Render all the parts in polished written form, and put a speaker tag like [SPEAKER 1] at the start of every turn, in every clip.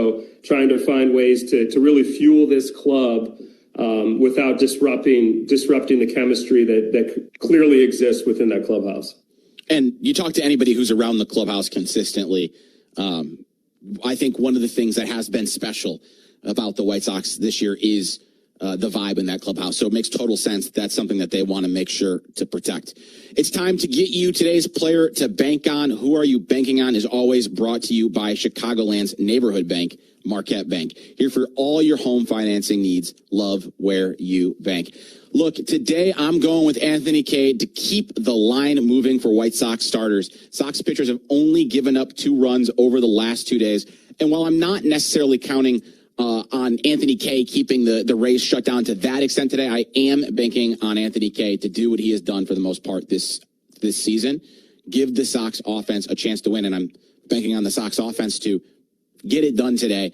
[SPEAKER 1] So trying to find ways to really fuel this club without disrupting the chemistry that clearly exists within that clubhouse.
[SPEAKER 2] And you talk to anybody who's around the clubhouse consistently. I think one of the things that has been special about the White Sox this year is the vibe in that clubhouse. So it makes total sense. That's something that they want to make sure to protect. It's time to get you today's player to bank on. Who Are You Banking On is always brought to you by Chicagoland's neighborhood bank, Marquette Bank. Here for all your home financing needs. Love where you bank. Look, today I'm going with Anthony Kay to keep the line moving for White Sox starters. Sox pitchers have only given up 2 runs over the last 2 days. And while I'm not necessarily counting on Anthony Kay keeping the Rays shut down to that extent today, I am banking on Anthony Kay to do what he has done for the most part this season. Give the Sox offense a chance to win, and I'm banking on the Sox offense to get it done today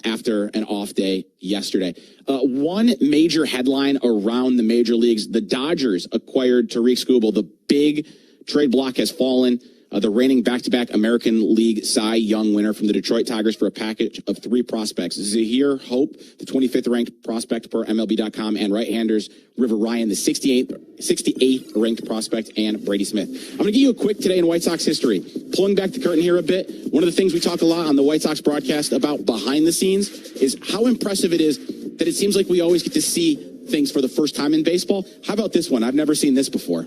[SPEAKER 2] after an off day yesterday. One major headline around the major leagues, the Dodgers acquired Tariq Skubal. The big trade block has fallen. The reigning back-to-back American League Cy Young winner from the Detroit Tigers for a package of 3 prospects. Zahir Hope, the 25th ranked prospect per MLB.com, and right-handers River Ryan, the 68th ranked prospect, and Brady Smith. I'm going to give you a quick today in White Sox history. Pulling back the curtain here a bit, one of the things we talk a lot on the White Sox broadcast about behind the scenes is how impressive it is that it seems like we always get to see things for the first time in baseball. How about this one? I've never seen this before.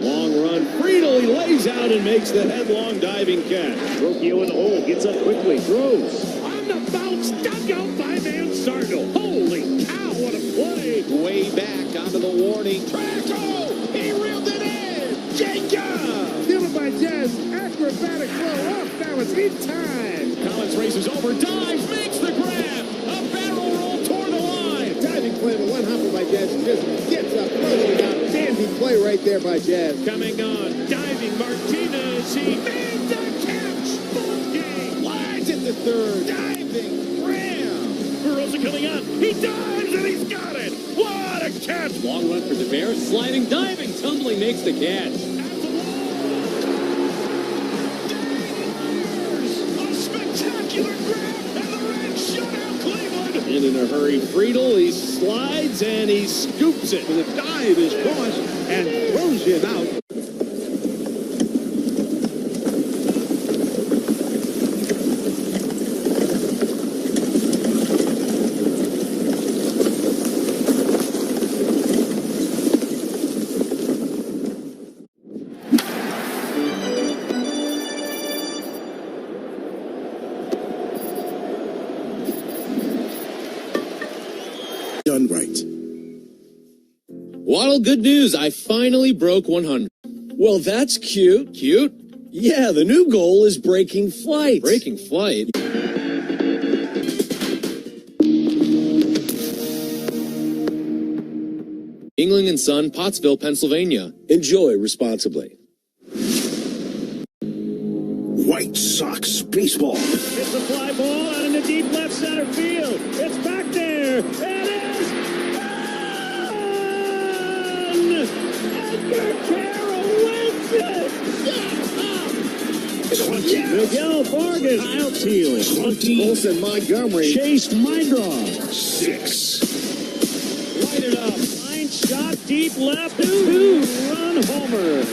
[SPEAKER 3] Long run, Friedel, he lays out and makes the headlong diving catch. Rocchio in the hole, gets up quickly, throws. On the bounce, dug out by Mansardo. Holy cow, what a play. Way back onto the warning track. Oh, he reeled it in. Jacob. Fielded by Jazz, acrobatic throw off balance in time. Collins races over, dives, makes the grab. A barrel roll toward the line. Diving play, but one hopper by Jazz just gets up, throws it out. Dandy play right there by Jazz. Coming on, diving Martinez. He made the catch. Ball game. Lines at the third. Diving Graham. Verosa coming on. He dives and he's got it. What a catch. Long run for DeVere. Sliding, diving, tumbling, makes the catch. At the wall. A spectacular grab. And the Reds shut out Cleveland. And in a hurry, Friedel, he slides and he scoops it. The dive is crossed and throws him out.
[SPEAKER 4] Done right.
[SPEAKER 3] Waddle, good news. I finally broke 100.
[SPEAKER 4] Well, that's cute.
[SPEAKER 3] Cute?
[SPEAKER 4] Yeah, the new goal is breaking flight.
[SPEAKER 3] Breaking flight? England & Son, Pottsville, Pennsylvania.
[SPEAKER 4] Enjoy responsibly.
[SPEAKER 5] White Sox baseball.
[SPEAKER 3] It's a fly ball out in the deep left center field. It's back there. It is gone! Edgar Carroll wins it! Yeah! Miguel Vargas outfield.
[SPEAKER 5] 20.
[SPEAKER 4] Olsen Montgomery.
[SPEAKER 3] Chase Mindroth.
[SPEAKER 5] 6.
[SPEAKER 3] Light it up. Line shot deep left. Two-run homer.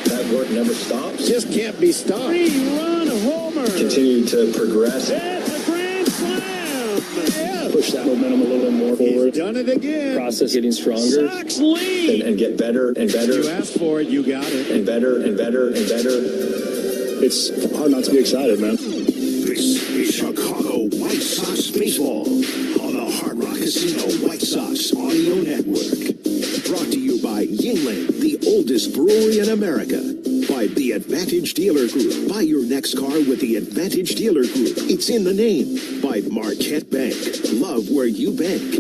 [SPEAKER 6] That work never stops.
[SPEAKER 4] Just can't be stopped.
[SPEAKER 3] 3-run homer.
[SPEAKER 6] Continue to progress.
[SPEAKER 3] It's a grand slam.
[SPEAKER 4] Yeah.
[SPEAKER 6] Push that momentum a little bit more forward.
[SPEAKER 4] He's done it again.
[SPEAKER 6] Process getting stronger.
[SPEAKER 3] Sox lead.
[SPEAKER 6] And get better and better.
[SPEAKER 4] You asked for it, you got it.
[SPEAKER 6] And better and better and better. It's hard not to be excited, man.
[SPEAKER 5] This is Chicago White Sox baseball on the Hard Rock Casino White Sox Audio Network. Brought to you by By Yingling, the oldest brewery in America. By the Advantage Dealer Group. Buy your next car with the Advantage Dealer Group. It's in the name. By Marquette Bank. Love where you bank.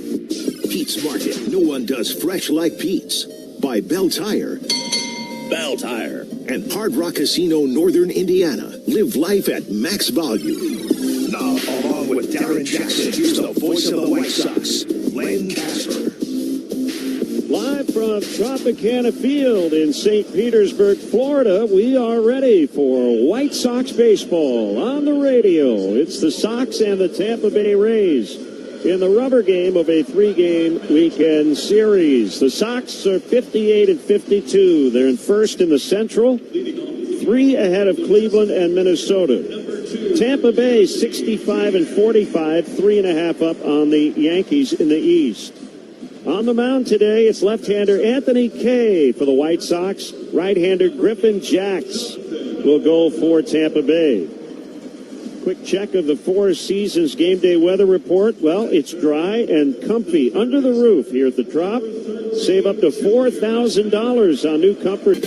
[SPEAKER 5] Pete's Market. No one does fresh like Pete's. By Bell Tire.
[SPEAKER 3] Bell Tire.
[SPEAKER 5] And Hard Rock Casino, Northern Indiana. Live life at max value. Now, along with Darren Jackson, here's the voice of the White Sox, Len Casper.
[SPEAKER 3] Live from Tropicana Field in St. Petersburg, Florida, we are ready for White Sox baseball on the radio. It's the Sox and the Tampa Bay Rays in the rubber game of a 3-game weekend series. The Sox are 58-52. They're in first in the Central, 3 ahead of Cleveland and Minnesota. Tampa Bay 65-45, 3.5 up on the Yankees in the East. On the mound today, it's left-hander Anthony Kay for the White Sox. Right-hander Griffin Jacks will go for Tampa Bay. Quick check of the Four Seasons game day weather report. Well, it's dry and comfy under the roof here at the Trop. Save up to $4,000 on new comfort.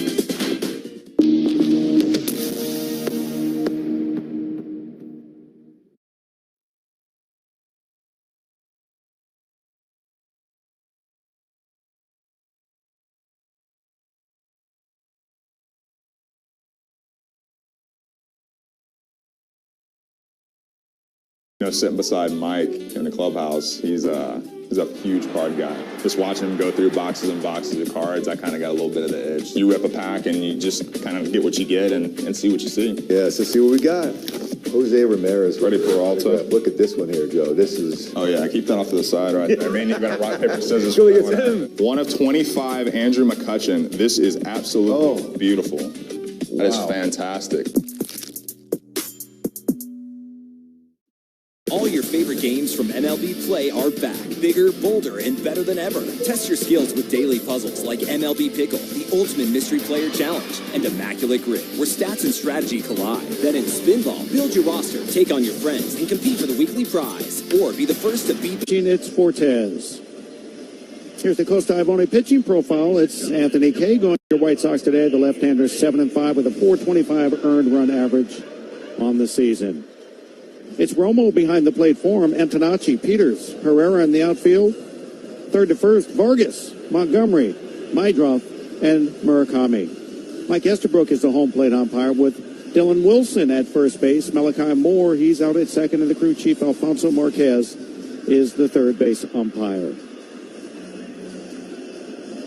[SPEAKER 7] Sitting beside Mike in the clubhouse, he's a huge card guy. Just watching him go through boxes and boxes of cards, I kind of got a little bit of the edge. You rip a pack and you just kind of get what you get and see what you see.
[SPEAKER 8] Yeah, so see what we got. Jose Ramirez.
[SPEAKER 7] Freddie Peralta.
[SPEAKER 8] Look at this one here, Joe. This is...
[SPEAKER 7] Oh, yeah, keep that off to the side right there. Man, you've got to rock, paper, scissors.
[SPEAKER 8] Really gets him.
[SPEAKER 7] 1 of 25, Andrew McCutcheon. This is absolutely beautiful. That is fantastic.
[SPEAKER 9] All your favorite games from MLB Play are back, bigger, bolder, and better than ever. Test your skills with daily puzzles like MLB Pickle, the Ultimate Mystery Player Challenge, and Immaculate Grid, where stats and strategy collide. Then in Spinball, build your roster, take on your friends, and compete for the weekly prize, or be the first to beat...
[SPEAKER 10] It's Fortes. Here's the Costa Ivone pitching profile. It's Anthony Kay going to your White Sox today. The left-hander 7-5 with a .425 earned run average on the season. It's Romo behind the plate for him, Antonacci, Peters, Herrera in the outfield. Third to first, Vargas, Montgomery, Maidroff, and Murakami. Mike Estabrook is the home plate umpire with Dylan Wilson at first base. Malachi Moore, he's out at second, and the crew chief, Alfonso Marquez, is the third base umpire.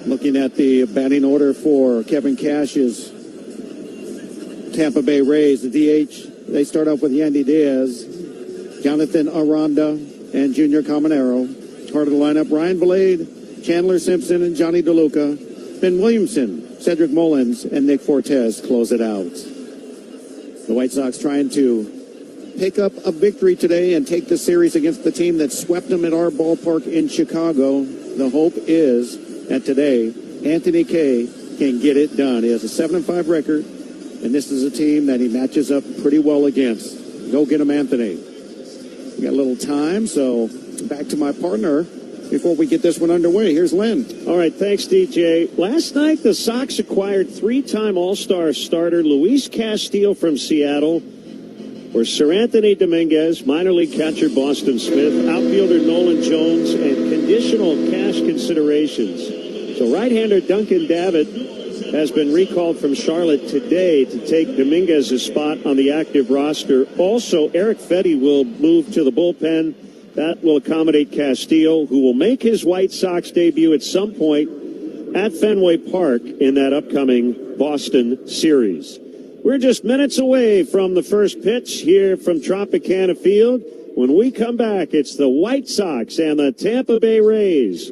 [SPEAKER 10] Looking at the batting order for Kevin Cash's Tampa Bay Rays, the DH, they start off with Yandy Diaz, Jonathan Aranda, and Junior Caminero. Part of the lineup, Ryan Blade, Chandler Simpson, and Johnny DeLuca. Ben Williamson, Cedric Mullins, and Nick Fortes close it out. The White Sox trying to pick up a victory today and take the series against the team that swept them at our ballpark in Chicago. The hope is that today, Anthony Kay can get it done. He has a 7-5 record, and this is a team that he matches up pretty well against. Go get him, Anthony. We got a little time, so back to my partner before we get this one underway. Here's Len.
[SPEAKER 3] All right, thanks, DJ. Last night, the Sox acquired 3-time All-Star starter Luis Castillo from Seattle for Sir Anthony Dominguez, minor league catcher Boston Smith, outfielder Nolan Jones, and conditional cash considerations. So right-hander Duncan Davitt has been recalled from Charlotte today to take Dominguez's spot on the active roster. Also, Eric Fetty will move to the bullpen. That will accommodate Castillo, who will make his White Sox debut at some point at Fenway Park in that upcoming Boston series. We're just minutes away from the first pitch here from Tropicana Field. When we come back, it's the White Sox and the Tampa Bay Rays.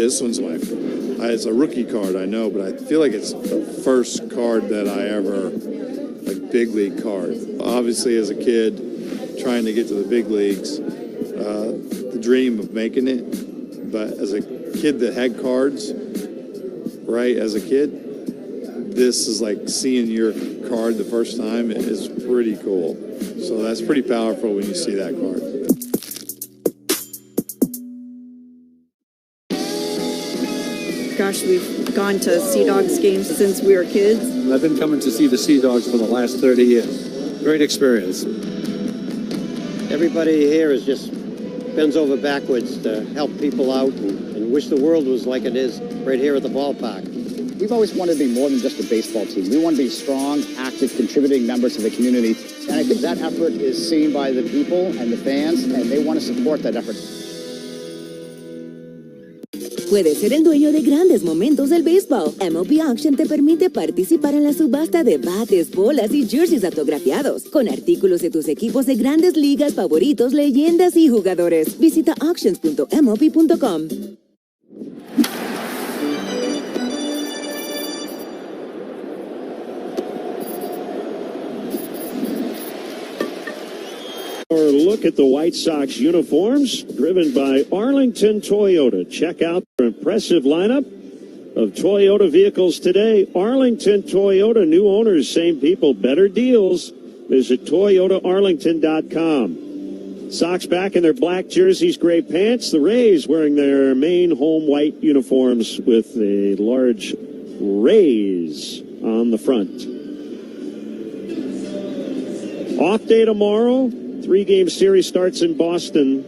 [SPEAKER 11] this one's it's a rookie card, I know, but I feel like it's the first card that I ever, like, big league card. Obviously, as a kid, trying to get to the big leagues, the dream of making it. But as a kid that had cards, right, as a kid, this is like seeing your card the first time is pretty cool. So that's pretty powerful when you see that card.
[SPEAKER 12] Gosh, we've gone to Sea Dogs games since we were kids.
[SPEAKER 13] I've been coming to see the Sea Dogs for the last 30 years. Great experience.
[SPEAKER 14] Everybody here is just bends over backwards to help people out and wish the world was like it is right here at the ballpark.
[SPEAKER 15] We've always wanted to be more than just a baseball team. We want to be strong, active, contributing members of the community. And I think that effort is seen by the people and the fans, and they want to support that effort.
[SPEAKER 16] Puedes ser el dueño de grandes momentos del béisbol. MLB Auction te permite participar en la subasta de bates, bolas y jerseys autografiados, con artículos de tus equipos de grandes ligas favoritos, leyendas y jugadores. Visita auctions.mlb.com.
[SPEAKER 3] Look at the White Sox uniforms driven by Arlington Toyota. Check out their impressive lineup of Toyota vehicles today. Arlington Toyota, new owners, same people, better deals. Visit ToyotaArlington.com. Sox back in their black jerseys, gray pants. The Rays wearing their main home white uniforms with a large Rays on the front. Off day tomorrow. 3-game series starts in Boston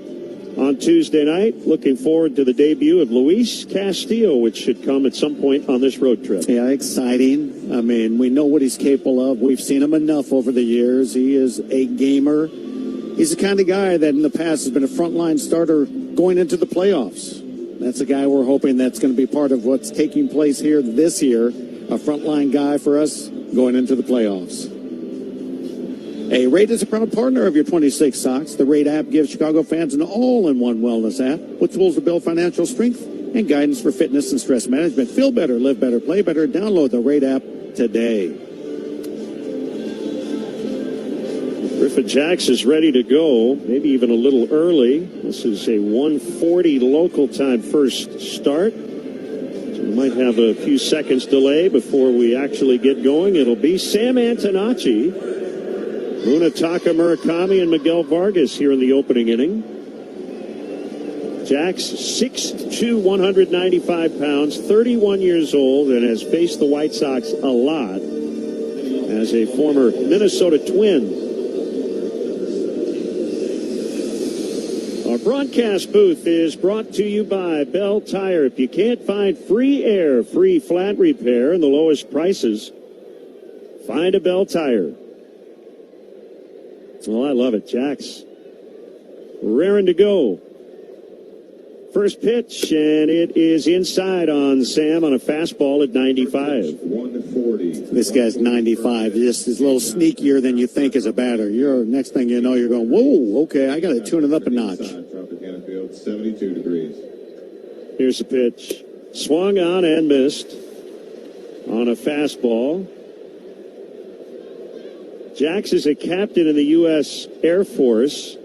[SPEAKER 3] on Tuesday night. Looking forward to the debut of Luis Castillo, which should come at some point on this road trip.
[SPEAKER 10] Yeah, exciting. I mean, we know what he's capable of. We've seen him enough over the years. He is a gamer. He's the kind of guy that in the past has been a frontline starter going into the playoffs. That's a guy we're hoping that's going to be part of what's taking place here this year. A frontline guy for us going into the playoffs. A Rate is a proud partner of your 26 Sox. The Rate app gives Chicago fans an all-in-one wellness app with tools to build financial strength and guidance for fitness and stress management. Feel better, live better, play better. Download the Rate app today.
[SPEAKER 3] Griffin Jax is ready to go, maybe even a little early. This is a 1:40 local time first start. So we might have a few seconds delay before we actually get going. It'll be Sam Antonacci, Munetaka Murakami, and Miguel Vargas here in the opening inning. Jax, 6'2", 195 pounds, 31 years old, and has faced the White Sox a lot as a former Minnesota Twin. Our broadcast booth is brought to you by Bell Tire. If you can't find free air, free flat repair, and the lowest prices, find a Bell Tire. Well, I love it. Jax raring to go. First pitch, and it is inside on Sam on a fastball at 95.
[SPEAKER 10] 140. This guy's 95. Just is a little sneakier than you think as a batter. Next thing you know, you're going, whoa, okay, I got to tune it up a notch.
[SPEAKER 6] 72 degrees.
[SPEAKER 3] Here's the pitch. Swung on and missed on a fastball. Jax is a captain in the U.S. Air Force,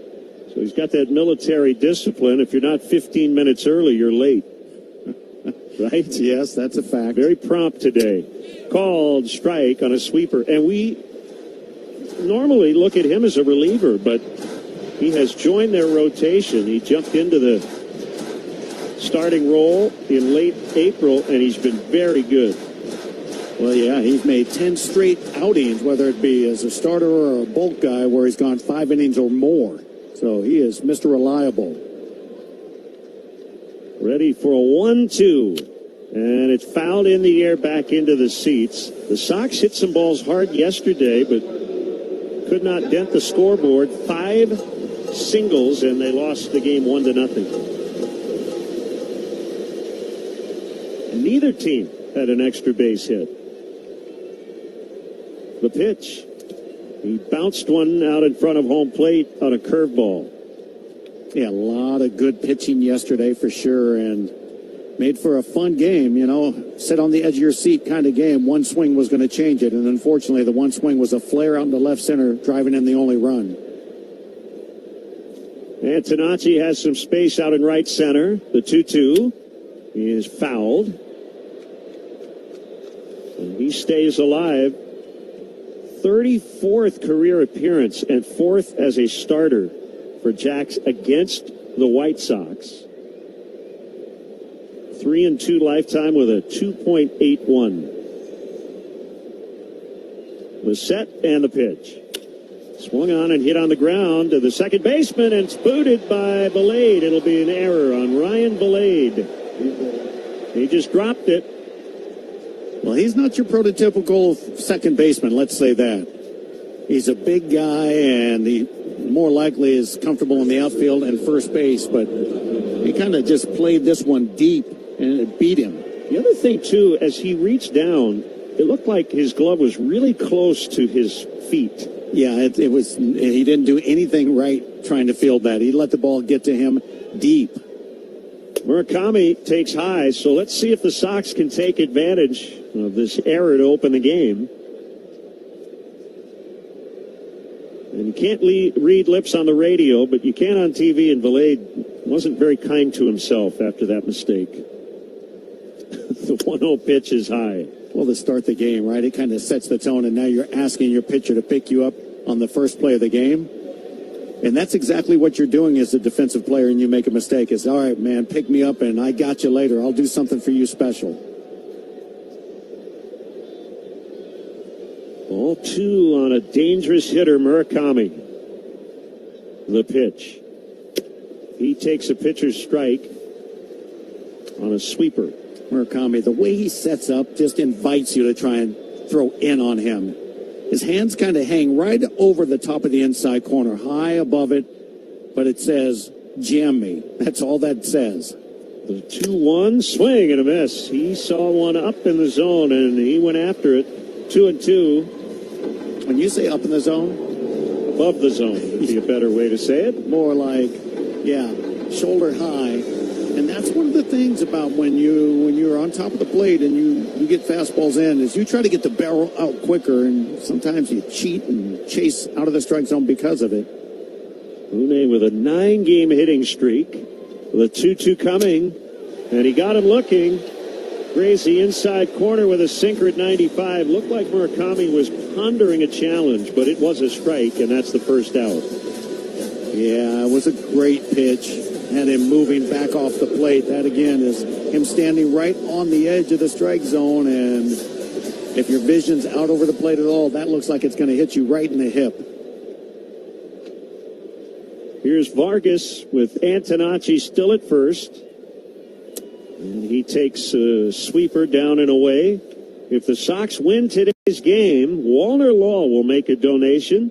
[SPEAKER 3] so he's got that military discipline. If you're not 15 minutes early, you're late. Right?
[SPEAKER 10] Yes, that's a fact.
[SPEAKER 3] Very prompt today. Called strike on a sweeper. And we normally look at him as a reliever, but he has joined their rotation. He jumped into the starting role in late April, and he's been very good.
[SPEAKER 10] Well, yeah, he's made 10 straight outings, whether it be as a starter or a bulk guy, where he's gone 5 innings or more. So he is Mr. Reliable.
[SPEAKER 3] Ready for a 1-2. And it's fouled in the air back into the seats. The Sox hit some balls hard yesterday, but could not dent the scoreboard. 5 singles, and they lost the game 1-0. And neither team had an extra base hit. The pitch. He bounced one out in front of home plate on a curveball.
[SPEAKER 10] Yeah, a lot of good pitching yesterday for sure. And Made for a fun game, you know, sit on the edge of your seat kind of game. One swing was going to change it, and unfortunately the one swing was a flare out in the left center, driving in the only run.
[SPEAKER 3] Antonacci has some space out in right center. The 2-2 is fouled. And he stays alive. 34th career appearance and 4th as a starter for Jacks against the White Sox. 3-2 lifetime with a 2.81. The set and the pitch. Swung on and hit on the ground to the second baseman, and it's booted by Belade. It'll be an error on Ryan Belade. He just dropped it.
[SPEAKER 10] Well, he's not your prototypical second baseman, let's say that. He's a big guy, and he more likely is comfortable in the outfield and first base, but he kind of just played this one deep, and it beat him.
[SPEAKER 3] The other thing, too, as he reached down, it looked like his glove was really close to his feet.
[SPEAKER 10] Yeah, it was. He didn't do anything right trying to field that. He let the ball get to him deep.
[SPEAKER 3] Murakami takes high, so let's see if the Sox can take advantage of this error to open the game. And you can't read lips on the radio, but you can on TV, and Belade wasn't very kind to himself after that mistake. The 1-0 pitch is high.
[SPEAKER 10] Well, to start the game, right? It kind of sets the tone, and now you're asking your pitcher to pick you up on the first play of the game. And that's exactly what you're doing as a defensive player, and you make a mistake. It's, all right, man, pick me up, and I got you later. I'll do something for you special.
[SPEAKER 3] Ball 2 on a dangerous hitter, Murakami. The pitch. He takes a pitcher's strike on a sweeper.
[SPEAKER 10] Murakami, the way he sets up just invites you to try and throw in on him. His hands kind of hang right over the top of the inside corner, high above it, but it says, jam me. That's all that says.
[SPEAKER 3] The 2-1 swing and a miss. He saw one up in the zone, and he went after it. 2-2.
[SPEAKER 10] When you say up in the zone?
[SPEAKER 3] Above the zone would be a better way to say it.
[SPEAKER 10] More like, yeah, shoulder high. And that's one of the things about when you're on top of the plate and you get fastballs in is you try to get the barrel out quicker, and sometimes you cheat and chase out of the strike zone because of it.
[SPEAKER 3] Boone with a 9-game hitting streak. The 2-2 coming, and he got him looking. Grazed the inside corner with a sinker at 95. Looked like Murakami was pondering a challenge, but it was a strike, and that's the first out.
[SPEAKER 10] Yeah, it was a great pitch. Had him moving back off the plate. That, again, is him standing right on the edge of the strike zone, and if your vision's out over the plate at all, that looks like it's going to hit you right in the hip.
[SPEAKER 3] Here's Vargas with Antonacci still at first. And he takes a sweeper down and away. If the Sox win today's game, Walner Law will make a donation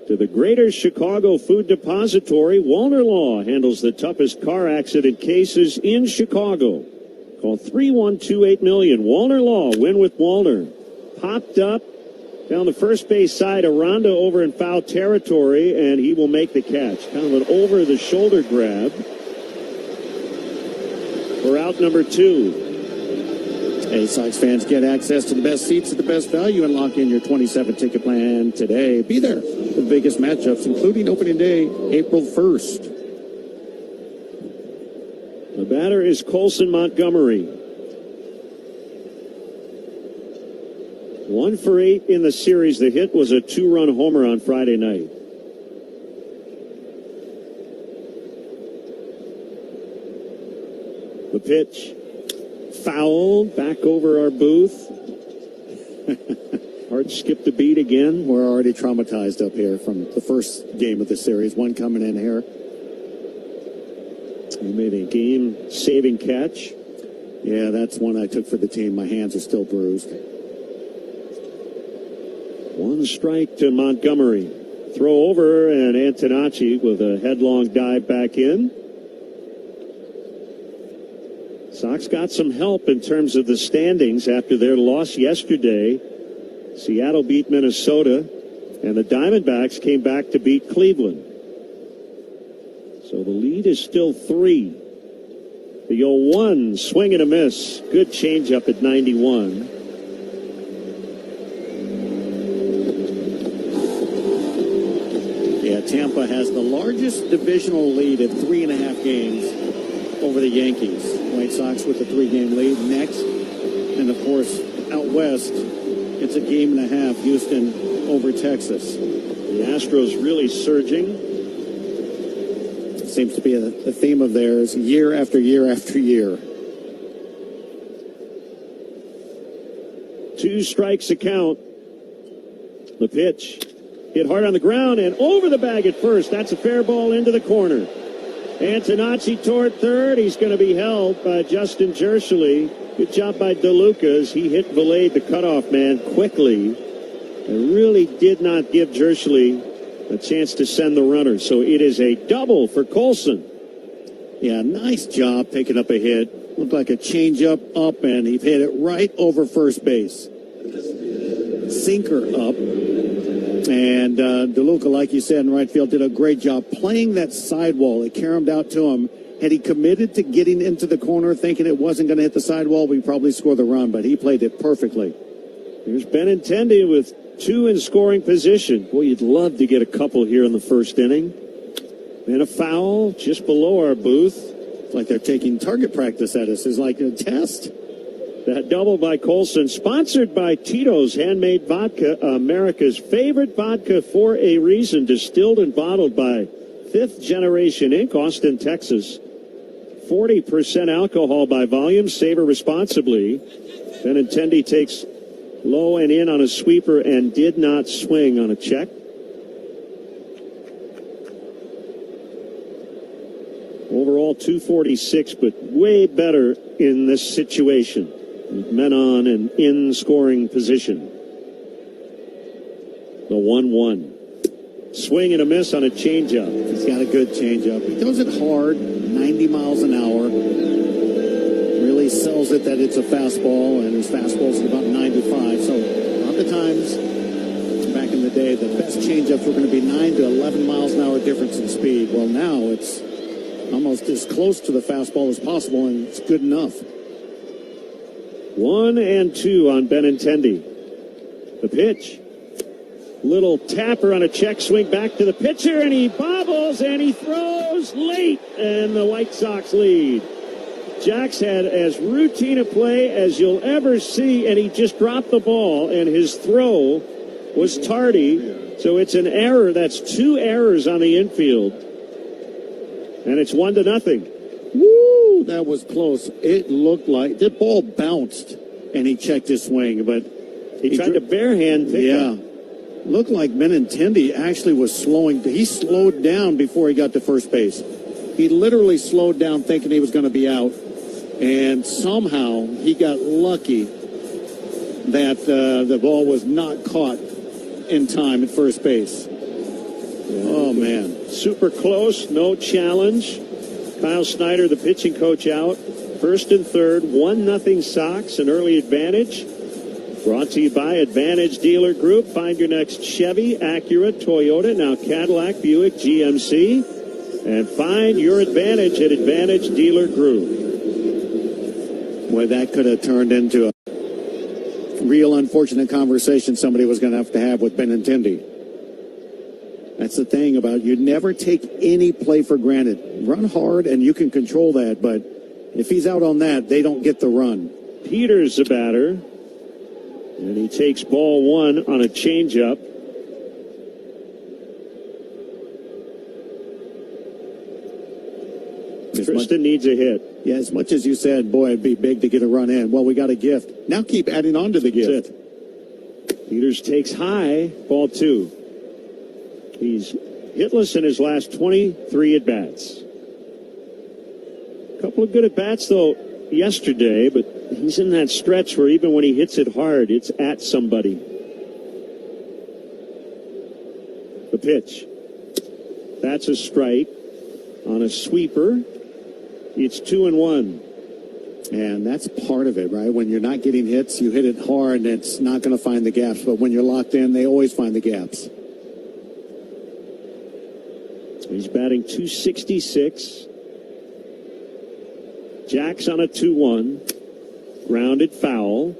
[SPEAKER 3] to the Greater Chicago Food Depository. Walner Law handles the toughest car accident cases in Chicago. Call 312-8-million. Walner Law, win with Walner. Popped up down the first base side. Aranda over in foul territory, and he will make the catch. Kind of an over-the-shoulder grab for out number 2.
[SPEAKER 10] Hey, Sox fans, get access to the best seats at the best value and lock in your 27 ticket plan today. Be there for the biggest matchups, including opening day, April 1st.
[SPEAKER 3] The batter is Colson Montgomery. 1 for 8 in the series. The hit was a 2-run homer on Friday night. The pitch. Foul back over our booth. Heart skipped a beat again.
[SPEAKER 10] We're already traumatized up here from the first game of the series. One coming in here.
[SPEAKER 3] He made a game-saving catch.
[SPEAKER 10] Yeah, that's one I took for the team. My hands are still bruised.
[SPEAKER 3] 1 strike to Montgomery. Throw over, and Antonacci with a headlong dive back in. Sox got some help in terms of the standings after their loss yesterday. Seattle beat Minnesota, and the Diamondbacks came back to beat Cleveland. So the lead is still 3 The 0-1, swing and a miss. Good changeup at 91.
[SPEAKER 10] Yeah, Tampa has the largest divisional lead at 3.5 games over the Yankees. White Sox with a 3-game lead next. And, of course, out west, it's a 1.5 games, Houston over Texas.
[SPEAKER 3] The Astros really surging.
[SPEAKER 10] Seems to be a theme of theirs year after year after year.
[SPEAKER 3] 2 strikes a count. The pitch. Hit hard on the ground and over the bag at first. That's a fair ball into the corner. Antonacci toward third. He's going to be held by Justin Jershely. Good job by DeLuca as he hit Valade, the cutoff man, quickly. And really did not give Jershely a chance to send the runner. So it is a double for Colson.
[SPEAKER 10] Yeah, nice job picking up a hit. Looked like a changeup up, and he hit it right over first base. Sinker up. And DeLuca, like you said, in right field, did a great job playing that sidewall. It caromed out to him. Had he committed to getting into the corner thinking it wasn't going to hit the sidewall, we probably score the run, but he played it perfectly.
[SPEAKER 3] Here's Benintendi with 2 in scoring position. Boy, you'd love to get a couple here in the first inning. And a foul just below our booth.
[SPEAKER 10] It's like they're taking target practice at us. It's like a test.
[SPEAKER 3] That double by Colson, sponsored by Tito's Handmade Vodka, America's favorite vodka for a reason, distilled and bottled by 5th Generation Inc., Austin, Texas. 40% alcohol by volume. Savor responsibly. Benintendi takes low and in on a sweeper and did not swing on a check. Overall, 246, but way better in this situation. With men on and in scoring position. The 1-1. Swing and a miss on a changeup.
[SPEAKER 10] He's got a good changeup. He throws it hard, 90 miles an hour. Really sells it that it's a fastball, and his fastball's at about 95. So a lot of times, back in the day, the best changeups were going to be 9 to 11 miles an hour difference in speed. Well, now it's almost as close to the fastball as possible, and it's good enough.
[SPEAKER 3] 1-2 on Benintendi. The pitch. Little tapper on a check swing back to the pitcher, and he bobbles and he throws late, and the White Sox lead. Jax had as routine a play as you'll ever see, and he just dropped the ball, and his throw was tardy. So it's an error. That's 2 errors on the infield, and it's 1-0.
[SPEAKER 10] Woo, that was close. It looked like the ball bounced, and he checked his swing, but
[SPEAKER 3] he tried to barehand pick up.
[SPEAKER 10] Looked like Benintendi actually was slowing. He slowed down before he got to first base. He literally slowed down thinking he was going to be out, and somehow he got lucky that the ball was not caught in time at first base. Oh, man.
[SPEAKER 3] Super close, no challenge. Kyle Snyder, the pitching coach, out. First and third, 1-0 Sox, an early advantage. Brought to you by Advantage Dealer Group. Find your next Chevy, Acura, Toyota, now Cadillac, Buick, GMC. And find your advantage at Advantage Dealer Group.
[SPEAKER 10] Boy, that could have turned into a real unfortunate conversation somebody was going to have with Benintendi. That's the thing about you never take any play for granted. Run hard and you can control that, but if he's out on that, they don't get the run.
[SPEAKER 3] Peters the batter, and he takes ball 1 on a changeup. Tristan needs a hit.
[SPEAKER 10] Yeah, as much as you said, boy, it'd be big to get a run in. Well, we got a gift. Now keep adding on to the gift.
[SPEAKER 3] Peters takes high, ball 2. He's hitless in his last 23 at-bats. A couple of good at-bats, though, yesterday, but he's in that stretch where even when he hits it hard, it's at somebody. The pitch. That's a strike on a sweeper. It's 2-1.
[SPEAKER 10] And that's part of it, right? When you're not getting hits, you hit it hard, and it's not going to find the gaps. But when you're locked in, they always find the gaps.
[SPEAKER 3] He's batting .266. Jacks on a 2-1. Grounded foul.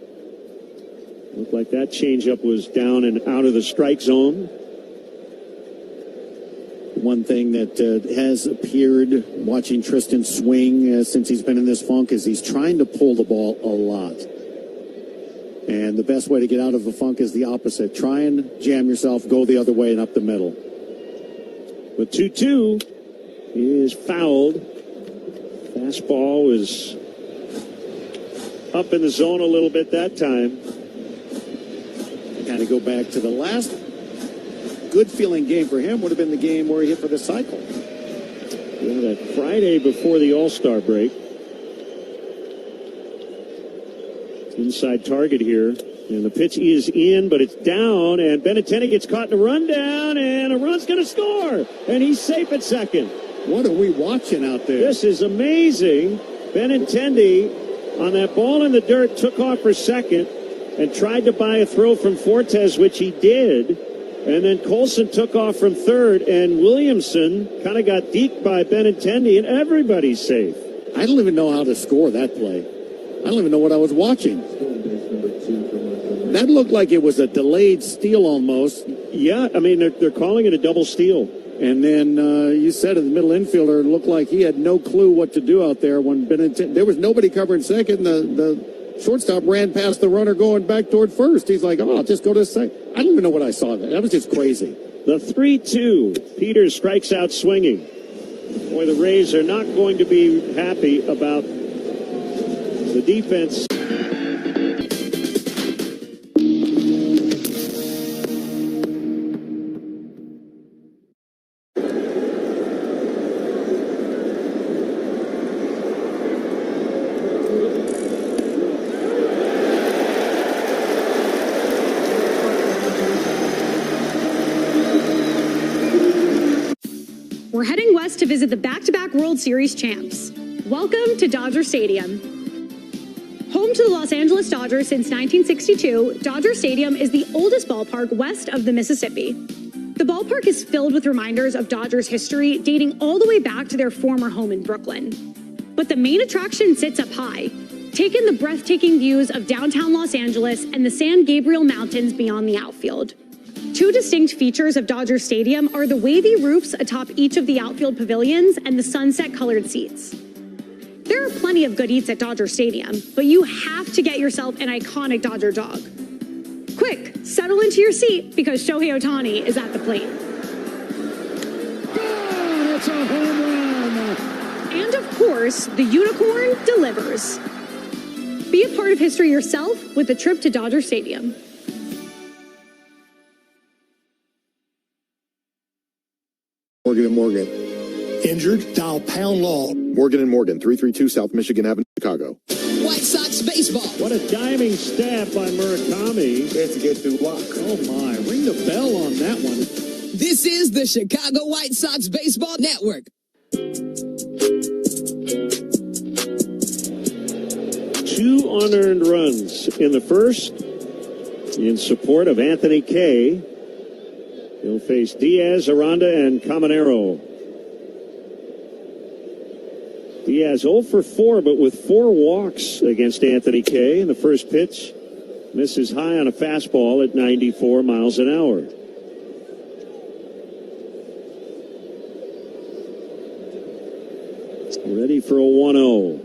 [SPEAKER 3] Looked like that changeup was down and out of the strike zone.
[SPEAKER 10] One thing that has appeared watching Tristan swing since he's been in this funk is he's trying to pull the ball a lot. And the best way to get out of a funk is the opposite. Try and jam yourself, go the other way and up the middle.
[SPEAKER 3] But 2-2 is fouled. Fastball was up in the zone a little bit that time.
[SPEAKER 10] Got to go back to the last good feeling game for him would have been the game where he hit for the cycle.
[SPEAKER 3] Yeah, that Friday before the All-Star break. Inside target here. And the pitch is in, but it's down. And Benintendi gets caught in a rundown. And a run's going to score. And he's safe at second.
[SPEAKER 10] What are we watching out there?
[SPEAKER 3] This is amazing. Benintendi on that ball in the dirt took off for second and tried to buy a throw from Fortes, which he did. And then Colson took off from third, and Williamson kind of got deked by Benintendi, and everybody's safe.
[SPEAKER 10] I don't even know how to score that play. I don't even know what I was watching. That looked like it was a delayed steal almost.
[SPEAKER 3] Yeah, I mean, they're calling it a double steal.
[SPEAKER 10] And then you said the middle infielder looked like he had no clue what to do out there when Benintendi. There was nobody covering second. The shortstop ran past the runner going back toward first. He's like, oh, I'll just go to second. I don't even know what I saw there. That was just crazy.
[SPEAKER 3] The 3-2. Peters strikes out swinging. Boy, the Rays are not going to be happy about the defense.
[SPEAKER 17] We're heading west to visit the back-to-back World Series champs. Welcome to Dodger Stadium. Home to the Los Angeles Dodgers since 1962, Dodger Stadium is the oldest ballpark west of the Mississippi. The ballpark is filled with reminders of Dodgers history dating all the way back to their former home in Brooklyn. But the main attraction sits up high, taking the breathtaking views of downtown Los Angeles and the San Gabriel Mountains beyond the outfield. Two distinct features of Dodger Stadium are the wavy roofs atop each of the outfield pavilions and the sunset-colored seats. There are plenty of good eats at Dodger Stadium, but you have to get yourself an iconic Dodger dog. Quick, settle into your seat because Shohei Ohtani is at the plate.
[SPEAKER 10] Oh, it's a home run!
[SPEAKER 17] And of course, the unicorn delivers. Be a part of history yourself with a trip to Dodger Stadium.
[SPEAKER 18] Morgan & Morgan.
[SPEAKER 19] Injured? Dial pound law.
[SPEAKER 18] Morgan & Morgan, 332 South Michigan Avenue, Chicago.
[SPEAKER 20] White Sox baseball.
[SPEAKER 3] What a diving stab by Murakami.
[SPEAKER 8] Chance to get through block.
[SPEAKER 10] Oh my, ring the bell on that one.
[SPEAKER 20] This is the Chicago White Sox Baseball Network.
[SPEAKER 3] 2 unearned runs in the first in support of Anthony Kay. He'll face Diaz, Aranda, and Caminero. Diaz 0 for 4, but with 4 walks against Anthony Kay in the first pitch. Misses high on a fastball at 94 miles an hour. Ready for a 1-0.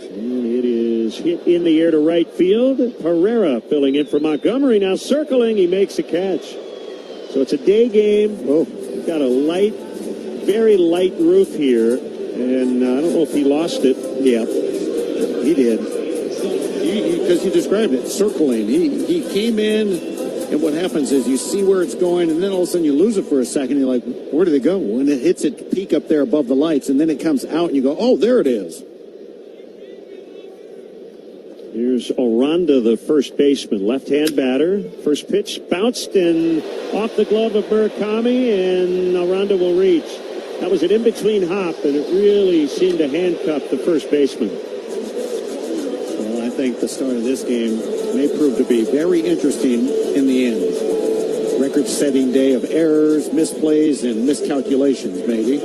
[SPEAKER 3] And it is hit in the air to right field. Herrera filling in for Montgomery. Now circling, he makes a catch. So it's a day game. Oh, got a light, very light roof here. And I don't know if he lost it.
[SPEAKER 10] Yeah, he did. Because you described it, circling. He came in, and what happens is you see where it's going, and then all of a sudden you lose it for a second. You're like, where did it go? When it hits its peak up there above the lights, and then it comes out, and you go, oh, there it is.
[SPEAKER 3] Here's Aranda, the first baseman, left-hand batter. First pitch bounced and off the glove of Murakami, and Aranda will reach. That was an in-between hop, and it really seemed to handcuff the first baseman.
[SPEAKER 10] Well, I think the start of this game may prove to be very interesting in the end. Record-setting day of errors, misplays, and miscalculations, maybe.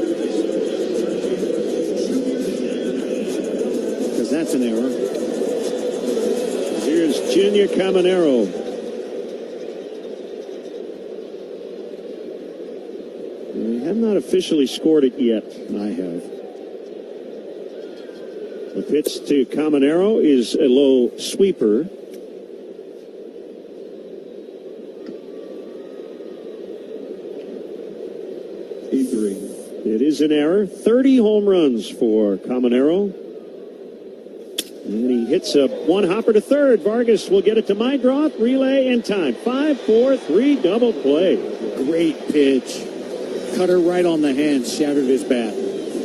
[SPEAKER 10] That's an error.
[SPEAKER 3] Here's Junior Caminero. We have not officially scored it yet.
[SPEAKER 10] I have.
[SPEAKER 3] The pitch to Caminero is a low sweeper. It is an error. 30 home runs for Caminero. And he hits a one-hopper to third. Vargas will get it to Meidroth. Relay in time. 5-4-3 double play.
[SPEAKER 10] Great pitch. Cutter right on the hand. Shattered his bat.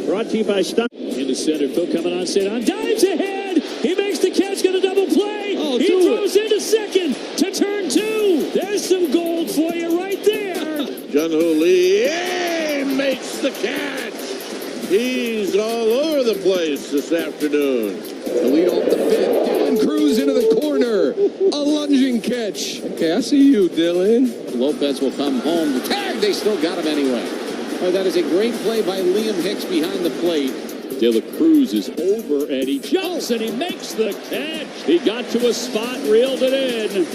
[SPEAKER 3] Brought to you by Stun. Into center. Phil coming on. Sit on. Dives ahead. He makes the catch. Got a double play. Oh, he throws into second to turn two. There's some gold for you right there.
[SPEAKER 21] Jung-Hoo Lee makes the catch. He's all over the place this afternoon.
[SPEAKER 22] The lead off the fifth. Dylan Cruz into the corner. A lunging catch. Okay, I see you, Dylan.
[SPEAKER 23] Lopez will come home. The tag, they still got him anyway. Oh, that is a great play by Liam Hicks behind the plate.
[SPEAKER 3] De La Cruz is over, and he jumps, and he makes the catch. He got to a spot, reeled it in.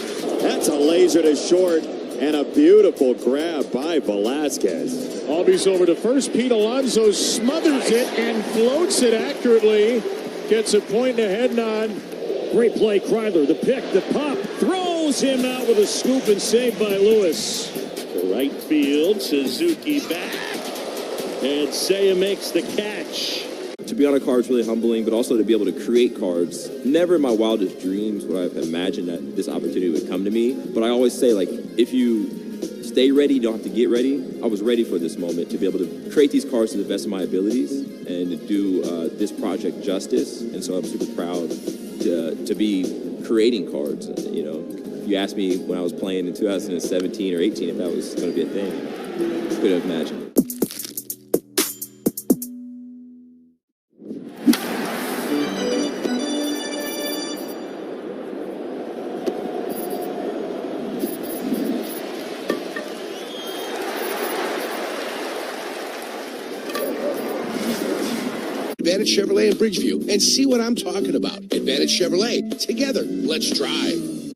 [SPEAKER 24] That's a laser to short, and a beautiful grab by Velasquez.
[SPEAKER 3] Albies over to first. Pete Alonso smothers it and floats it accurately. Gets a point and a head nod. Great play, Kreidler. The pick, the pop, throws him out with a scoop and saved by Lewis. To right field, Suzuki back. And Seiya makes the catch.
[SPEAKER 25] To be on a card is really humbling, but also to be able to create cards. Never in my wildest dreams would I have imagined that this opportunity would come to me. But I always say, like, if you stay ready, you don't have to get ready. I was ready for this moment to be able to create these cards to the best of my abilities and to do this project justice. And so I'm super proud to be creating cards. You know, you asked me when I was playing in 2017 or 18 if that was going to be a thing. Couldn't have imagined it.
[SPEAKER 26] Advantage Chevrolet in Bridgeview and see what I'm talking about. Advantage Chevrolet. Together, let's drive.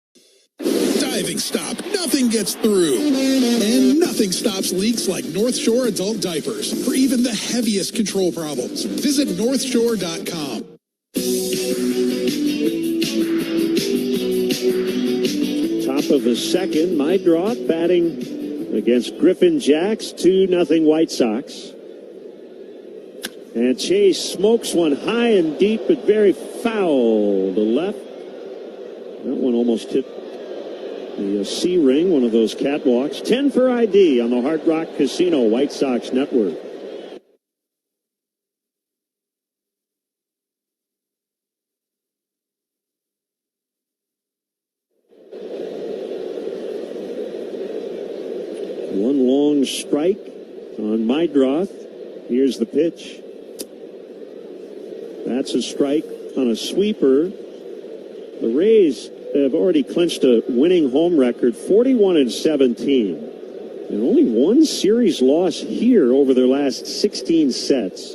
[SPEAKER 19] Diving stop. Nothing gets through. And nothing stops leaks like North Shore adult diapers for even the heaviest control problems. Visit northshore.com.
[SPEAKER 3] Top of the second, Meidroth batting against Griffin Jacks, 2-0 White Sox. And Chase smokes one high and deep, but very foul to left. That one almost hit the C ring, one of those catwalks. 10 for ID on the Hard Rock Casino White Sox Network. One long strike on Meidroth. Here's the pitch. That's a strike on a sweeper. The Rays have already clinched a winning home record, 41-17. And only one series loss here over their last 16 sets.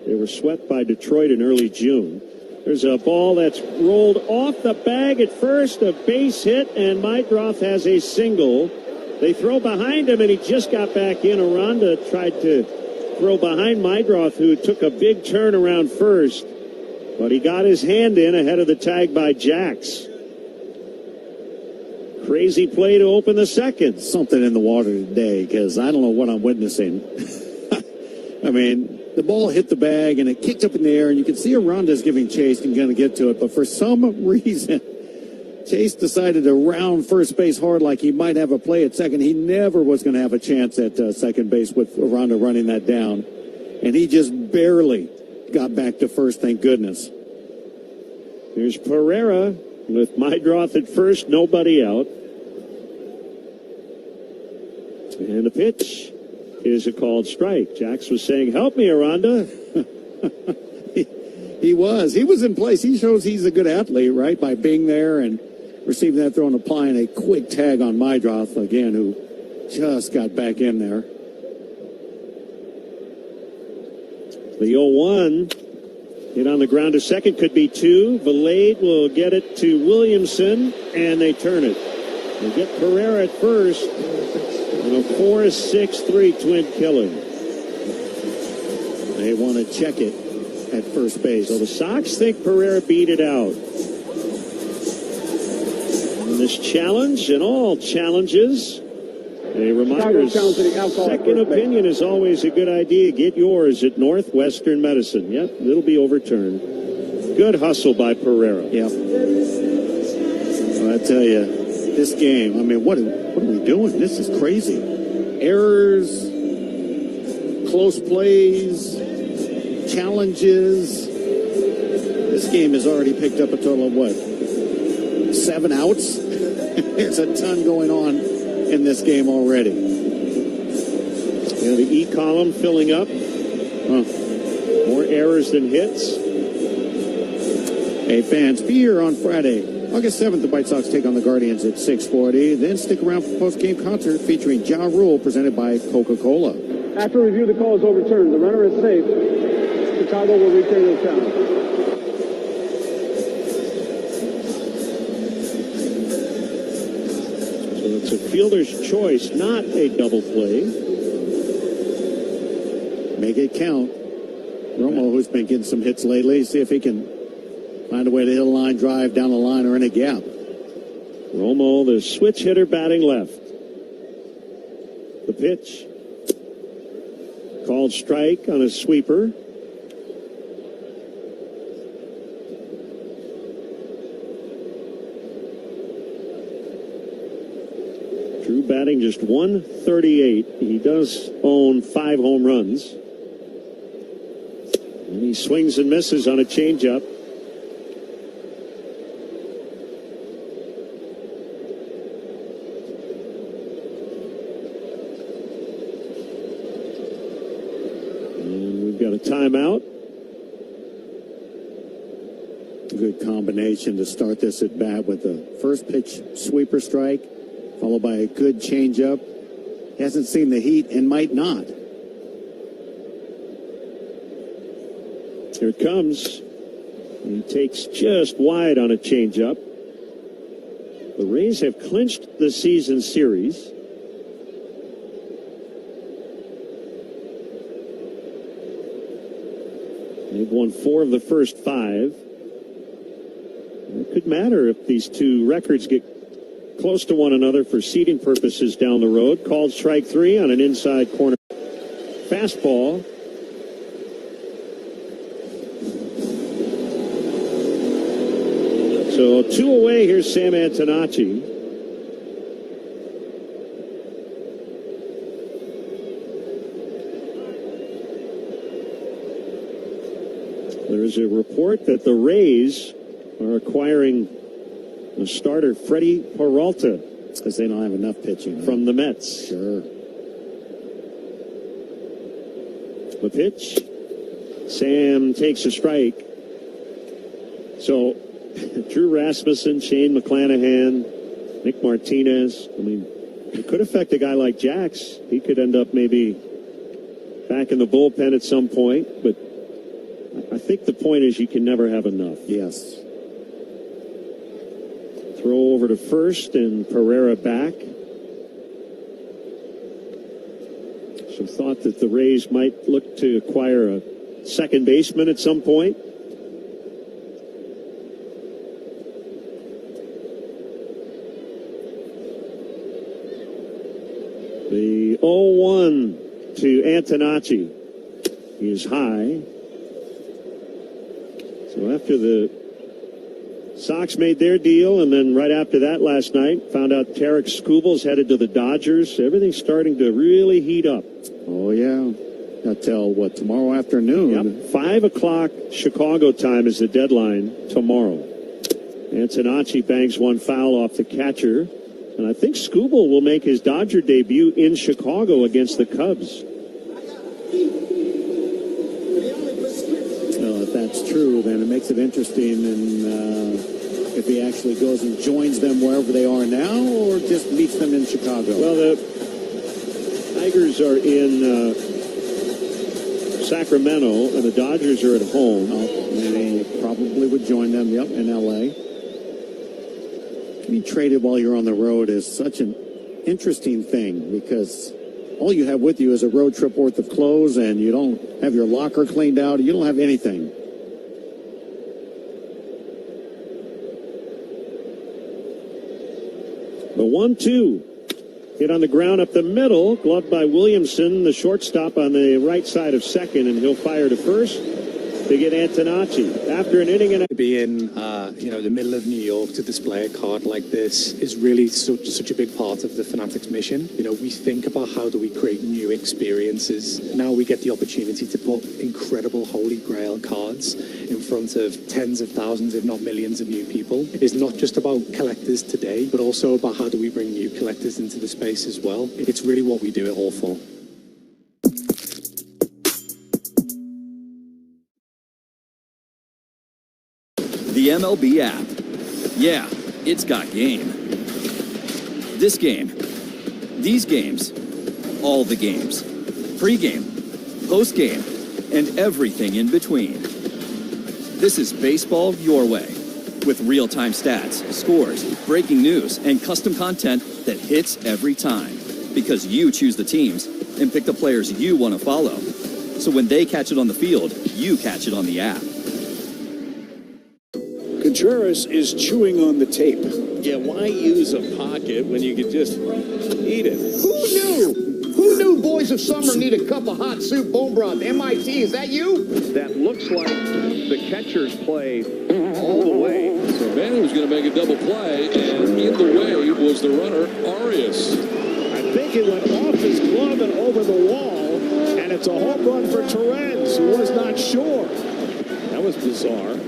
[SPEAKER 3] They were swept by Detroit in early June. There's a ball that's rolled off the bag at first, a base hit, and Meidroth has a single. They throw behind him, and he just got back in. Aranda tried to throw behind Meidroth, who took a big turn around first, but he got his hand in ahead of the tag by Jacks. Crazy play to open the second.
[SPEAKER 10] Something in the water today, because I don't know what I'm witnessing. I mean, the ball hit the bag and it kicked up in the air, and you can see Aranda's giving chase and going to get to it, but for some reason, Chase decided to round first base hard like he might have a play at second. He never was going to have a chance at second base with Aranda running that down. And he just barely got back to first, thank goodness.
[SPEAKER 3] Here's Pereira with Meidroth at first, nobody out. And the pitch is a called strike. Jacks was saying, help me, Aranda.
[SPEAKER 10] He was in place. He shows he's a good athlete, right, by being there and receiving that throw and applying a quick tag on Meidroth, again, who just got back in there.
[SPEAKER 3] The 0-1 Hit on the ground to second, could be two. Valade will get it to Williamson, and they turn it. They get Pereira at first on a 4-6-3 twin killer.
[SPEAKER 10] They want to check it at first base.
[SPEAKER 3] So the Sox think Pereira beat it out. And this challenge and all challenges, a reminder, second opinion is always a good idea. Get yours at Northwestern Medicine. Yep, it'll be overturned. Good hustle by Pereira.
[SPEAKER 10] Yep. Well, I tell you, this game, I mean, what are we doing? This is crazy. Errors, close plays, challenges. This game has already picked up a total of what? 7 outs? There's a ton going on in this game already.
[SPEAKER 3] The E column filling up. More errors than hits.
[SPEAKER 10] Hey, fans, be here on Friday, August 7th. The White Sox take on the Guardians at 6:40. Then stick around for post-game concert featuring Ja Rule, presented by Coca-Cola.
[SPEAKER 1] After review, the call is overturned. The runner is safe. Chicago will return to town.
[SPEAKER 3] It's a fielder's choice, not a double play.
[SPEAKER 10] Make it count. Romo, who's been getting some hits lately, see if he can find a way to hit a line drive down the line or in a gap.
[SPEAKER 3] Romo, the switch hitter, batting left. The pitch. Called strike on a sweeper. Drew batting just 138. He does own 5 home runs. And he swings and misses on a changeup. And we've got a timeout.
[SPEAKER 10] Good combination to start this at bat with the first pitch sweeper strike, followed by a good changeup. Hasn't seen the heat and might not.
[SPEAKER 3] Here it comes. He takes just wide on a changeup. The Rays have clinched the season series. They've won 4 of the first 5. It could matter if these two records get close to one another for seeding purposes down the road. Called strike 3 on an inside corner fastball. So 2 away, here's Sam Antonacci. There's a report that the Rays are acquiring the starter Freddie Peralta
[SPEAKER 10] because they don't have enough pitching
[SPEAKER 3] from the Mets.
[SPEAKER 10] Sure.
[SPEAKER 3] The pitch. Sam takes a strike. So Drew Rasmussen, Shane McClanahan, Nick Martinez. I mean, it could affect a guy like Jax. He could end up maybe back in the bullpen at some point. But I think the point is you can never have enough.
[SPEAKER 10] Yes.
[SPEAKER 3] Throw over to first and Pereira back. Some thought that the Rays might look to acquire a second baseman at some point. The 0-1 to Antonacci. He is high. So after the Sox made their deal, and then right after that last night, found out Tarek Skubal's headed to the Dodgers. Everything's starting to really heat up.
[SPEAKER 10] Oh, yeah. Until, what, tomorrow afternoon?
[SPEAKER 3] Yep, 5 o'clock Chicago time is the deadline tomorrow. Antonacci bangs one foul off the catcher. And I think Skubal will make his Dodger debut in Chicago against the Cubs.
[SPEAKER 10] Well, if that's true, then it makes it interesting. And if he actually goes and joins them wherever they are now, or just meets them in Chicago.
[SPEAKER 3] Well, the Tigers are in Sacramento, and the Dodgers are at home.
[SPEAKER 10] They probably would join them, yep, in L.A. Getting traded while you're on the road is such an interesting thing because all you have with you is a road trip worth of clothes, and you don't have your locker cleaned out. You don't have anything.
[SPEAKER 3] The 1-2. Hit on the ground up the middle, gloved by Williamson, the shortstop on the right side of second, and he'll fire to first to get Antonacci. After an inning and a...
[SPEAKER 2] To be in, the middle of New York to display a card like this is really such a big part of the Fanatics mission. We think about how do we create new experiences. Now we get the opportunity to put incredible Holy Grail cards in front of tens of thousands, if not millions of new people. It's not just about collectors today, but also about how do we bring new collectors into the space as well. It's really what we do it all for.
[SPEAKER 4] The MLB app. Yeah, it's got game. This game. These games. All the games. Pre-game, post-game, and everything in between. This is baseball your way. With real-time stats, scores, breaking news, and custom content that hits every time. Because you choose the teams and pick the players you want to follow. So when they catch it on the field, you catch it on the app.
[SPEAKER 6] Contreras is chewing on the tape.
[SPEAKER 21] Yeah, why use a pocket when you could just eat it?
[SPEAKER 15] Who knew? Who knew boys of summer need a cup of hot soup bone broth? MIT, is that you?
[SPEAKER 5] That looks like the catcher's play all the way.
[SPEAKER 22] So Manny was going to make a double play, and in the way was the runner, Arias.
[SPEAKER 21] I think it went off his glove and over the wall, and it's a home run for Torrens, who was not sure. That was bizarre.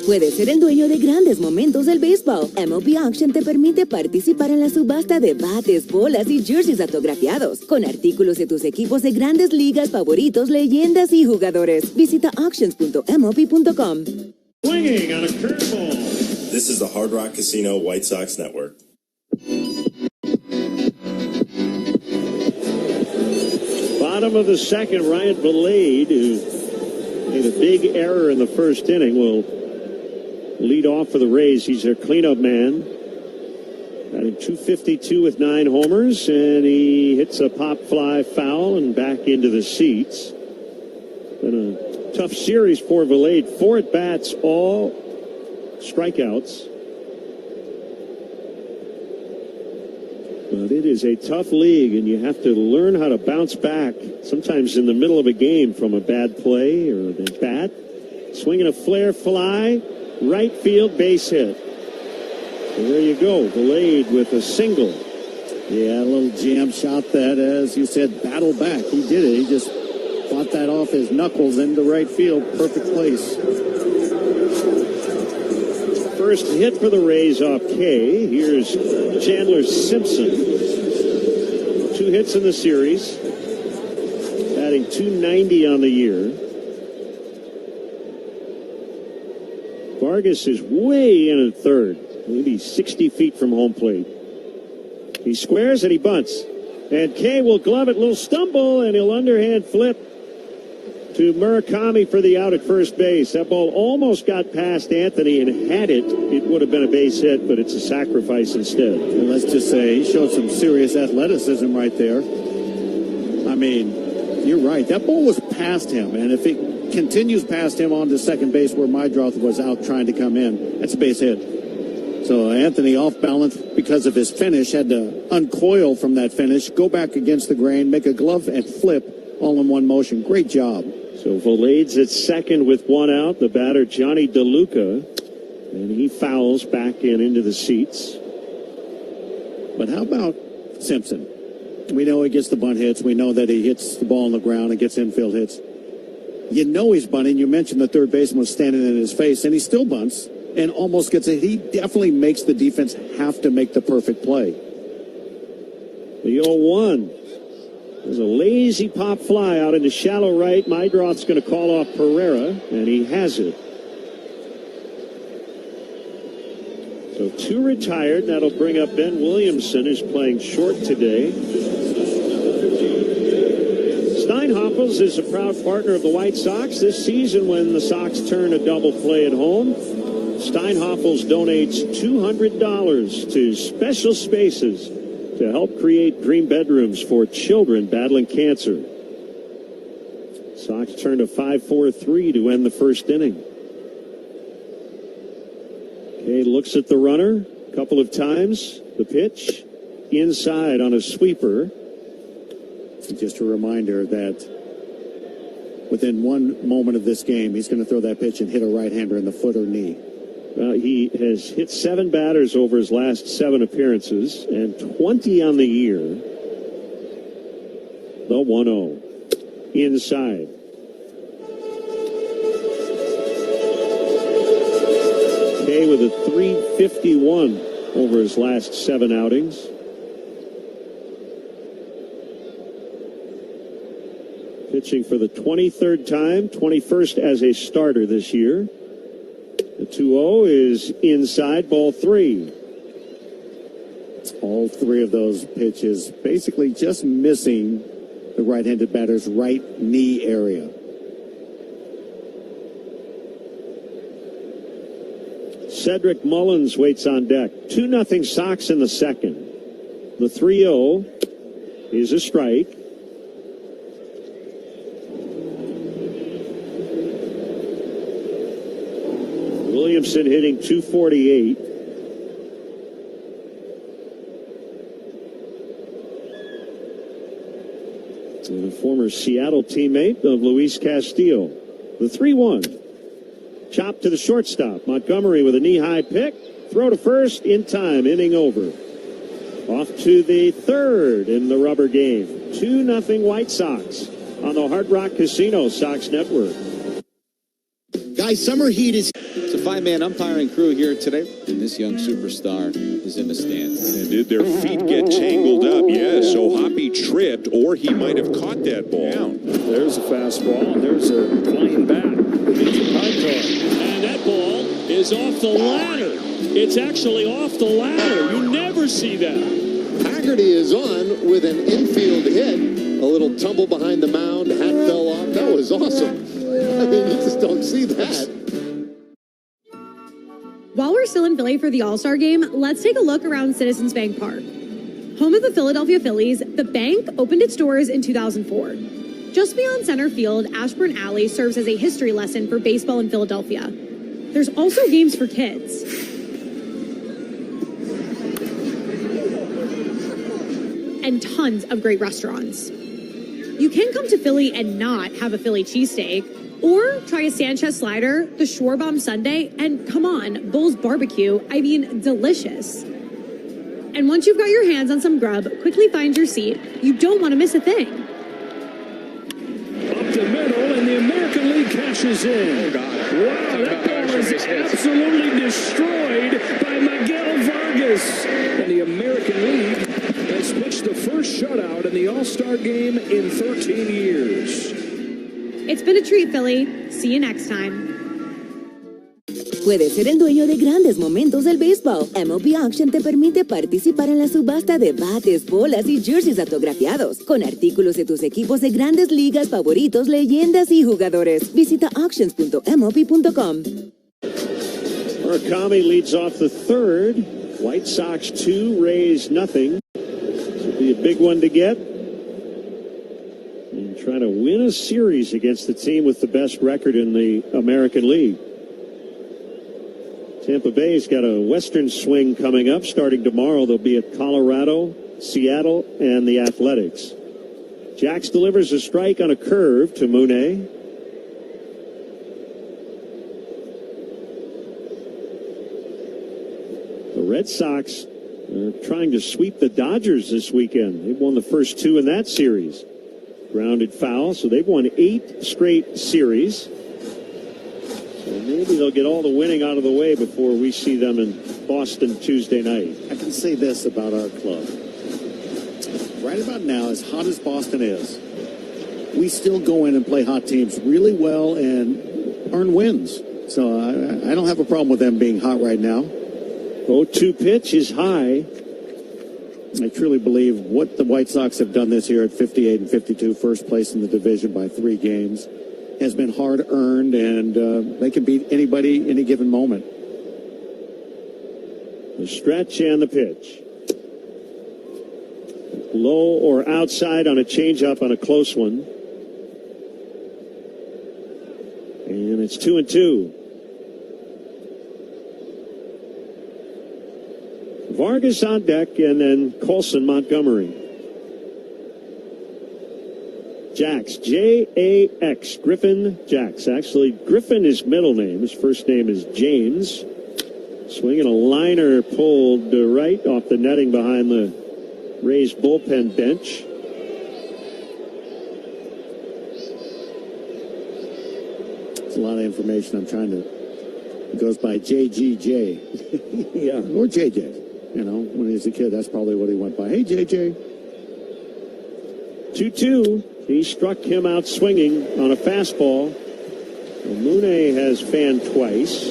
[SPEAKER 16] Puedes ser el dueño de grandes momentos del béisbol. MLB Auction te permite participar en la subasta de bates, bolas y jerseys autografiados, con artículos de tus equipos de grandes ligas favoritos, leyendas y jugadores. Visita auctions.mlb.com.
[SPEAKER 3] Swinging on a curveball.
[SPEAKER 7] This is the Hard Rock Casino White Sox Network.
[SPEAKER 3] Bottom of the second, Ryan Valade, who made a big error in the first inning, will lead off for the Rays. He's their cleanup man. Batting .252 with 9 homers, and he hits a pop fly foul and back into the seats. Been a tough series for Valade. 4 at-bats, all strikeouts. But it is a tough league, and you have to learn how to bounce back, sometimes in the middle of a game, from a bad play or a bat. Swinging a flare fly. Right field base hit. So there you go. Valade with a single.
[SPEAKER 10] Yeah, a little jam shot that, as you said, battle back. He did it. He just fought that off his knuckles into right field. Perfect place.
[SPEAKER 3] First hit for the Rays off K. Here's Chandler Simpson. 2 hits in the series. Batting .290 on the year. Vargas is way in at third, maybe 60 feet from home plate. He squares and he bunts. And Kay will glove it, little stumble, and he'll underhand flip to Murakami for the out at first base. That ball almost got past Anthony, and had it would have been a base hit, but it's a sacrifice instead.
[SPEAKER 10] And let's just say he showed some serious athleticism right there. I mean, you're right. That ball was past him, and if it continues past him on to second base where Mydroth was out trying to come in, that's a base hit. So Anthony, off balance because of his finish, had to uncoil from that finish, go back against the grain, make a glove and flip all in one motion. Great job.
[SPEAKER 3] So Valade's at second with 1 out. The batter, Johnny DeLuca, and he fouls back into the seats.
[SPEAKER 10] But how about Simpson? We know he gets the bunt hits. We know that he hits the ball on the ground and gets infield hits. You know he's bunting. You mentioned the third baseman was standing in his face, and he still bunts and almost gets it. He definitely makes the defense have to make the perfect play.
[SPEAKER 3] The 0-1. There's a lazy pop fly out into shallow right. Mydroth's going to call off Pereira, and he has it. So 2 retired. That'll bring up Ben Williamson, who's playing short today. Stein
[SPEAKER 21] Steinhoffels is a proud partner of the White Sox. This season, when the Sox turn a double play at home, Steinhoffels donates $200 to Special Spaces to help create dream bedrooms for children battling cancer. Sox turned a 5-4-3 to end the first inning. Kay looks at the runner a couple of times. The pitch inside on a sweeper.
[SPEAKER 10] Just a reminder that within one moment of this game, he's going to throw that pitch and hit a right-hander in the foot or knee.
[SPEAKER 21] He has hit 7 batters over his last 7 appearances and 20 on the year. The 1-0. Inside. Kay with a .351 over his last 7 outings. Pitching for the 23rd time, 21st as a starter this year. The 2-0 is inside, ball 3.
[SPEAKER 10] All 3 of those pitches basically just missing the right-handed batter's right knee area.
[SPEAKER 21] Cedric Mullins waits on deck. 2-0 Sox in the second. The 3-0 is a strike. Williamson hitting .248. And a former Seattle teammate of Luis Castillo. The 3-1. Chop to the shortstop. Montgomery with a knee-high pick. Throw to first in time. Inning over. Off to the third in the rubber game. 2-0 White Sox on the Hard Rock Casino Sox Network.
[SPEAKER 26] Guys, summer heat is...
[SPEAKER 23] It's a 5-man umpiring crew here today, and this young superstar is in the stands.
[SPEAKER 3] And did their feet get tangled up? Yes, so Hoppy tripped, or he might have caught that ball.
[SPEAKER 21] Yeah. There's a fastball. There's a flying bat. It's a high toss.
[SPEAKER 3] And that ball is off the ladder. It's actually off the ladder. You never see that.
[SPEAKER 9] Haggerty is on with an infield hit. A little tumble behind the mound. Hat fell off. That was awesome. I mean, you just don't see that.
[SPEAKER 11] While we're still in Philly for the All-Star Game, let's take a look around Citizens Bank Park. Home of the Philadelphia Phillies, the bank opened its doors in 2004. Just beyond center field, Ashburn Alley serves as a history lesson for baseball in Philadelphia. There's also games for kids. And tons of great restaurants. You can come to Philly and not have a Philly cheesesteak, or try a Sanchez slider, the Shore Bomb Sundae, and come on, Bull's Barbecue. I mean, delicious. And once you've got your hands on some grub, quickly find your seat. You don't want to miss a thing.
[SPEAKER 21] Up the middle, and the American League cashes in.
[SPEAKER 26] Oh, God.
[SPEAKER 21] Wow, that ball is absolutely destroyed by Miguel Vargas. And the American League has pitched the first shutout in the All-Star Game in 13 years.
[SPEAKER 11] It's been a treat, Philly. See you next time.
[SPEAKER 16] Puedes ser el dueño de grandes momentos del béisbol. MLB Auction te permite participar en la subasta de bates, bolas y jerseys autografiados, con artículos de tus equipos de grandes ligas favoritos, leyendas y jugadores. Visita auctions.mlb.com.
[SPEAKER 21] Murakami leads off the third. White Sox 2, Rays nothing. This will be a big one to get. And try to win a series against the team with the best record in the American League. Tampa Bay's got a Western swing coming up. Starting tomorrow, they'll be at Colorado, Seattle, and the Athletics. Jax delivers a strike on a curve to Mooney. The Red Sox are trying to sweep the Dodgers this weekend. They've won the first 2 in that series. Grounded foul, so they've won 8 straight series. So maybe they'll get all the winning out of the way before we see them in Boston Tuesday night.
[SPEAKER 10] I can say this about our club. Right about now, as hot as Boston is, we still go in and play hot teams really well and earn wins. So I don't have a problem with them being hot right now.
[SPEAKER 21] 0-2 pitch is high.
[SPEAKER 10] I truly believe what the White Sox have done this year at 58 and 52, first place in the division by 3 games, has been hard earned, and they can beat anybody any given moment.
[SPEAKER 21] The stretch and the pitch. Low or outside on a changeup on a close one. And it's 2-2. Vargas on deck, and then Colson, Montgomery. Jax, J-A-X, Griffin Jax. Actually, Griffin is middle name. His first name is James. Swinging a liner pulled to right off the netting behind the Rays bullpen bench.
[SPEAKER 10] It's a lot of information. I'm trying to. It goes by JGJ.
[SPEAKER 21] Yeah.
[SPEAKER 10] Or JJ. You know, when he was a kid, that's probably what he went by. Hey, JJ.
[SPEAKER 21] 2-2. He struck him out swinging on a fastball. Mune has fanned twice.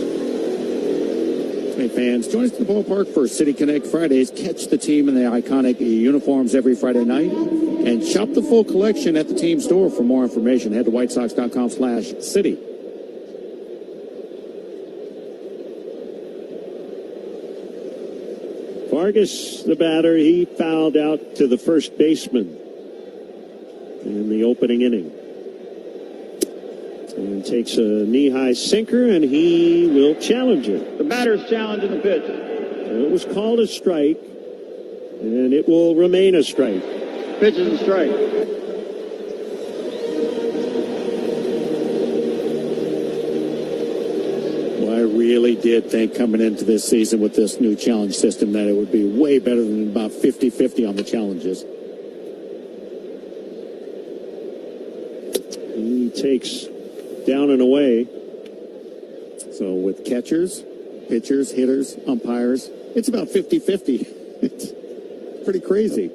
[SPEAKER 10] Hey, fans, join us at the ballpark for City Connect Fridays. Catch the team in the iconic uniforms every Friday night. And shop the full collection at the team store. For more information, head to whitesox.com/city.
[SPEAKER 21] Vargas, the batter, he fouled out to the first baseman in the opening inning. And takes a knee-high sinker, and he will challenge it.
[SPEAKER 1] The batter's challenging the pitch.
[SPEAKER 21] It was called a strike, and it will remain a strike.
[SPEAKER 1] Pitch is a strike.
[SPEAKER 10] Well, I really did think coming into this season with this new challenge system that it would be way better than about 50-50 on the challenges.
[SPEAKER 21] He takes down and away.
[SPEAKER 10] So with catchers, pitchers, hitters, umpires, it's about 50-50. It's pretty crazy.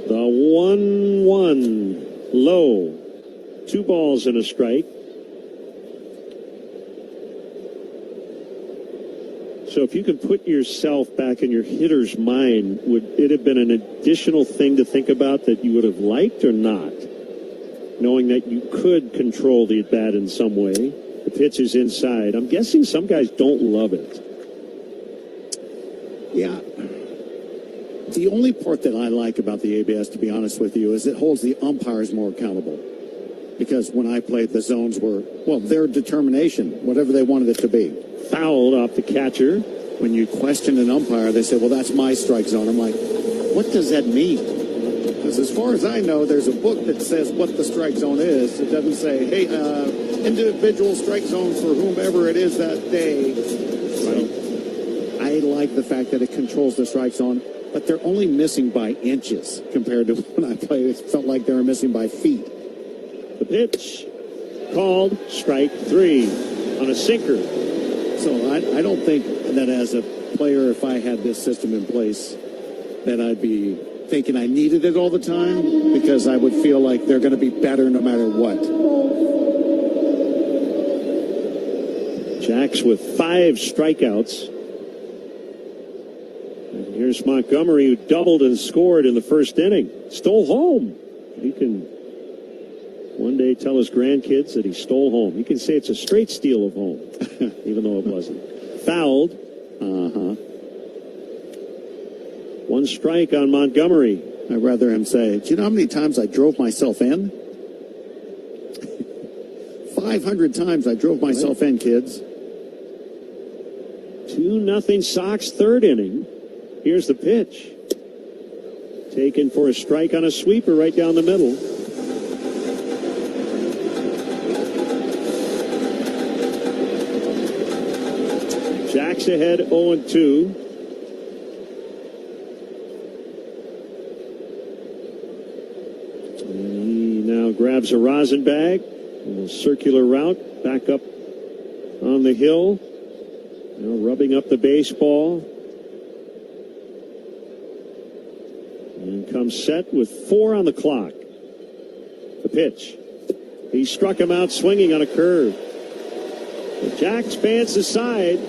[SPEAKER 21] The 1-1 low. 2 balls and a strike. So if you could put yourself back in your hitter's mind, would it have been an additional thing to think about that you would have liked or not? Knowing that you could control the at-bat in some way. The pitch is inside. I'm guessing some guys don't love it.
[SPEAKER 10] Yeah. The only part that I like about the ABS, to be honest with you, is it holds the umpires more accountable. Because when I played, the zones were, well, their determination, whatever they wanted it to be.
[SPEAKER 21] Fouled off the catcher.
[SPEAKER 10] When you question an umpire, they say, well, that's my strike zone. I'm like, what does that mean? Because as far as I know, there's a book that says what the strike zone is. It doesn't say, hey, individual strike zone for whomever it is that day. So I like the fact that it controls the strike zone, but they're only missing by inches compared to when I played. It felt like they were missing by feet.
[SPEAKER 21] The pitch called strike 3 on a sinker.
[SPEAKER 10] So I don't think that as a player, if I had this system in place, that I'd be thinking I needed it all the time, because I would feel like they're going to be better no matter what.
[SPEAKER 21] Jax with 5 strikeouts. And here's Montgomery, who doubled and scored in the first inning. Stole home. He can one day tell his grandkids that he stole home. You can say it's a straight steal of home, even though it wasn't. Fouled. 1 strike on Montgomery.
[SPEAKER 10] I'd rather him say, do you know how many times I drove myself in? 500 times I drove myself in, kids.
[SPEAKER 21] 2-0 Sox, 3rd inning. Here's the pitch. Taken for a strike on a sweeper right down the middle. Jack's ahead 0-2. He now grabs a rosin bag. A circular route back up on the hill. Now rubbing up the baseball. And comes set with 4 on the clock. The pitch. He struck him out swinging on a curve. Jack spans the side.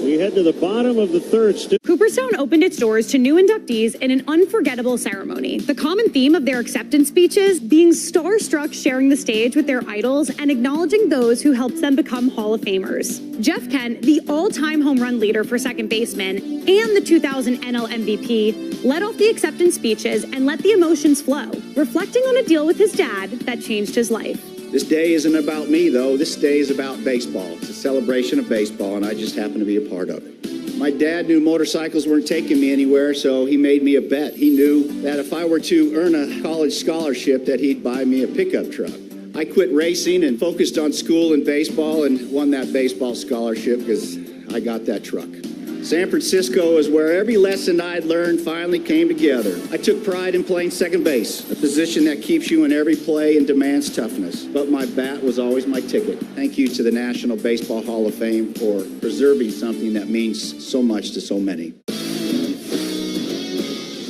[SPEAKER 21] We head to the bottom of the third.
[SPEAKER 11] Cooperstown opened its doors to new inductees in an unforgettable ceremony. The common theme of their acceptance speeches being starstruck sharing the stage with their idols and acknowledging those who helped them become Hall of Famers. Jeff Kent, the all-time home run leader for second baseman and the 2000 NL MVP, led off the acceptance speeches and let the emotions flow, reflecting on a deal with his dad that changed his life.
[SPEAKER 8] This day isn't about me, though. This day is about baseball. It's a celebration of baseball, and I just happen to be a part of it. My dad knew motorcycles weren't taking me anywhere, so he made me a bet. He knew that if I were to earn a college scholarship, that he'd buy me a pickup truck. I quit racing and focused on school and baseball and won that baseball scholarship because I got that truck. San Francisco is where every lesson I'd learned finally came together. I took pride in playing second base, a position that keeps you in every play and demands toughness. But my bat was always my ticket. Thank you to the National Baseball Hall of Fame for preserving something that means so much to so many.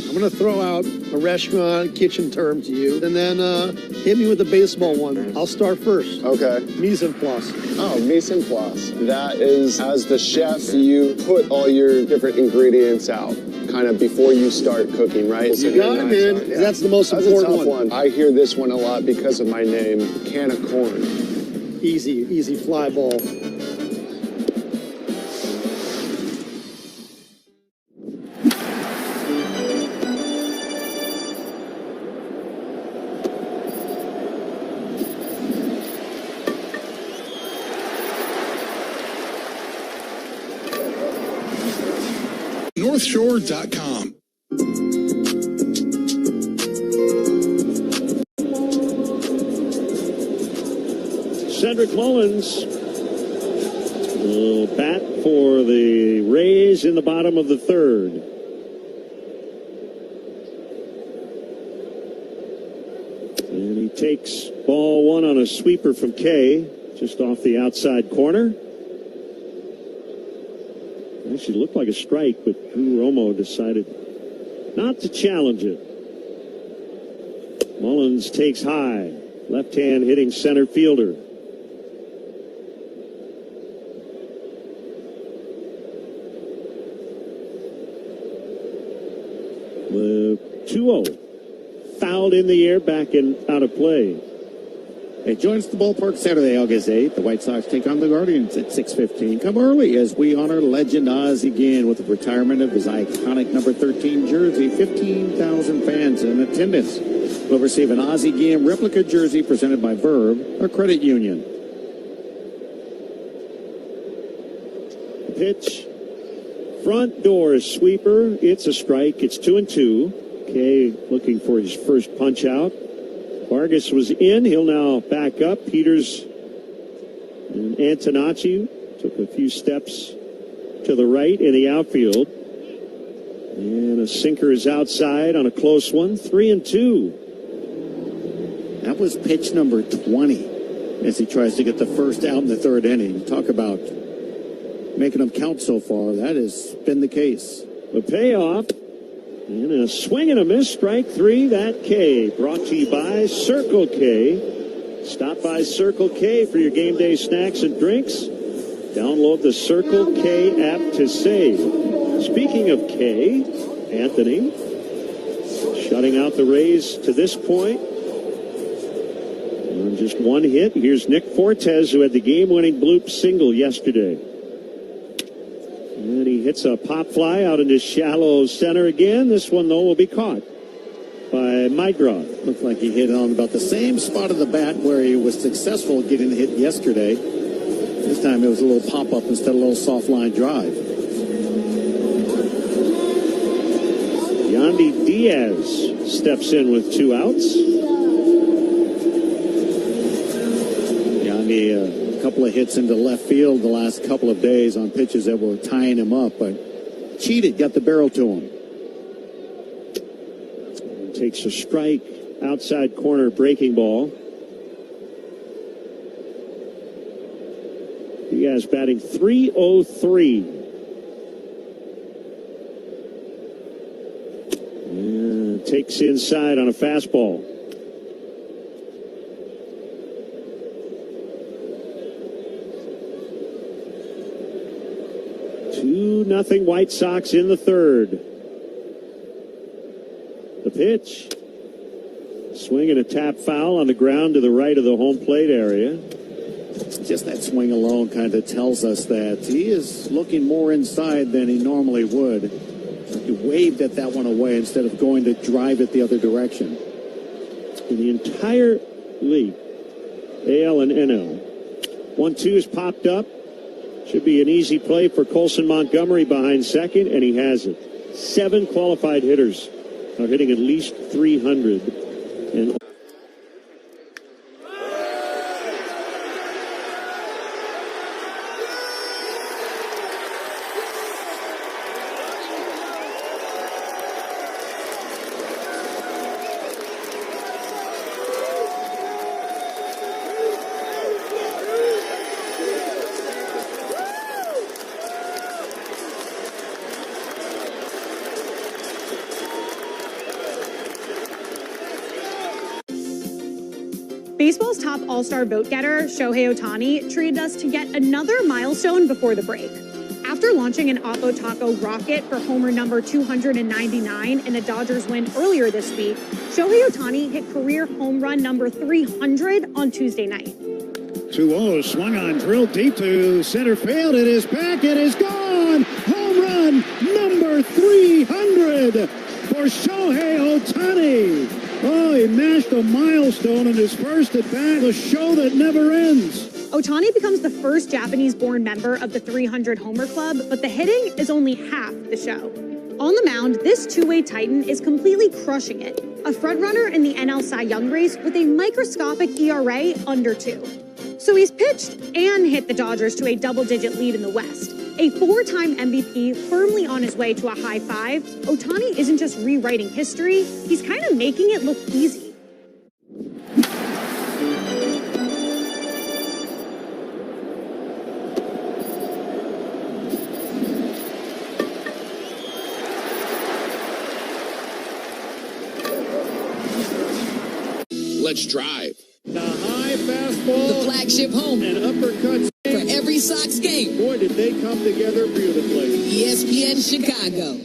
[SPEAKER 12] I'm going to throw out a restaurant kitchen term to you, and then hit me with the baseball one. I'll start first.
[SPEAKER 13] Okay.
[SPEAKER 12] Mise en place.
[SPEAKER 13] Oh, mise en place. That is, as the chef, you put all your different ingredients out, kind of before you start cooking, right?
[SPEAKER 12] You got it, man. Yeah. That's the most important
[SPEAKER 13] a tough one. I hear this one a lot because of my name, can of corn.
[SPEAKER 12] Easy fly ball.
[SPEAKER 19] NorthShore.com.
[SPEAKER 21] Cedric Mullins will bat for the Rays in the bottom of the third. And he takes ball one on a sweeper from Kay, just off the outside corner. Actually looked like a strike, but Drew Romo decided not to challenge it. Mullins takes high. Left-hand hitting center fielder. The 2-0. Fouled in the air, back and out of play.
[SPEAKER 10] It joins the ballpark Saturday, August 8th. The White Sox take on the Guardians at 6:15. Come early as we honor legend Ozzie again with the retirement of his iconic number 13 jersey. 15,000 fans in attendance will receive an Ozzie game replica jersey presented by Verb, a credit union.
[SPEAKER 21] Pitch. Front door sweeper. It's a strike. It's 2-2. Kay looking for his first punch out. Vargas was in. He'll now back up. Peters and Antonacci took a few steps to the right in the outfield. And a sinker is outside on a close one. 3-2.
[SPEAKER 10] That was pitch number 20 as he tries to get the first out in the third inning. Talk about making them count so far. That has been the case.
[SPEAKER 21] The payoff. And a swing and a miss, strike three. That K brought to you by Circle K. Stop by Circle K for your game day snacks and drinks. Download the Circle K app to save. Speaking of K, Anthony, shutting out the Rays to this point. On just one hit. Here's Nick Fortes, who had the game-winning bloop single yesterday. And he hits a pop fly out into shallow center again. This one, though, will be caught by Mydroth.
[SPEAKER 10] Looks like he hit on about the same spot of the bat where he was successful getting the hit yesterday. This time it was a little pop-up instead of a little soft line drive.
[SPEAKER 21] Yandy Diaz steps in with two outs.
[SPEAKER 10] Yandy, a couple of hits into left field the last couple of days on pitches that were tying him up, but cheated, got the barrel to him.
[SPEAKER 21] Takes a strike, outside corner breaking ball. Diaz batting .303. And takes inside on a fastball. 2-0 White Sox in the third. The pitch. Swing and a tap foul on the ground to the right of the home plate area.
[SPEAKER 10] Just that swing alone kind of tells us that he is looking more inside than he normally would. He waved at that one away instead of going to drive it the other direction.
[SPEAKER 21] In the entire league, AL and NL. 1-2 is popped up. Should be an easy play for Colson Montgomery behind second, and he has it. 7 qualified hitters are hitting at least 300. And
[SPEAKER 11] Baseball's top all-star vote-getter, Shohei Ohtani, treated us to yet another milestone before the break. After launching an Oppo Taco rocket for homer number 299 in a Dodgers win earlier this week, Shohei Ohtani hit career home run number 300 on Tuesday night.
[SPEAKER 14] 2-0, swung on, drilled deep to center field. It is back, it is gone! Home run number 300 for Shohei Ohtani. Oh, he mashed a milestone in his first at-bat, a show that never ends.
[SPEAKER 11] Ohtani becomes the first Japanese-born member of the 300 homer club, but the hitting is only half the show. On the mound, this two-way titan is completely crushing it, a frontrunner in the NL Cy Young race with a microscopic ERA under 2. So he's pitched and hit the Dodgers to a double-digit lead in the West. A 4-time MVP firmly on his way to a high 5, Ohtani isn't just rewriting history, he's kind of making it look easy.
[SPEAKER 26] Let's drive.
[SPEAKER 14] The high fastball.
[SPEAKER 17] The flagship home.
[SPEAKER 14] And uppercut.
[SPEAKER 17] For every Sox game.
[SPEAKER 14] Boy, did they come together beautifully.
[SPEAKER 17] ESPN Chicago.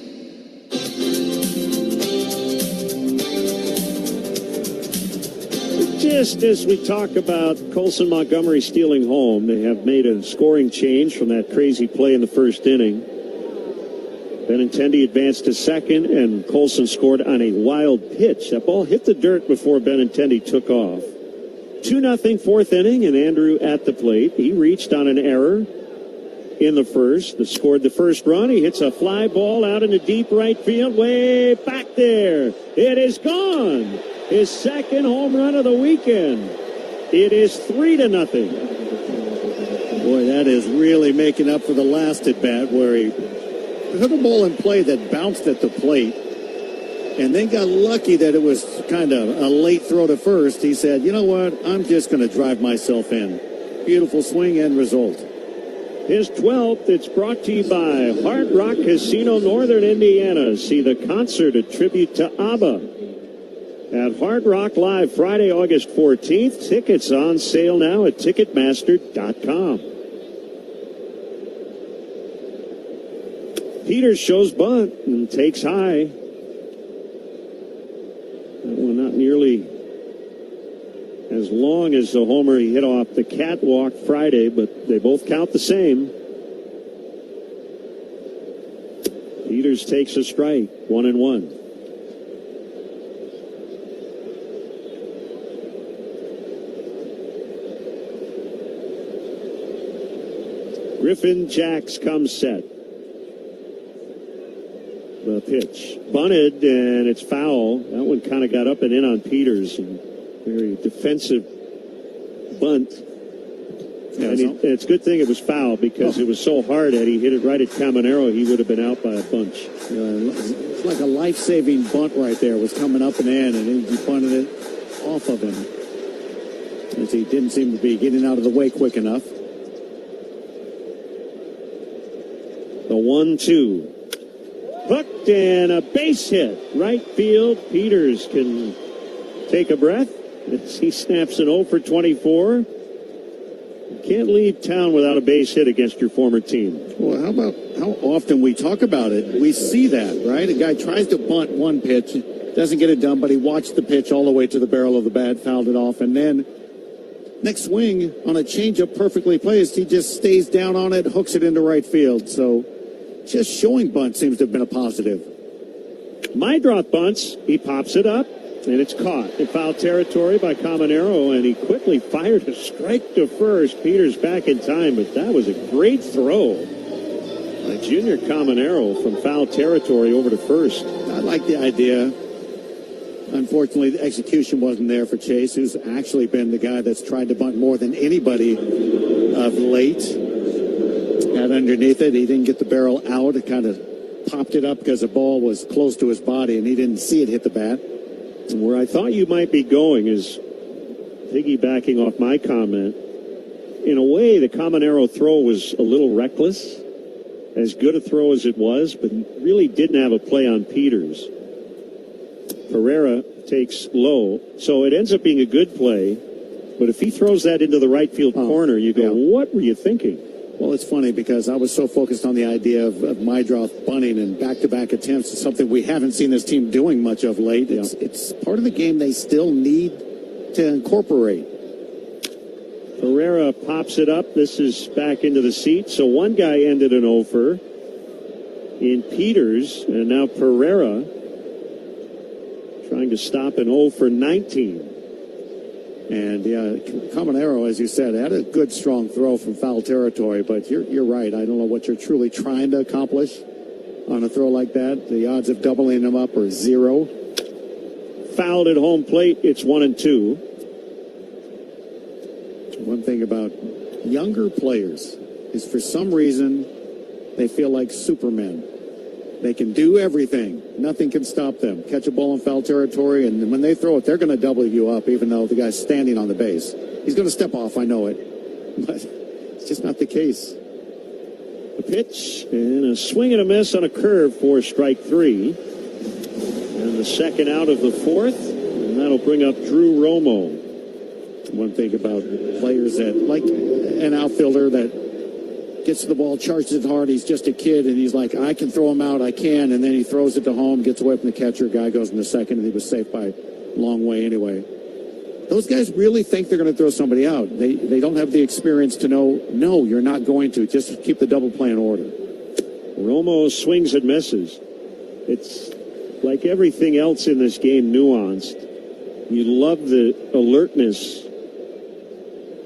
[SPEAKER 21] just as we talk about Colson Montgomery stealing home, they have made a scoring change from that crazy play in the first inning. Benintendi advanced to second, and Colson scored on a wild pitch. That ball hit the dirt before Benintendi took off. 2-0 fourth inning, and Andrew at the plate. He reached on an error in the first. That scored the first run. He hits a fly ball out into deep right field, way back there. It is gone. His second home run of the weekend. It is 3-0.
[SPEAKER 10] Boy, that is really making up for the last at bat where he took a ball in play that bounced at the plate and then got lucky that it was kind of a late throw to first. He said, you know what, I'm just going to drive myself in. Beautiful swing and result.
[SPEAKER 21] His 12th. It's brought to you by Hard Rock Casino, Northern Indiana. See the concert, a tribute to ABBA at Hard Rock Live Friday, August 14th. Tickets on sale now at Ticketmaster.com. Peters shows bunt and takes high. That one not nearly as long as the homer he hit off the catwalk Friday, but they both count the same. Peters takes a strike, 1-1. Griffin Jacks comes set. The pitch bunted, and it's foul. That one kind of got up and in on Peters. And very defensive bunt. And it's a good thing it was foul because it was so hard that he hit it right at Caminero. He would have been out by a bunch.
[SPEAKER 10] It's like a life-saving bunt right there. It was coming up and in, and then he bunted it off of him as he didn't seem to be getting out of the way quick enough.
[SPEAKER 21] The 1-2. Hooked and a base hit. Right field. Peters can take a breath as he snaps an 0 for 24. Can't leave town without a base hit against your former team.
[SPEAKER 10] Well, how often we talk about it? We see that, right? A guy tries to bunt one pitch, doesn't get it done, but he watched the pitch all the way to the barrel of the bat, fouled it off, and then next swing on a changeup perfectly placed, he just stays down on it, hooks it into right field. So just showing bunt seems to have been a positive.
[SPEAKER 21] Meidroth bunts, he pops it up, and it's caught in foul territory by Caminero, and he quickly fired a strike to first. Peters back in time, but that was a great throw by Junior Caminero from foul territory over to first.
[SPEAKER 10] I like the idea. Unfortunately, the execution wasn't there for Chase, who's actually been the guy that's tried to bunt more than anybody of late. Got underneath it. He didn't get the barrel out. It kind of popped it up because the ball was close to his body, and he didn't see it hit the bat.
[SPEAKER 21] And where I thought you might be going is piggybacking off my comment. In a way, the Caminero throw was a little reckless. As good a throw as it was, but really didn't have a play on Peters. Pereira takes low, so it ends up being a good play. But if he throws that into the right field corner, you go, what were you thinking?
[SPEAKER 10] Well, it's funny because I was so focused on the idea of Meidroth bunting and back-to-back attempts. It's something we haven't seen this team doing much of late. It's part of the game they still need to incorporate.
[SPEAKER 21] Pereira pops it up. This is back into the seat. So one guy ended an offer in Peters, and now Pereira trying to stop an 0 for 19.
[SPEAKER 10] And Caminero, as you said, had a good strong throw from foul territory, but you're right. I don't know what you're truly trying to accomplish on a throw like that. The odds of doubling him up are 0.
[SPEAKER 21] Fouled at home plate, it's 1-2.
[SPEAKER 10] One thing about younger players is for some reason they feel like supermen. They can do everything. Nothing can stop them. Catch a ball in foul territory, and when they throw it, they're going to double you up, even though the guy's standing on the base. He's going to step off, I know it. But it's just not the case.
[SPEAKER 21] A pitch and a swing and a miss on a curve for strike 3. And the second out of the fourth, and that'll bring up Drew Romo.
[SPEAKER 10] One thing about players that, like an outfielder that gets to the ball, charges it hard, he's just a kid, and he's like, I can throw him out, I can, and then he throws it to home, gets away from the catcher, guy goes in the second, and he was safe by a long way anyway. Those guys really think they're going to throw somebody out. They don't have the experience to know, no, you're not going to. Just keep the double play in order.
[SPEAKER 21] Romo swings and misses. It's like everything else in this game, nuanced. You love the alertness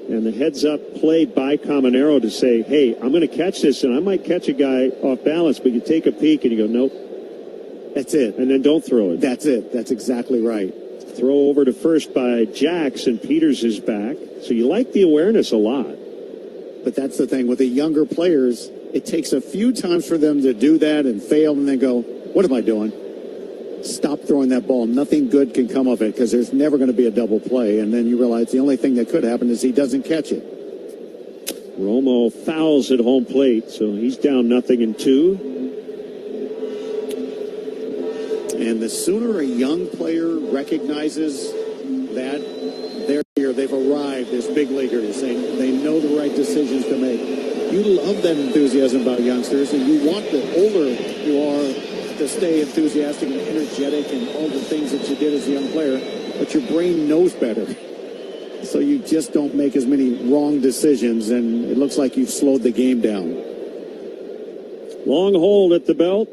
[SPEAKER 21] and the heads-up play by Caminero to say, hey, I'm going to catch this, and I might catch a guy off balance, but you take a peek and you go, nope.
[SPEAKER 10] That's it.
[SPEAKER 21] And then don't throw it.
[SPEAKER 10] That's it. That's exactly right.
[SPEAKER 21] Throw over to first by Jax, and Peters is back. So you like the awareness a lot.
[SPEAKER 10] But that's the thing. With the younger players, it takes a few times for them to do that and fail, and then go, what am I doing? Stop throwing that ball. Nothing good can come of it because there's never going to be a double play. And then you realize the only thing that could happen is he doesn't catch it.
[SPEAKER 21] Romo fouls at home plate, so he's down 0-2.
[SPEAKER 10] And the sooner a young player recognizes that they're here, they've arrived as big leaguers, they know the right decisions to make. You love that enthusiasm about youngsters, and you want the older you are to stay enthusiastic and energetic and all the things that you did as a young player, but your brain knows better. So you just don't make as many wrong decisions, and it looks like you've slowed the game down.
[SPEAKER 21] Long hold at the belt.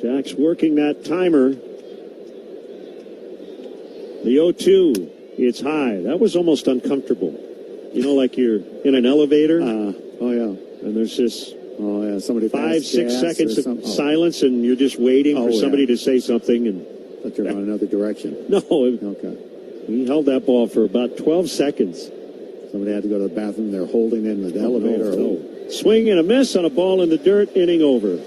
[SPEAKER 21] Jack's working that timer. The 0-2, it's high. That was almost uncomfortable. You know, like you're in an elevator.
[SPEAKER 10] Oh, yeah.
[SPEAKER 21] And there's this...
[SPEAKER 10] Oh, yeah, somebody
[SPEAKER 21] 5-6 seconds of silence, and you're just waiting for somebody to say something. And
[SPEAKER 10] but you're going another direction.
[SPEAKER 21] No.
[SPEAKER 10] Okay.
[SPEAKER 21] He held that ball for about 12 seconds.
[SPEAKER 10] Somebody had to go to the bathroom. They're holding in the elevator.
[SPEAKER 21] No. Swing and a miss on a ball in the dirt, inning over.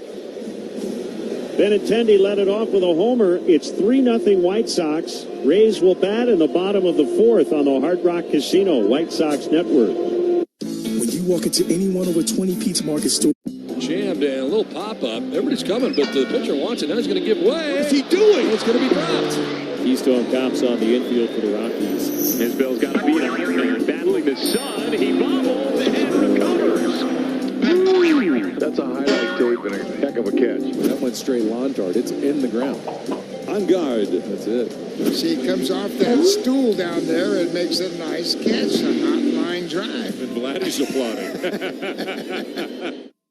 [SPEAKER 21] Benintendi led it off with a homer. It's 3-0 White Sox. Rays will bat in the bottom of the fourth on the Hard Rock Casino White Sox Network.
[SPEAKER 2] When you walk into any one of our 20 Pete's Market stores.
[SPEAKER 22] Jammed in, a little pop-up. Everybody's coming, but the pitcher wants it. Now he's going to give way.
[SPEAKER 2] What's he doing?
[SPEAKER 22] It's going to be dropped.
[SPEAKER 3] Keystone Cops on the infield for the Rockies.
[SPEAKER 5] Isbell's got to beat him. Battling the sun. He bobbles and recovers.
[SPEAKER 9] That's a highlight tape and a heck of a catch.
[SPEAKER 22] That went straight lawn dart. It's in the ground. On guard. That's it.
[SPEAKER 4] See, he comes off that stool down there and makes a nice catch, a hot line drive.
[SPEAKER 3] And Vladdy's applauding.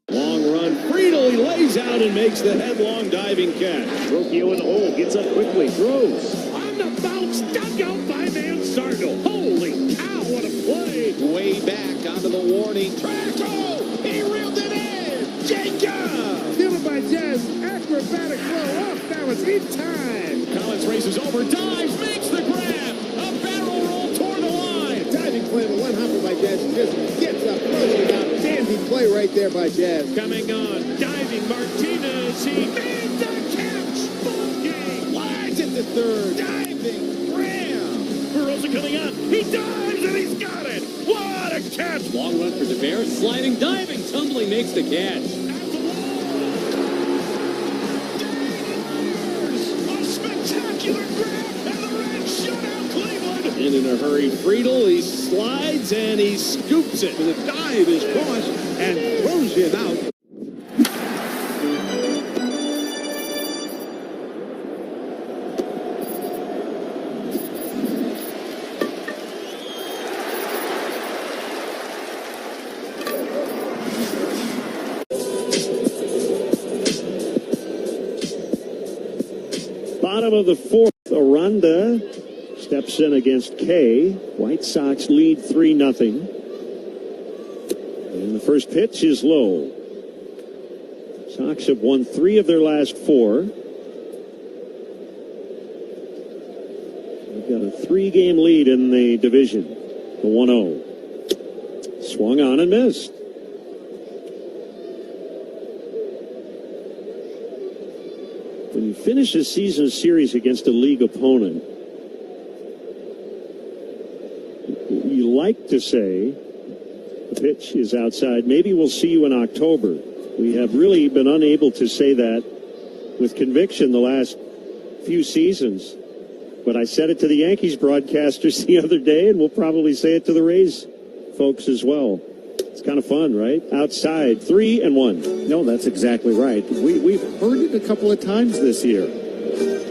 [SPEAKER 3] Long run. Friedel, he lays out and makes the headlong diving catch. Rocchio in the hole, gets up quickly, throws. On the bounce, dug out by Mansardo. Holy cow, what a play. Way back onto the warning track. Oh, he reeled it in. Jacob.
[SPEAKER 4] Fielded by Jazz, acrobatic throw up. That was in time.
[SPEAKER 3] Collins races over, dives, makes the grab. A barrel roll toward the line.
[SPEAKER 4] Diving play, but one hopper by Jazz just gets up, throws it out. Dandy play right there by Jazz.
[SPEAKER 3] Coming on, diving Martinez. He made the catch. Ball game. Wide at the third. Diving Graham. Burrows coming on. He dives and he's got it. What a catch. Long run for DeBear. Sliding, diving, tumbling makes the catch. A spectacular grab and the Reds shut out Cleveland. And in a hurry, Friedel, he slides and he scoops it. The dive is crossed and throws him out.
[SPEAKER 21] Bottom of the fourth, Aranda steps in against Kay. White Sox lead 3-0. And the first pitch is low. Sox have won 3 of their last 4. They've got a 3-game lead in the division. The 1-0. Swung on and missed. When you finish a season series against a league opponent, you like to say the pitch is outside. Maybe we'll see you in October. We have really been unable to say that with conviction the last few seasons. But I said it to the Yankees broadcasters the other day, and we'll probably say it to the Rays folks as well. It's kind of fun, right? Outside, 3-1.
[SPEAKER 10] No, that's exactly right. We've heard it a couple of times this year.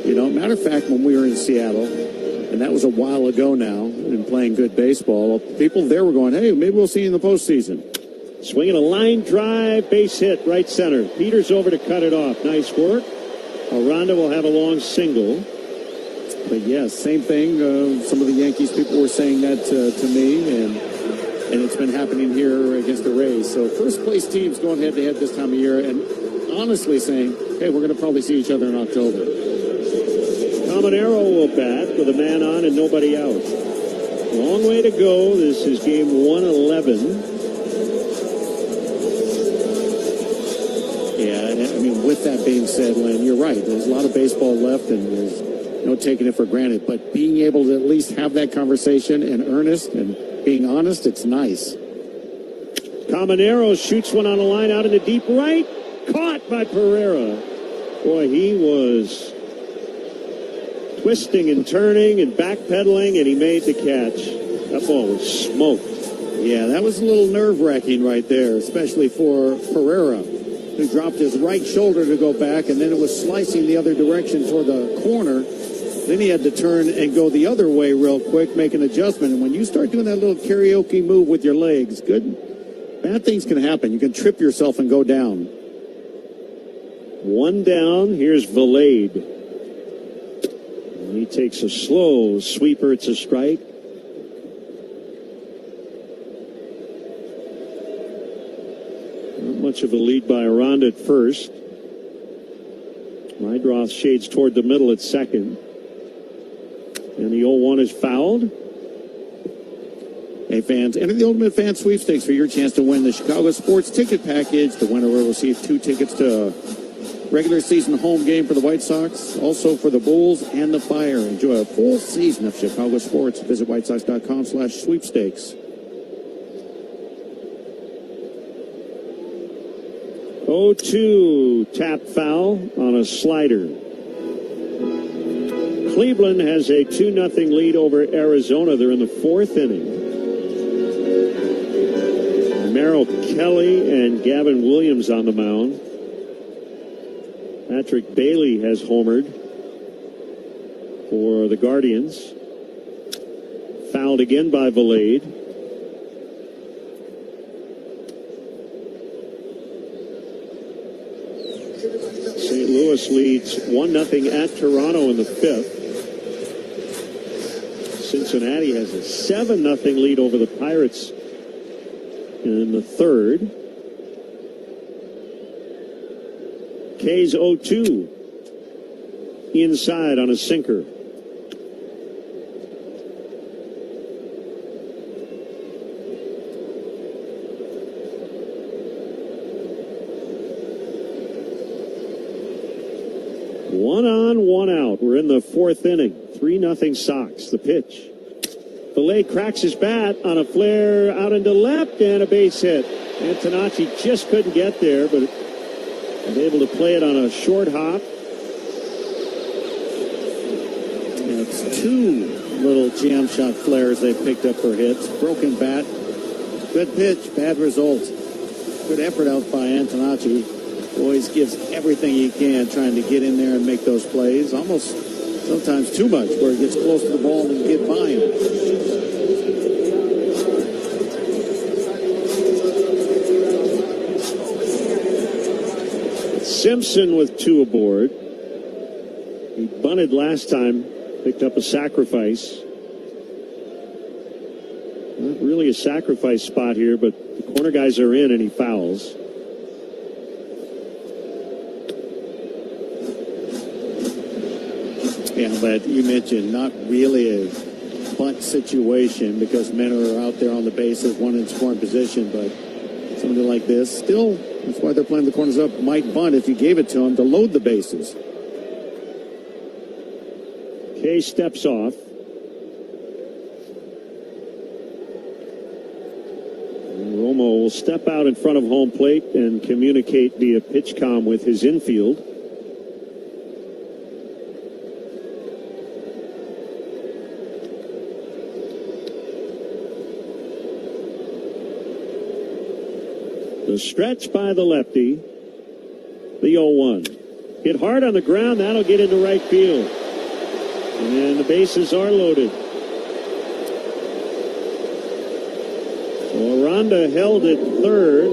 [SPEAKER 10] You know, matter of fact, when we were in Seattle, and that was a while ago now, and playing good baseball, people there were going, hey, maybe we'll see you in the postseason.
[SPEAKER 21] Swinging a line drive, base hit, right center. Peters over to cut it off. Nice work. Aranda will have a long single.
[SPEAKER 10] But yes, same thing. Some of the Yankees people were saying that to me, and it's been happening here against the Rays. So first place teams going head to head this time of year, and honestly saying, hey, we're going to probably see each other in October.
[SPEAKER 21] Caminero will bat with a man on and nobody out. Long way to go. This is game 111.
[SPEAKER 10] Yeah, I mean, with that being said, Len, you're right. There's a lot of baseball left, and there's no taking it for granted. But being able to at least have that conversation in earnest and being honest, it's nice.
[SPEAKER 21] Caminero shoots one on the line out into deep right. Caught by Pereira. Boy, he was twisting and turning and backpedaling, and he made the catch. That ball was smoked.
[SPEAKER 10] Yeah, that was a little nerve-wracking right there, especially for Pereira, who dropped his right shoulder to go back, and then it was slicing the other direction toward the corner. Then he had to turn and go the other way real quick, make an adjustment. And when you start doing that little karaoke move with your legs, bad things can happen. You can trip yourself and go down.
[SPEAKER 21] One down. Here's Valade. He takes a slow sweeper. It's a strike. Not much of a lead by Aranda at first. Lydroth shades toward the middle at second. And the 0-1 is fouled.
[SPEAKER 10] Hey, fans, enter the Ultimate Fan Sweepstakes for your chance to win the Chicago Sports Ticket Package. The winner will receive 2 tickets to a regular season home game for the White Sox, also for the Bulls and the Fire. Enjoy a full season of Chicago sports. Visit whitesox.com/sweepstakes.
[SPEAKER 21] 0-2 tap foul on a slider. Cleveland has a 2-0 lead over Arizona. They're in the 4th inning. Merrill Kelly and Gavin Williams on the mound. Patrick Bailey has homered for the Guardians. Fouled again by Valade. St. Louis leads 1-0 at Toronto in the 5th. Cincinnati has a 7-0 lead over the Pirates in the 3rd. K's 0-2 inside on a sinker. One on, one out. We're in the 4th inning. 3-0 Sox. The pitch. Valade cracks his bat on a flare out into left and a base hit. Antonacci just couldn't get there, but was able to play it on a short hop.
[SPEAKER 10] And it's 2 little jam shot flares they picked up for hits. Broken bat. Good pitch. Bad result. Good effort out by Antonacci. Always gives everything he can trying to get in there and make those plays. Almost sometimes too much where he gets close to the ball and get by him.
[SPEAKER 21] Simpson with 2 aboard. He bunted last time, picked up a sacrifice. Not really a sacrifice spot here, but the corner guys are in and he fouls.
[SPEAKER 10] Yeah, but you mentioned not really a bunt situation because men are out there on the bases, one in scoring position, but something like this, still, that's why they're playing the corners up, might bunt if you gave it to him to load the bases.
[SPEAKER 21] Kay steps off. Romo will step out in front of home plate and communicate via pitch comm with his infield. The stretch by the lefty. The 0-1. Hit hard on the ground. That'll get into right field. And the bases are loaded. Aranda held at third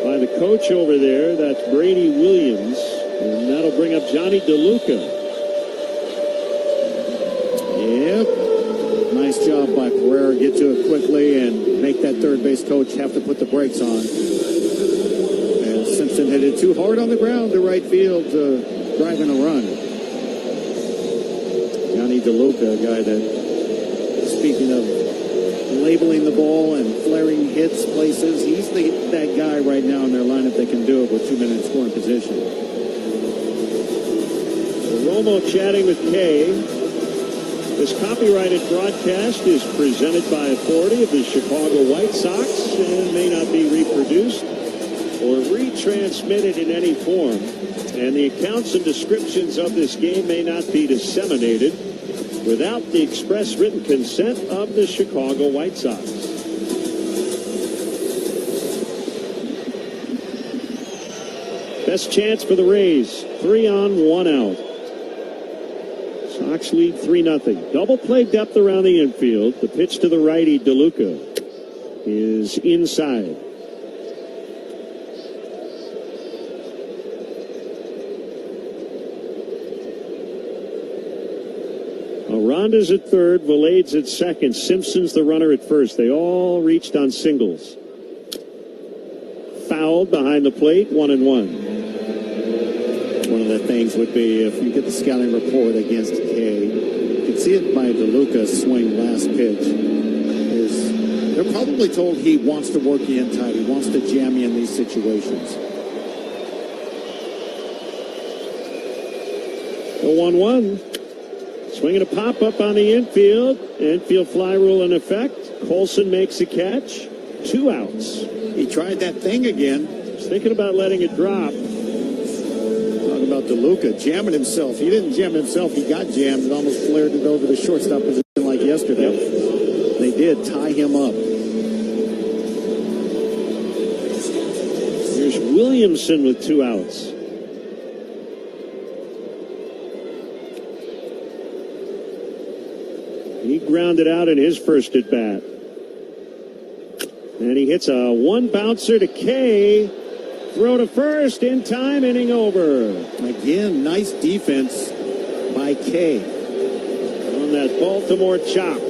[SPEAKER 21] by the coach over there. That's Brady Williams. And that'll bring up Johnny DeLuca.
[SPEAKER 10] Yep. Nice job by Pereira. Get to it quickly and make that third base coach have to put the brakes on. And Simpson hit it too hard on the ground to right field, driving a run. Johnny DeLuca, a guy that, speaking of labeling the ball and flaring hits places, he's that guy right now in their lineup that can do it with 2 men in scoring position.
[SPEAKER 21] Romo chatting with Kay. This copyrighted broadcast is presented by authority of the Chicago White Sox and may not be reproduced or retransmitted in any form. And the accounts and descriptions of this game may not be disseminated without the express written consent of the Chicago White Sox. Best chance for the Rays. 3 on, 1 out. Sox lead 3-0. Double play depth around the infield. The pitch to the righty, DeLuca, is inside. Aranda's at third, Valade's at second, Simpson's the runner at first. They all reached on singles. Fouled behind the plate, 1-1.
[SPEAKER 10] One of the things would be if you get the scouting report against Kay, you can see it by DeLuca's swing last pitch. They're probably told he wants to work you in tight. He wants to jam you in these situations.
[SPEAKER 21] The 1-1. Swinging a pop-up on the infield. Infield fly rule in effect. Colson makes a catch. 2 outs.
[SPEAKER 10] He tried that thing again.
[SPEAKER 21] He's thinking about letting it drop.
[SPEAKER 10] Talk about DeLuca jamming himself. He didn't jam himself. He got jammed and almost flared it over the shortstop position like yesterday. Yep. They did tie him up.
[SPEAKER 21] Here's Williamson with 2 outs. He grounded out in his first at bat. And he hits a 1 bouncer to Kay. Throw to first in time, inning over.
[SPEAKER 10] Again, nice defense by Kay
[SPEAKER 21] on that Baltimore chop.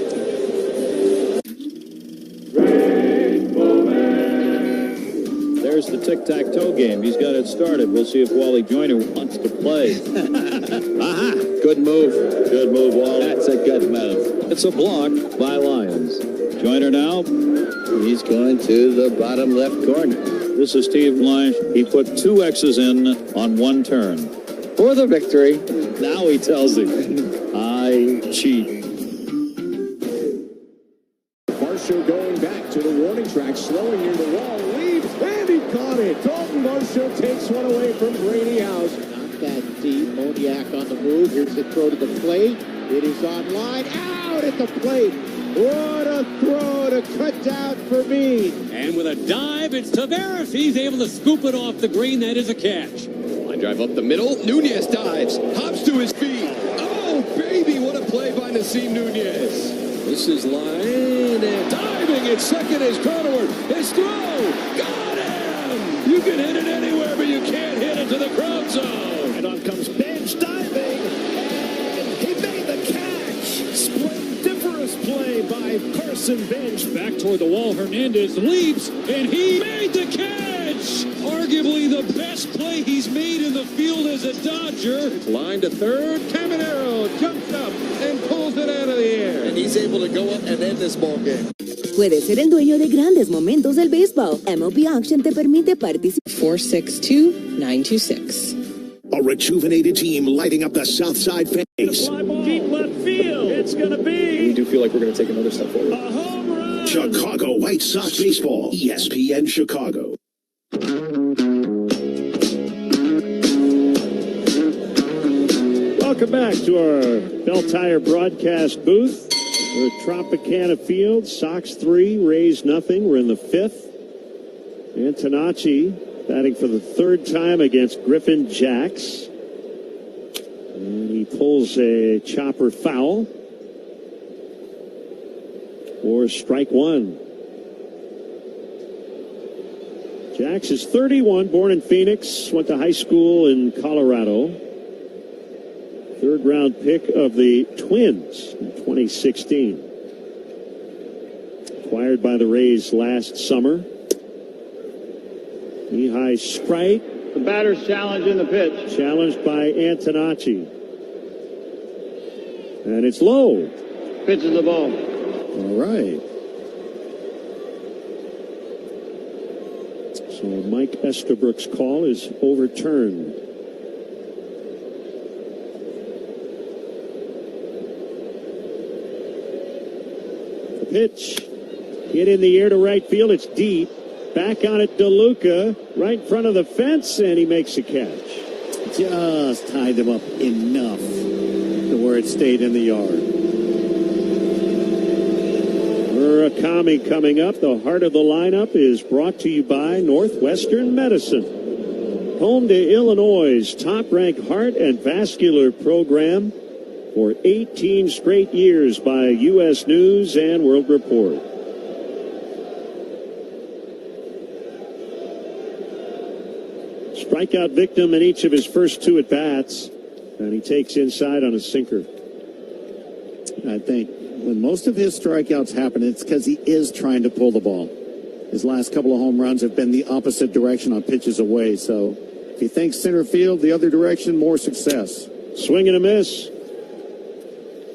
[SPEAKER 23] There's the tic-tac-toe game. He's got it started. We'll see if Wally Joyner wants to play. Aha! Good move. Good move, Wally. That's a good move. It's a block by Lyons. Joyner now. He's going to the bottom left corner. This is Steve Blanche. He put 2 X's in on 1 turn. For the victory. Now he tells him, I cheat.
[SPEAKER 3] Marshall going back to the warning track, slowing near the wall, leads, and he caught it. Dalton Marshall takes one away from Brady House.
[SPEAKER 6] Not that deep. Moniak on the move. Here's the throw to the plate. It is on line. Out at the plate. What a throw to cut down for me.
[SPEAKER 15] And with a dive, it's Taveras. He's able to scoop it off the green. That is a catch.
[SPEAKER 22] Line drive up the middle. Nunez dives. Hops to his feet. Oh, baby, what a play by Nasim Nunez.
[SPEAKER 23] This is line and diving at second is Cronenworth. His throw. Got him. You can hit it anywhere, but you can't hit it to the crowd zone.
[SPEAKER 14] And on comes Bench diving. And he made the catch. Splendiferous play by Carson Bench. Back toward the wall. Hernandez leaps, and he made the catch. Arguably the best play he's made in the field as a Dodger.
[SPEAKER 22] Line to third. Caminero jumps up and pulls it out of the air.
[SPEAKER 6] And he's able to go up and end this ball game.
[SPEAKER 16] Puedes ser el dueño de grandes momentos del béisbol. MLB Auction te permite participar.
[SPEAKER 18] 462-926.
[SPEAKER 19] A rejuvenated team lighting up the South Side face.
[SPEAKER 14] Deep left field. It's going to be.
[SPEAKER 5] We do feel like we're going to take another step forward.
[SPEAKER 14] A home run.
[SPEAKER 19] Chicago White Sox baseball. ESPN Chicago.
[SPEAKER 21] Welcome back to our Bell Tire broadcast booth. We're at Tropicana Field. Sox 3, Rays nothing. We're in the 5th. Antonacci batting for the 3rd time against Griffin Jacks. And he pulls a chopper foul for strike 1. Jacks is 31, born in Phoenix, went to high school in Colorado. 3rd round pick of the Twins in 2016. Acquired by the Rays last summer. Knee-high strike.
[SPEAKER 1] The batter's challenge in the pitch.
[SPEAKER 21] Challenged by Antonacci. And it's low.
[SPEAKER 1] Pitches the ball.
[SPEAKER 21] All right. So Mike Estabrook's call is overturned. The pitch hit in the air to right field. It's deep. Back on it, DeLuca, right in front of the fence, and he makes a catch.
[SPEAKER 10] Just tied him up enough to where it stayed in the yard.
[SPEAKER 21] Murakami coming up. The heart of the lineup is brought to you by Northwestern Medicine. Home to Illinois' top-ranked heart and vascular program for 18 straight years by U.S. News and World Report. Strikeout victim in each of his first 2 at-bats, and he takes inside on a sinker.
[SPEAKER 10] I think when most of his strikeouts happen, it's because he is trying to pull the ball. His last couple of home runs have been the opposite direction on pitches away, so if he thinks center field, the other direction, more success.
[SPEAKER 21] Swing and a miss.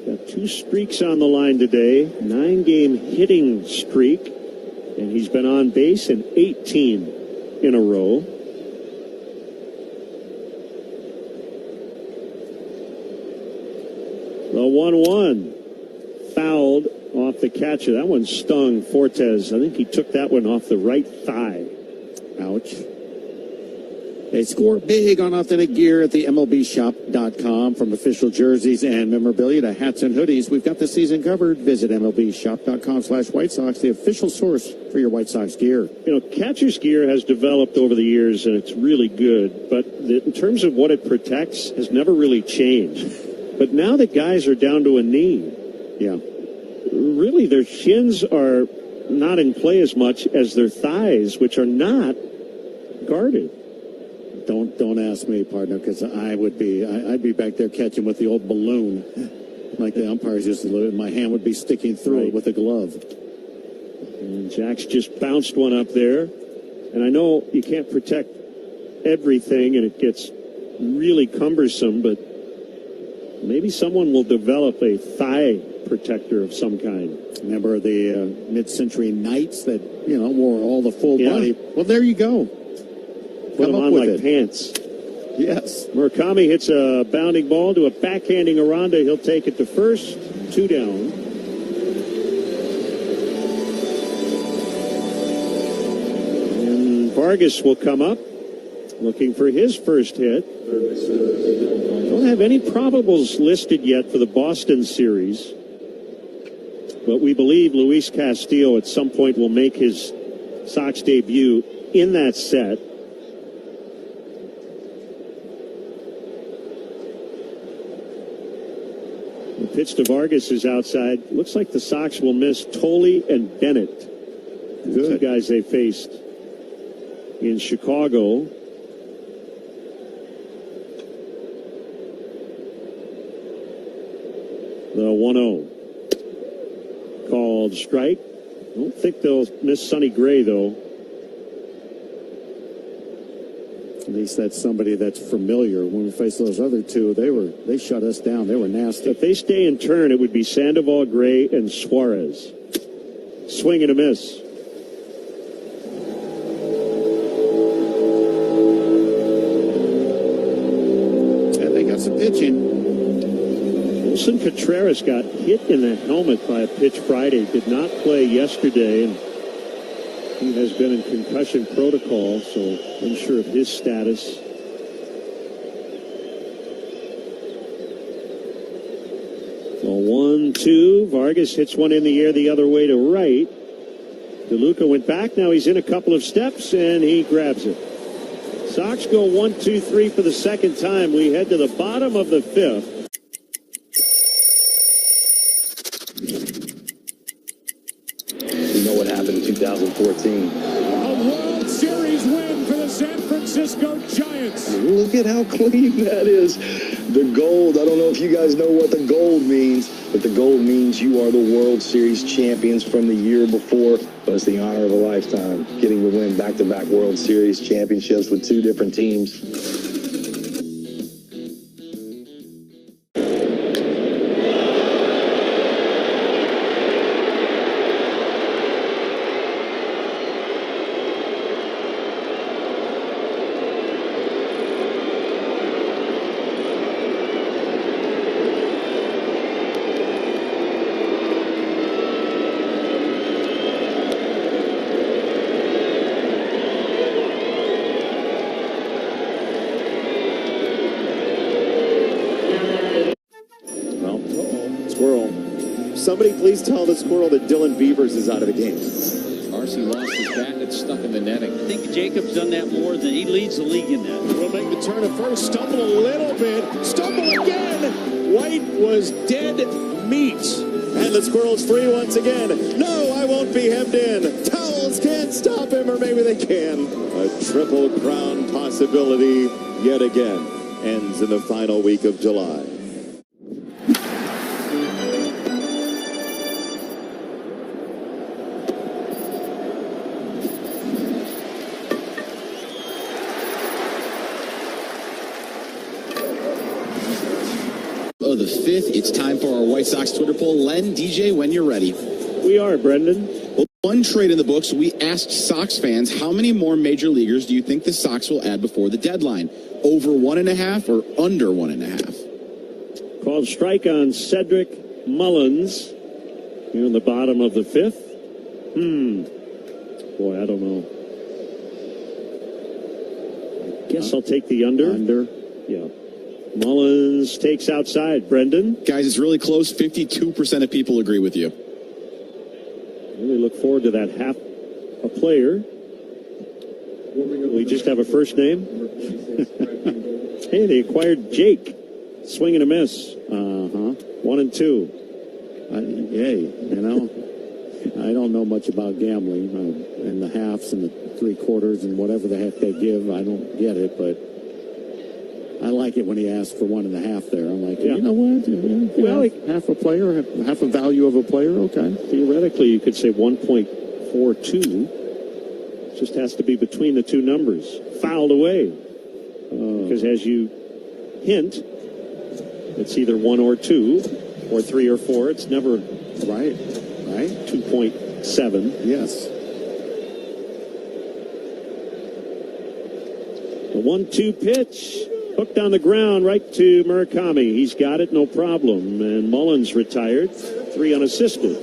[SPEAKER 21] Got 2 streaks on the line today, 9-game hitting streak, and he's been on base in 18 in a row. The 1-1 fouled off the catcher. That one stung Fortes. I think he took that one off the right thigh.
[SPEAKER 10] Ouch. They score big on authentic gear at the MLBshop.com. From official jerseys and memorabilia to hats and hoodies, we've got the season covered. Visit MLBshop.com/White Sox, the official source for your White Sox gear.
[SPEAKER 21] You know, catcher's gear has developed over the years, and it's really good, but in terms of what it protects, has never really changed. But now that guys are down to a knee, really their shins are not in play as much as their thighs, which are not guarded.
[SPEAKER 10] Don't ask me, partner, because I'd be back there catching with the old balloon, like the umpires used to do, and my hand would be sticking through it with a glove.
[SPEAKER 21] And Jack's just bounced one up there, and I know you can't protect everything, and it gets really cumbersome, but maybe someone will develop a thigh protector of some kind.
[SPEAKER 10] Remember the mid-century knights that wore all the full body? Well, there you go.
[SPEAKER 21] Put them on like pants.
[SPEAKER 10] Yes.
[SPEAKER 21] Murakami hits a bounding ball to a backhanding Aranda. He'll take it to first. 2 down. And Vargas will come up, looking for his first hit. Don't have any probables listed yet for the Boston series, but we believe Luis Castillo at some point will make his Sox debut in that set. The pitch to Vargas is outside. Looks like the Sox will miss Tolley and Bennett. Good. 2 guys they faced in Chicago. The 1-0. Called strike. I don't think they'll miss Sonny Gray, though.
[SPEAKER 10] At least that's somebody that's familiar. When we faced those other two, they shut us down. They were nasty.
[SPEAKER 21] If they stay in turn, it would be Sandoval, Gray, and Suarez. Swing and a miss.
[SPEAKER 10] And they got some pitching.
[SPEAKER 21] Wilson Contreras got hit in the helmet by a pitch Friday. Did not play yesterday, and he has been in concussion protocol, so unsure of his status. So 1-2. Vargas hits one in the air the other way to right. DeLuca went back. Now he's in a couple of steps, and he grabs it. Sox go 1-2-3 for the second time. We head to the bottom of the 5th.
[SPEAKER 7] You know what happened in 2014.
[SPEAKER 3] A World Series win for the San Francisco Giants.
[SPEAKER 7] Look at how clean that is. The gold, I don't know if you guys know what the gold means, but the gold means you are the World Series champions from the year before. But it's the honor of a lifetime, getting to win back-to-back World Series championships with 2 different teams.
[SPEAKER 8] Somebody please tell the squirrel that Dylan Beavers is out of the game.
[SPEAKER 15] Marcy lost his bat and it's stuck in the netting. I think Jacob's done that more than he leads the league in that.
[SPEAKER 3] Will make the turn at first, stumble a little bit, stumble again. White was dead meat.
[SPEAKER 8] And the squirrel's free once again. No, I won't be hemmed in. Towels can't stop him, or maybe they can. A triple crown possibility yet again ends in the final week of July.
[SPEAKER 18] Of the 5th, it's time for our White Sox Twitter poll. Len, DJ, when you're ready.
[SPEAKER 21] We are, Brendan.
[SPEAKER 18] Well, one trade in the books, we asked Sox fans, how many more major leaguers do you think the Sox will add before the deadline? Over 1.5 or under 1.5?
[SPEAKER 21] Called strike on Cedric Mullins here in the bottom of the 5th. Boy, I don't know. Guess I'll take the under. Yeah. Mullins takes outside. Brendan?
[SPEAKER 18] Guys, it's really close. 52% of people agree with you.
[SPEAKER 21] Really look forward to that half a player. We just have a first name. Hey, they acquired Jake. Swing and a miss. 1 and 2.
[SPEAKER 10] Hey, you know, I don't know much about gambling and the halves and the 3/4 and whatever the heck they give. I don't get it, but I like it when he asks for 1.5 there. I'm like, you know what? Well, half a player, half a value of a player. Okay.
[SPEAKER 21] Theoretically, you could say 1.42. Just has to be between the two numbers. Fouled away. Because as you hint, it's either 1 or 2 or 3 or 4. It's never
[SPEAKER 10] right.
[SPEAKER 21] 2.7.
[SPEAKER 10] Yes.
[SPEAKER 21] The 1-2 pitch. Hooked on the ground right to Murakami. He's got it, no problem. And Mullins retired. 3 unassisted.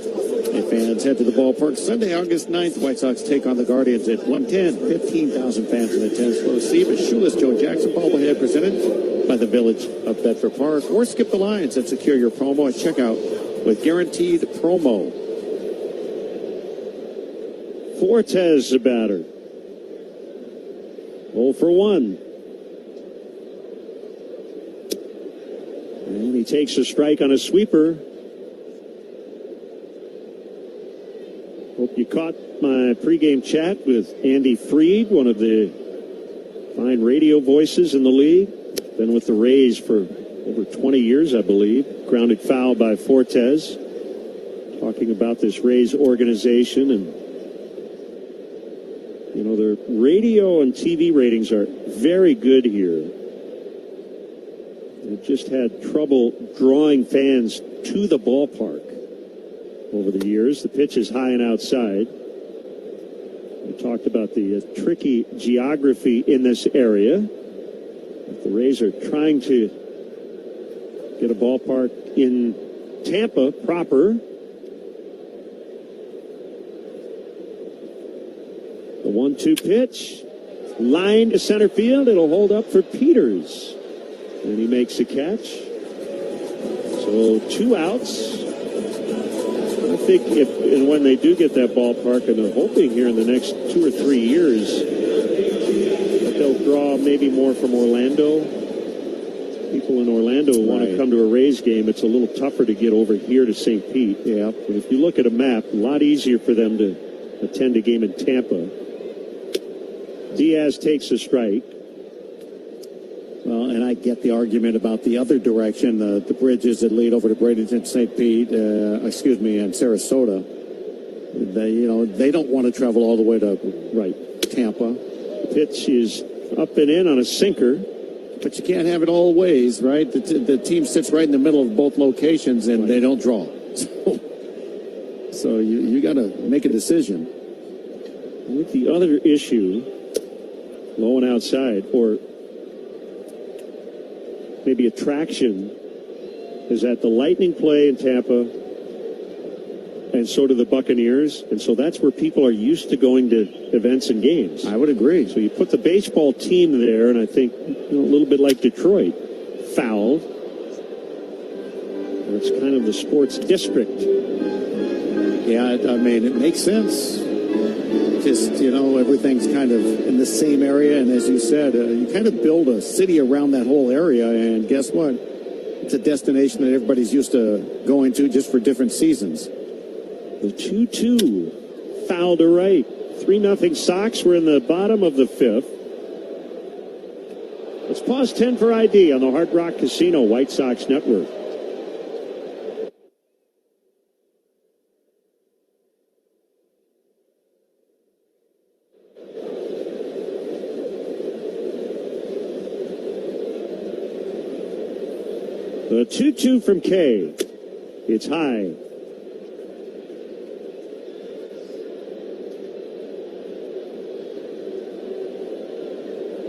[SPEAKER 10] Hey, fans, head to the ballpark Sunday, August 9th. White Sox take on the Guardians at 1:10. 15,000 fans in attendance will receive a shoeless Joe Jackson bobblehead presented by the Village of Bedford Park. Or skip the lines and secure your promo at checkout with guaranteed promo.
[SPEAKER 21] Fortes, the batter. 0 for 1. And he takes a strike on a sweeper. Hope you caught my pregame chat with Andy Freed, one of the fine radio voices in the league. Been with the Rays for over 20 years, I believe. Grounded foul by Fortes. Talking about this Rays organization. And, you know, the radio and TV ratings are very good here. They've just had trouble drawing fans to the ballpark over the years. The pitch is high and outside. We talked about the tricky geography in this area. The Rays are trying to get a ballpark in Tampa proper. The 1-2 pitch. Line to center field. It'll hold up for Peters. And he makes a catch. So 2 outs. I think if and when they do get that ballpark, and they're hoping here in the next 2 or 3 years, that they'll draw maybe more from Orlando. People in Orlando who want to come to a Rays game. It's a little tougher to get over here to St. Pete. Yeah. But if you look at a map, a lot easier for them to attend a game in Tampa. Diaz takes a strike.
[SPEAKER 10] Well, and I get the argument about the other direction, the bridges that lead over to Bradenton, St. Pete, and Sarasota. They don't want to travel all the way to Tampa.
[SPEAKER 21] The pitch is up and in on a sinker.
[SPEAKER 10] But you can't have it all ways, right? The team sits right in the middle of both locations, and they don't draw. So you got to make a decision.
[SPEAKER 21] I think the other issue, low and outside, or maybe attraction, is that the Lightning play in Tampa, and so do the Buccaneers, and so that's where people are used to going to events and games.
[SPEAKER 10] I would agree.
[SPEAKER 21] So you put the baseball team there, and I think a little bit like Detroit, fouled. It's kind of the sports district.
[SPEAKER 10] Yeah, I mean, it makes sense. Just, everything's kind of in the same area, and as you said, you kind of build a city around that whole area, and guess what? It's a destination that everybody's used to going to just for different seasons.
[SPEAKER 21] The 2-2, foul to right. 3-0 Sox. We're in the bottom of the 5th. Let's pause 10 for ID on the Hard Rock Casino White Sox Network. The 2-2 from Kay. It's high.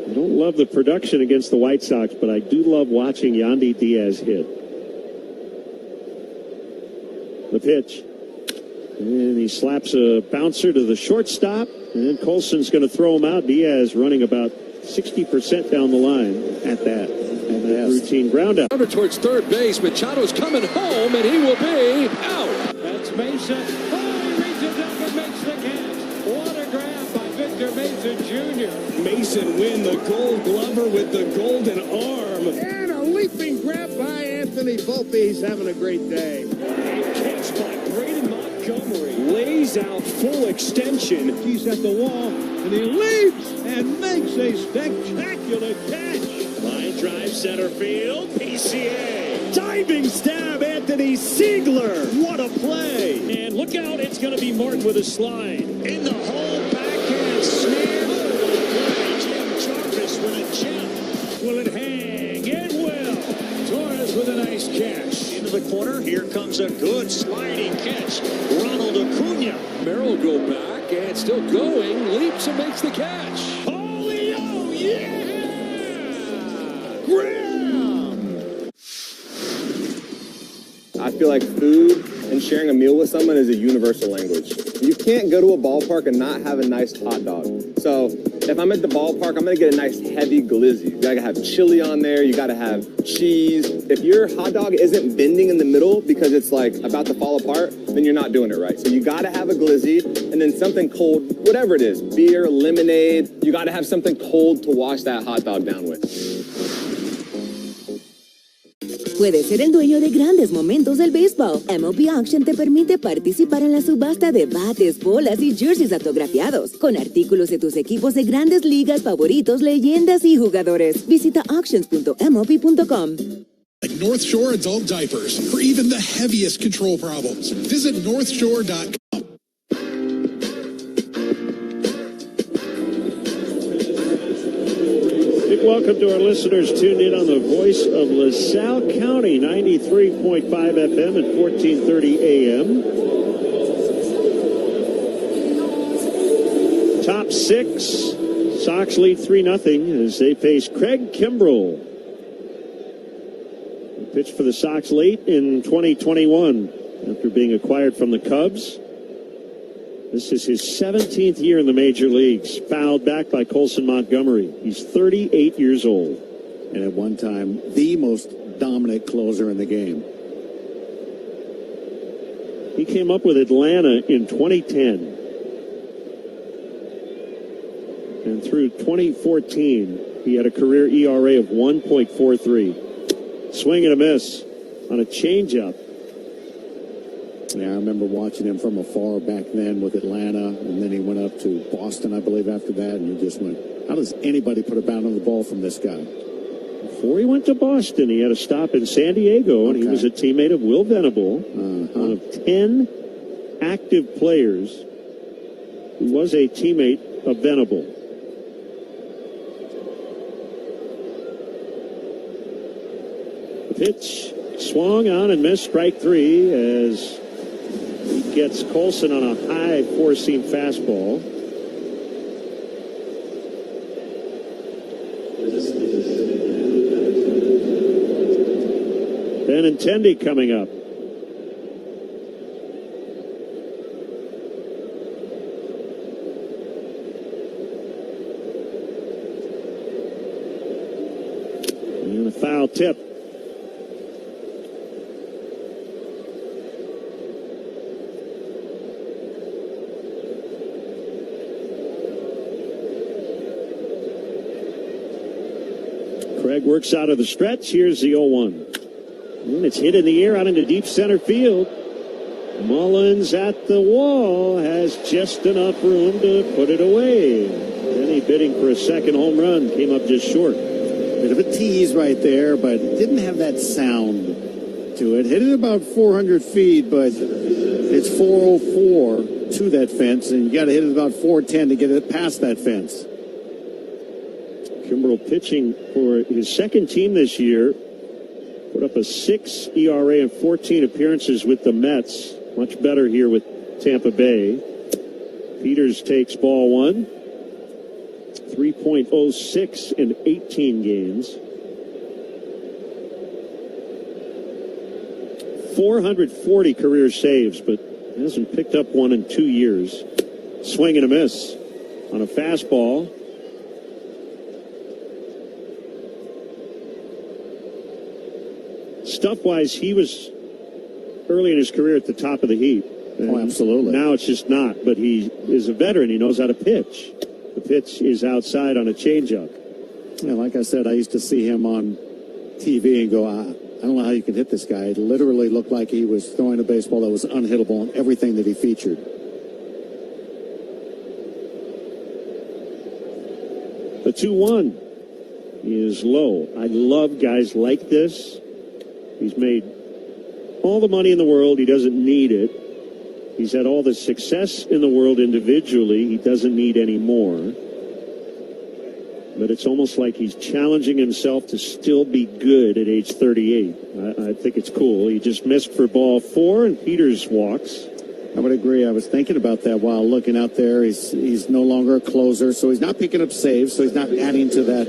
[SPEAKER 21] I don't love the production against the White Sox, but I do love watching Yandy Diaz hit. The pitch. And he slaps a bouncer to the shortstop. And then Colson's going to throw him out. Diaz running about 60% down the line at that. And that routine ground out.
[SPEAKER 22] Over towards third base. Machado's coming home, and he will be out.
[SPEAKER 3] That's Mason. Oh, he reaches up and makes the catch. What a grab by Victor Mason Jr.
[SPEAKER 2] Mason win the Gold Glover with the golden arm.
[SPEAKER 4] And a leaping grab by Anthony Volpe. He's having a great day.
[SPEAKER 2] Catch by Braden Montgomery. Lays out full extension.
[SPEAKER 14] He's at the wall, and he leaps and makes a spectacular catch.
[SPEAKER 3] Line drive center field. PCA.
[SPEAKER 2] Diving stab, Anthony Siegler. What a play.
[SPEAKER 3] And look out, it's going to be Martin with a slide.
[SPEAKER 2] In the hole, backhand snare. Jim Jarvis with a gem.
[SPEAKER 3] Will it hang? It will. Torres with a nice catch.
[SPEAKER 2] Into the corner, here comes a good sliding catch. Ronald Acuna.
[SPEAKER 22] Merrill go back, and still going. Leaps and makes the catch.
[SPEAKER 2] Holy, oh, yeah! Graham!
[SPEAKER 11] I feel like food and sharing a meal with someone is a universal language. You can't go to a ballpark and not have a nice hot dog. So if I'm at the ballpark, I'm gonna get a nice heavy glizzy. You gotta have chili on there, you gotta have cheese. If your hot dog isn't bending in the middle because it's like about to fall apart, then you're not doing it right. So you gotta have a glizzy and then something cold, whatever it is, beer, lemonade, you gotta have something cold to wash that hot dog down with.
[SPEAKER 16] Puedes ser el dueño de grandes momentos del béisbol. MLB Auction te permite participar en la subasta de bates, bolas y jerseys autografiados, con artículos de tus equipos de grandes ligas favoritos, leyendas y jugadores. Visita auctions.mlb.com.
[SPEAKER 19] Like North Shore adult diapers for even the heaviest control problems. Visit northshore.com.
[SPEAKER 21] Welcome to our listeners tuned in on the voice of LaSalle County, 93.5 FM and 1430 AM. Top six, Sox lead 3-0 as they face Craig Kimbrell. He pitched for the Sox late in 2021 after being acquired from the Cubs. This is his 17th year in the major leagues, fouled back by Colson Montgomery. He's 38 years old.
[SPEAKER 10] And at one time, the most dominant closer in the game.
[SPEAKER 21] He came up with Atlanta in 2010. And through 2014, he had a career ERA of 1.43. Swing and a miss on a changeup.
[SPEAKER 10] Yeah, I remember watching him from afar back then with Atlanta, and then he went up to Boston, I believe, after that, and you just went, how does anybody put a bound on the ball from this guy?
[SPEAKER 21] Before he went to Boston, he had a stop in San Diego, and he was a teammate of Will Venable, one of 10 active players who was a teammate of Venable. The pitch swung on and missed, strike three, as he gets Colson on a high four-seam fastball. Benintendi coming up. And a foul tip. Craig works out of the stretch. Here's the 0-1. And it's hit in the air out into deep center field. Mullins at the wall has just enough room to put it away. Then he bidding for a second home run. Came up just short.
[SPEAKER 10] Bit of a tease right there, but didn't have that sound to it. Hit it about 400 feet, but it's 404 to that fence, and you got to hit it about 410 to get it past that fence.
[SPEAKER 21] Kimbrell pitching for his second team this year. Put up a 6 ERA and 14 appearances with the Mets. Much better here with Tampa Bay. Peters takes ball one. 3.06 in 18 games. 440 career saves, but hasn't picked up one in 2 years. Swing and a miss on a fastball.
[SPEAKER 3] stuff-wise, he was early in his career at the top of the heap.
[SPEAKER 10] Oh, absolutely.
[SPEAKER 3] Now it's just not, but he is a veteran. He knows how to pitch. The pitch is outside on a changeup.
[SPEAKER 10] Yeah, like I said, I used to see him on TV and go, I don't know how you can hit this guy. It literally looked like he was throwing a baseball that was unhittable in everything that he featured.
[SPEAKER 3] The 2-1 is low. I love guys like this. He's made all the money in the world. He doesn't need it. He's had all the success in the world individually. He doesn't need any more. But it's almost like he's challenging himself to still be good at age 38. I think it's cool. He just missed for ball 4, and Peters walks.
[SPEAKER 10] I would agree. I was thinking about that while looking out there. He's no longer a closer, so he's not picking up saves, so he's not adding to that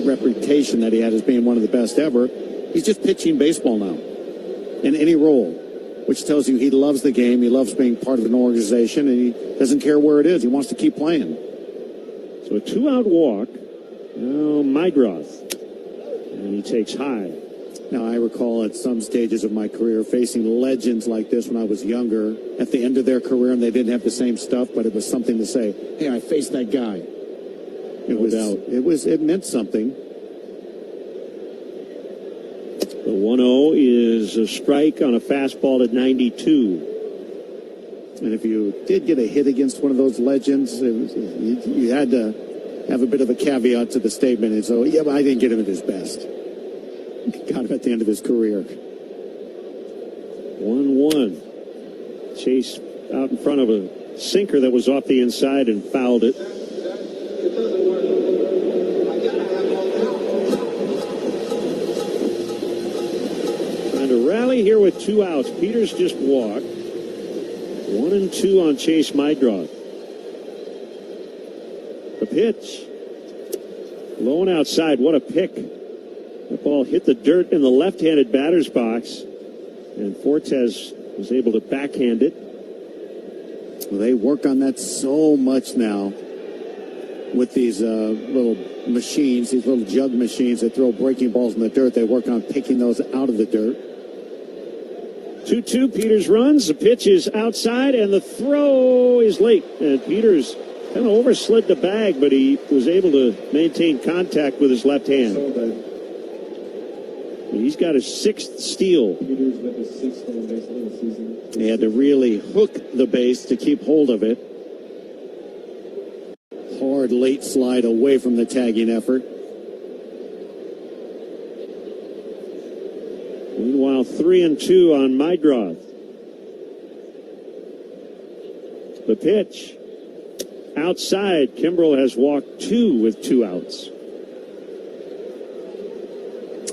[SPEAKER 10] reputation that he had as being one of the best ever. He's just pitching baseball now in any role, which tells you he loves the game, he loves being part of an organization, and he doesn't care where it is. He wants to keep playing.
[SPEAKER 3] So a 2-out walk. Now Mydroth. And he takes high.
[SPEAKER 10] Now, I recall at some stages of my career facing legends like this when I was younger, at the end of their career, and they didn't have the same stuff, but it was something to say, hey, I faced that guy. It meant something.
[SPEAKER 3] The 1-0 is a strike on a fastball at 92.
[SPEAKER 10] And if you did get a hit against one of those legends, you had to have a bit of a caveat to the statement. And so, yeah, but I didn't get him at his best. Got him at the end of his career.
[SPEAKER 3] 1-1. Chase out in front of a sinker that was off the inside and fouled it. Trying to rally here with 2 outs. Peters just walked. 1-2 on Chase Mydroth. The pitch. Low and outside. What a pick. The ball hit the dirt in the left-handed batter's box, and Fortes was able to backhand it.
[SPEAKER 10] Well, they work on that so much now with these little machines, these little jug machines that throw breaking balls in the dirt. They work on picking those out of the dirt.
[SPEAKER 3] 2-2, Peters runs. The pitch is outside, and the throw is late. And Peters kind of overslid the bag, but he was able to maintain contact with his left hand. He's got his 6th steal.
[SPEAKER 10] He had to really hook the base to keep hold of it. Hard late slide away from the tagging effort.
[SPEAKER 3] Meanwhile, 3-2 on Mydroth. The pitch. Outside, Kimbrel has walked 2 with 2 outs.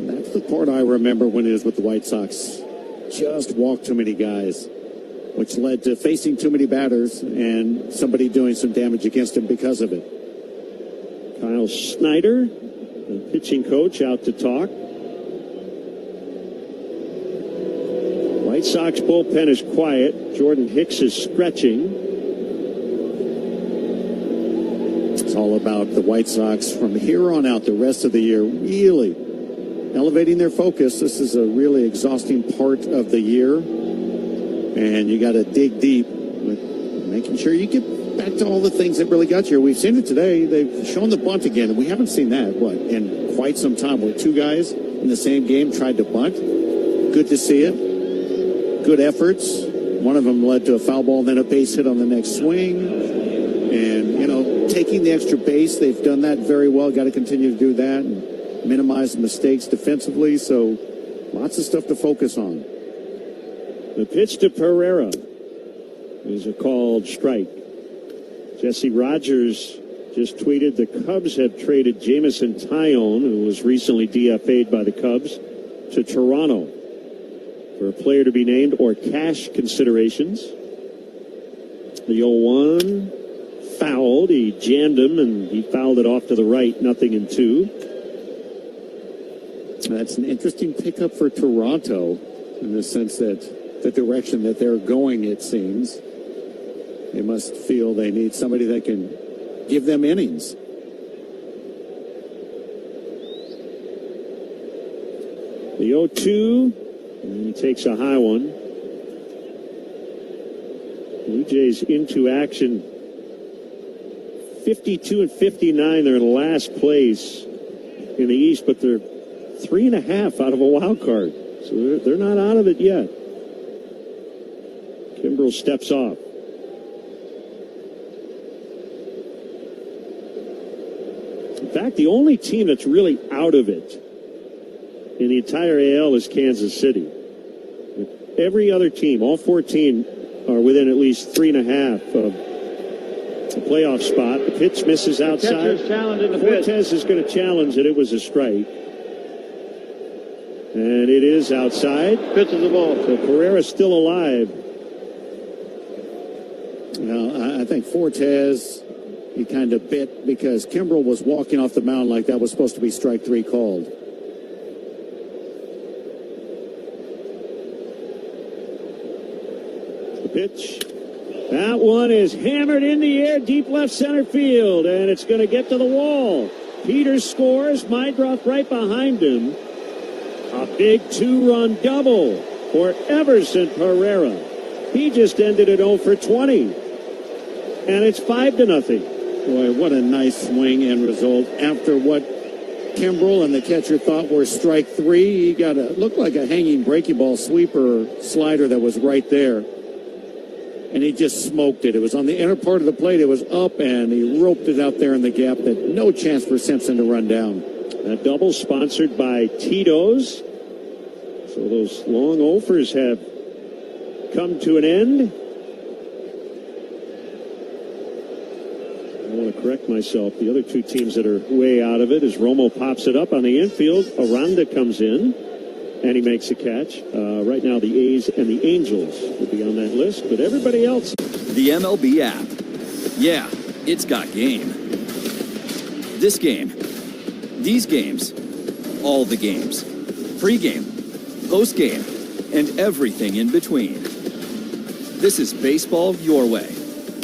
[SPEAKER 10] That's the part I remember when it was with the White Sox. Just walked too many guys, which led to facing too many batters and somebody doing some damage against him because of it.
[SPEAKER 3] Kyle Snyder, the pitching coach, out to talk. White Sox bullpen is quiet. Jordan Hicks is stretching.
[SPEAKER 10] It's all about the White Sox from here on out, the rest of the year, really elevating their focus. This is a really exhausting part of the year, and you got to dig deep with making sure you get back to all the things that really got you here. We've seen it today. They've shown the bunt again, and we haven't seen that, in quite some time, where 2 guys in the same game tried to bunt. Good to see it. Good efforts. One of them led to a foul ball, then a base hit on the next swing. And, taking the extra base, they've done that very well. Got to continue to do that and minimize the mistakes defensively. So lots of stuff to focus on.
[SPEAKER 3] The pitch to Pereira is a called strike. Jesse Rogers just tweeted the Cubs have traded Jameson Taillon, who was recently DFA'd by the Cubs, to Toronto for a player to be named or cash considerations. The 0-1 fouled. He jammed him, and he fouled it off to the right, 0-2.
[SPEAKER 10] That's an interesting pickup for Toronto in the sense that the direction that they're going, it seems. They must feel they need somebody that can give them innings.
[SPEAKER 21] The 0-2, and he takes a high one. Blue Jays into action. 52 and 59. They're in last place in the East, but they're 3.5 out of a wild card. So they're not out of it yet. Kimbrel steps off. In fact, the only team that's really out of it in the entire AL is Kansas City. Every other team, all 14, are within at least 3.5 of a playoff spot. The pitch misses outside.
[SPEAKER 1] Catcher's challenging the
[SPEAKER 21] Fortes
[SPEAKER 1] pitch.
[SPEAKER 21] is going to challenge it. It was a strike. And it is outside.
[SPEAKER 1] Pitches the ball.
[SPEAKER 21] So Pereira's still alive.
[SPEAKER 10] Well, I think Fortes, he kind of bit because Kimbrel was walking off the mound like that was supposed to be strike 3 called.
[SPEAKER 21] The pitch. That one is hammered in the air, deep left center field, and it's going to get to the wall. Peters scores. Meidroth right behind him. A big 2-run double for Everson Pereira. He just ended it 0 for 20. And it's 5-0.
[SPEAKER 10] Boy, what a nice swing and result. After what Kimbrel and the catcher thought were strike 3, he got looked like a hanging breaking ball sweeper slider that was right there. And he just smoked it. It was on the inner part of the plate. It was up, and he roped it out there in the gap. That no chance for Simpson to run down.
[SPEAKER 21] That double sponsored by Tito's. So those long offers have come to an end. I want to correct myself. The other two teams that are way out of it is Romo pops it up on the infield. Aranda comes in, and he makes a catch. Right now, the A's and the Angels will be on that list, but everybody else.
[SPEAKER 12] The MLB app. Yeah, it's got game. This game. These games. All the games. Pre-game. Post-game. And everything in between. This is baseball your way.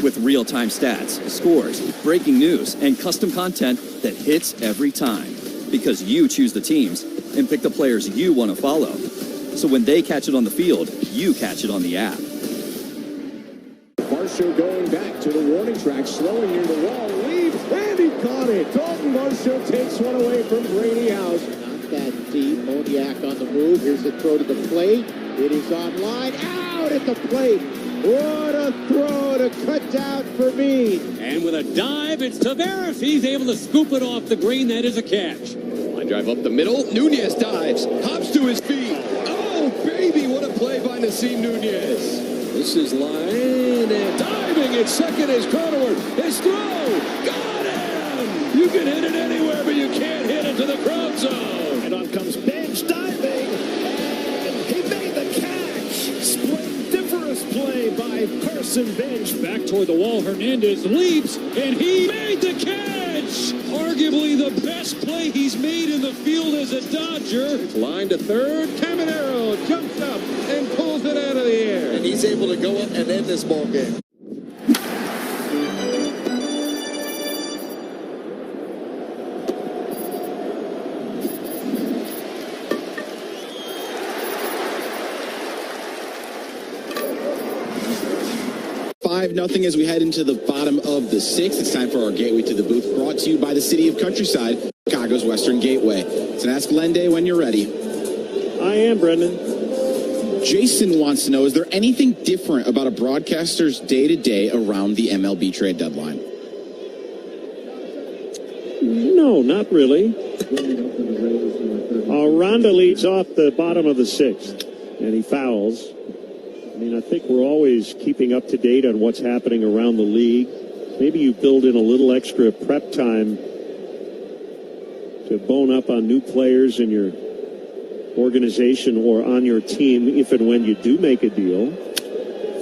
[SPEAKER 12] With real-time stats, scores, breaking news, and custom content that hits every time. Because you choose the teams and pick the players you want to follow. So when they catch it on the field, you catch it on the app.
[SPEAKER 3] Varsho going back to the warning track, slowing near the wall, leaves, and he caught it. Dalton Varsho takes one away from Brady House.
[SPEAKER 6] Not that deep. Moniak on the move. Here's the throw to the plate. It is on line. Out at the plate. What a throw to cut down for me.
[SPEAKER 13] And with a dive, it's Tavares. He's able to scoop it off the green. That is a catch.
[SPEAKER 22] Line drive up the middle. Nunez dives. Hops to his feet. Oh, baby, what a play by Nasim Nunez. This is line and diving at second is Cronenworth. His throw. Got him. You can hit it anywhere, but you can't hit it to the crowd zone.
[SPEAKER 3] And on comes Bench diving. And he made the catch. Splendiferous play by Carson Bench.
[SPEAKER 13] Back toward the wall. Hernandez leaps, and he made the catch. Arguably the best play he's made in the field as a Dodger.
[SPEAKER 22] Line to third. Caminero jumps up and pulls it out of the air.
[SPEAKER 9] And he's able to go up and end this ball game.
[SPEAKER 18] Nothing as we head into the bottom of the sixth. It's time for our Gateway to the Booth, brought to you by the City of Countryside, Chicago's Western Gateway. So ask Lende when you're ready.
[SPEAKER 21] I am, Brendan.
[SPEAKER 18] Jason wants to know, is there anything different about a broadcaster's day-to-day around the MLB trade deadline?
[SPEAKER 21] No, not really. Aranda leads off the bottom of the sixth, and he fouls. I mean, I think we're always keeping up to date on what's happening around the league. Maybe you build in a little extra prep time to bone up on new players in your organization or on your team if and when you do make a deal.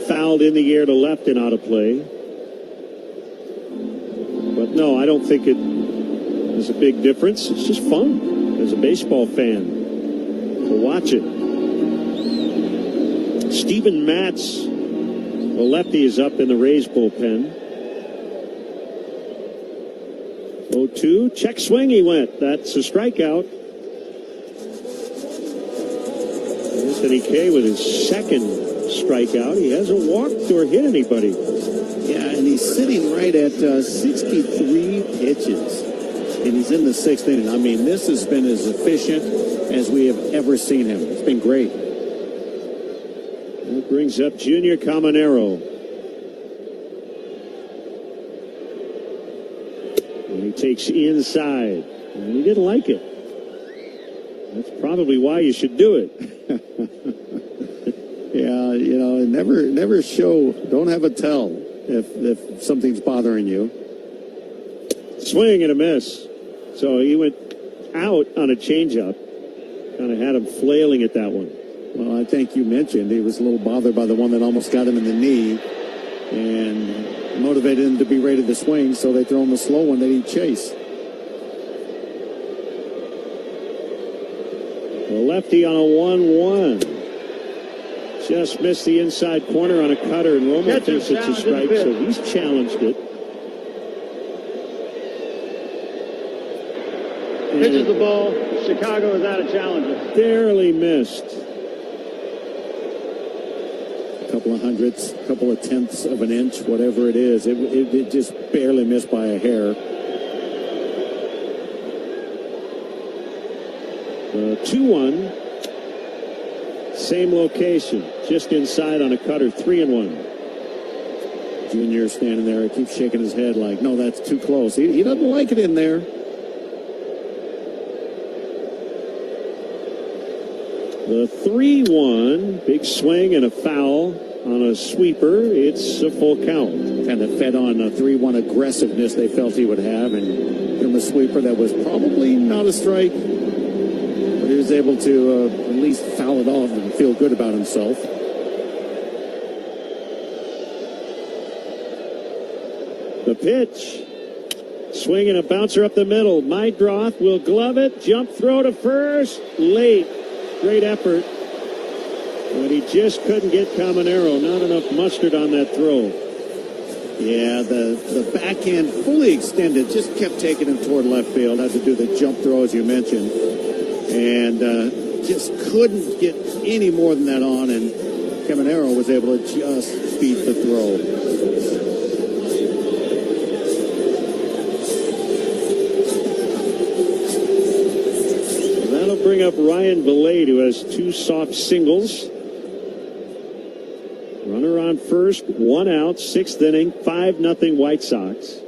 [SPEAKER 21] Fouled in the air to left and out of play. But no, I don't think it is a big difference. It's just fun as a baseball fan to watch it. Steven Matz, the lefty, is up in the Rays bullpen. 0-2, check swing he went. That's a strikeout.
[SPEAKER 3] Anthony Kay with his second strikeout. He hasn't walked or hit anybody.
[SPEAKER 10] Yeah, and he's sitting right at 63 pitches. And he's in the 6th inning. I mean, this has been as efficient as we have ever seen him. It's been great.
[SPEAKER 3] That brings up Junior Caminero. And he takes inside. And he didn't like it. That's probably why you should do it.
[SPEAKER 10] Yeah, you know, never show, don't have a tell if something's bothering you.
[SPEAKER 3] Swing and a miss. So he went out on a changeup. Kind of had him flailing at that one.
[SPEAKER 10] Well, I think you mentioned he was a little bothered by the one that almost got him in the knee and motivated him to be ready to swing, so they throw him a slow one that he'd chase.
[SPEAKER 3] The lefty on a 1-1. Just missed the inside corner on a cutter, and Romo thinks it's a strike, so he's challenged it.
[SPEAKER 1] Pitches the ball. Chicago is out of challenges.
[SPEAKER 3] Barely missed.
[SPEAKER 10] A couple of hundredths, a couple of tenths of an inch, whatever it is. It just barely missed by a hair.
[SPEAKER 3] 2-1. Same location. Just inside on a cutter. 3-1.
[SPEAKER 10] Junior standing there. He keeps shaking his head like, no, that's too close. He doesn't like it in there.
[SPEAKER 3] The 3-1, big swing and a foul on a sweeper. It's a full count.
[SPEAKER 10] Kind of fed on a 3-1 aggressiveness they felt he would have, and from a sweeper that was probably not a strike, but he was able to at least foul it off and feel good about himself.
[SPEAKER 3] The pitch. Swing and a bouncer up the middle. Mydroth will glove it. Jump throw to first. Late. Great effort, but he just couldn't get Caminero. Not enough mustard on that throw.
[SPEAKER 10] Yeah, the backhand fully extended, just kept taking him toward left field. Had to do the jump throw, as you mentioned, and just couldn't get any more than that on, and Caminero was able to just beat the throw.
[SPEAKER 3] Bring up Ryan Belade, who has 2 soft singles. Runner on first, 1 out, 6th inning, 5-0 White Sox.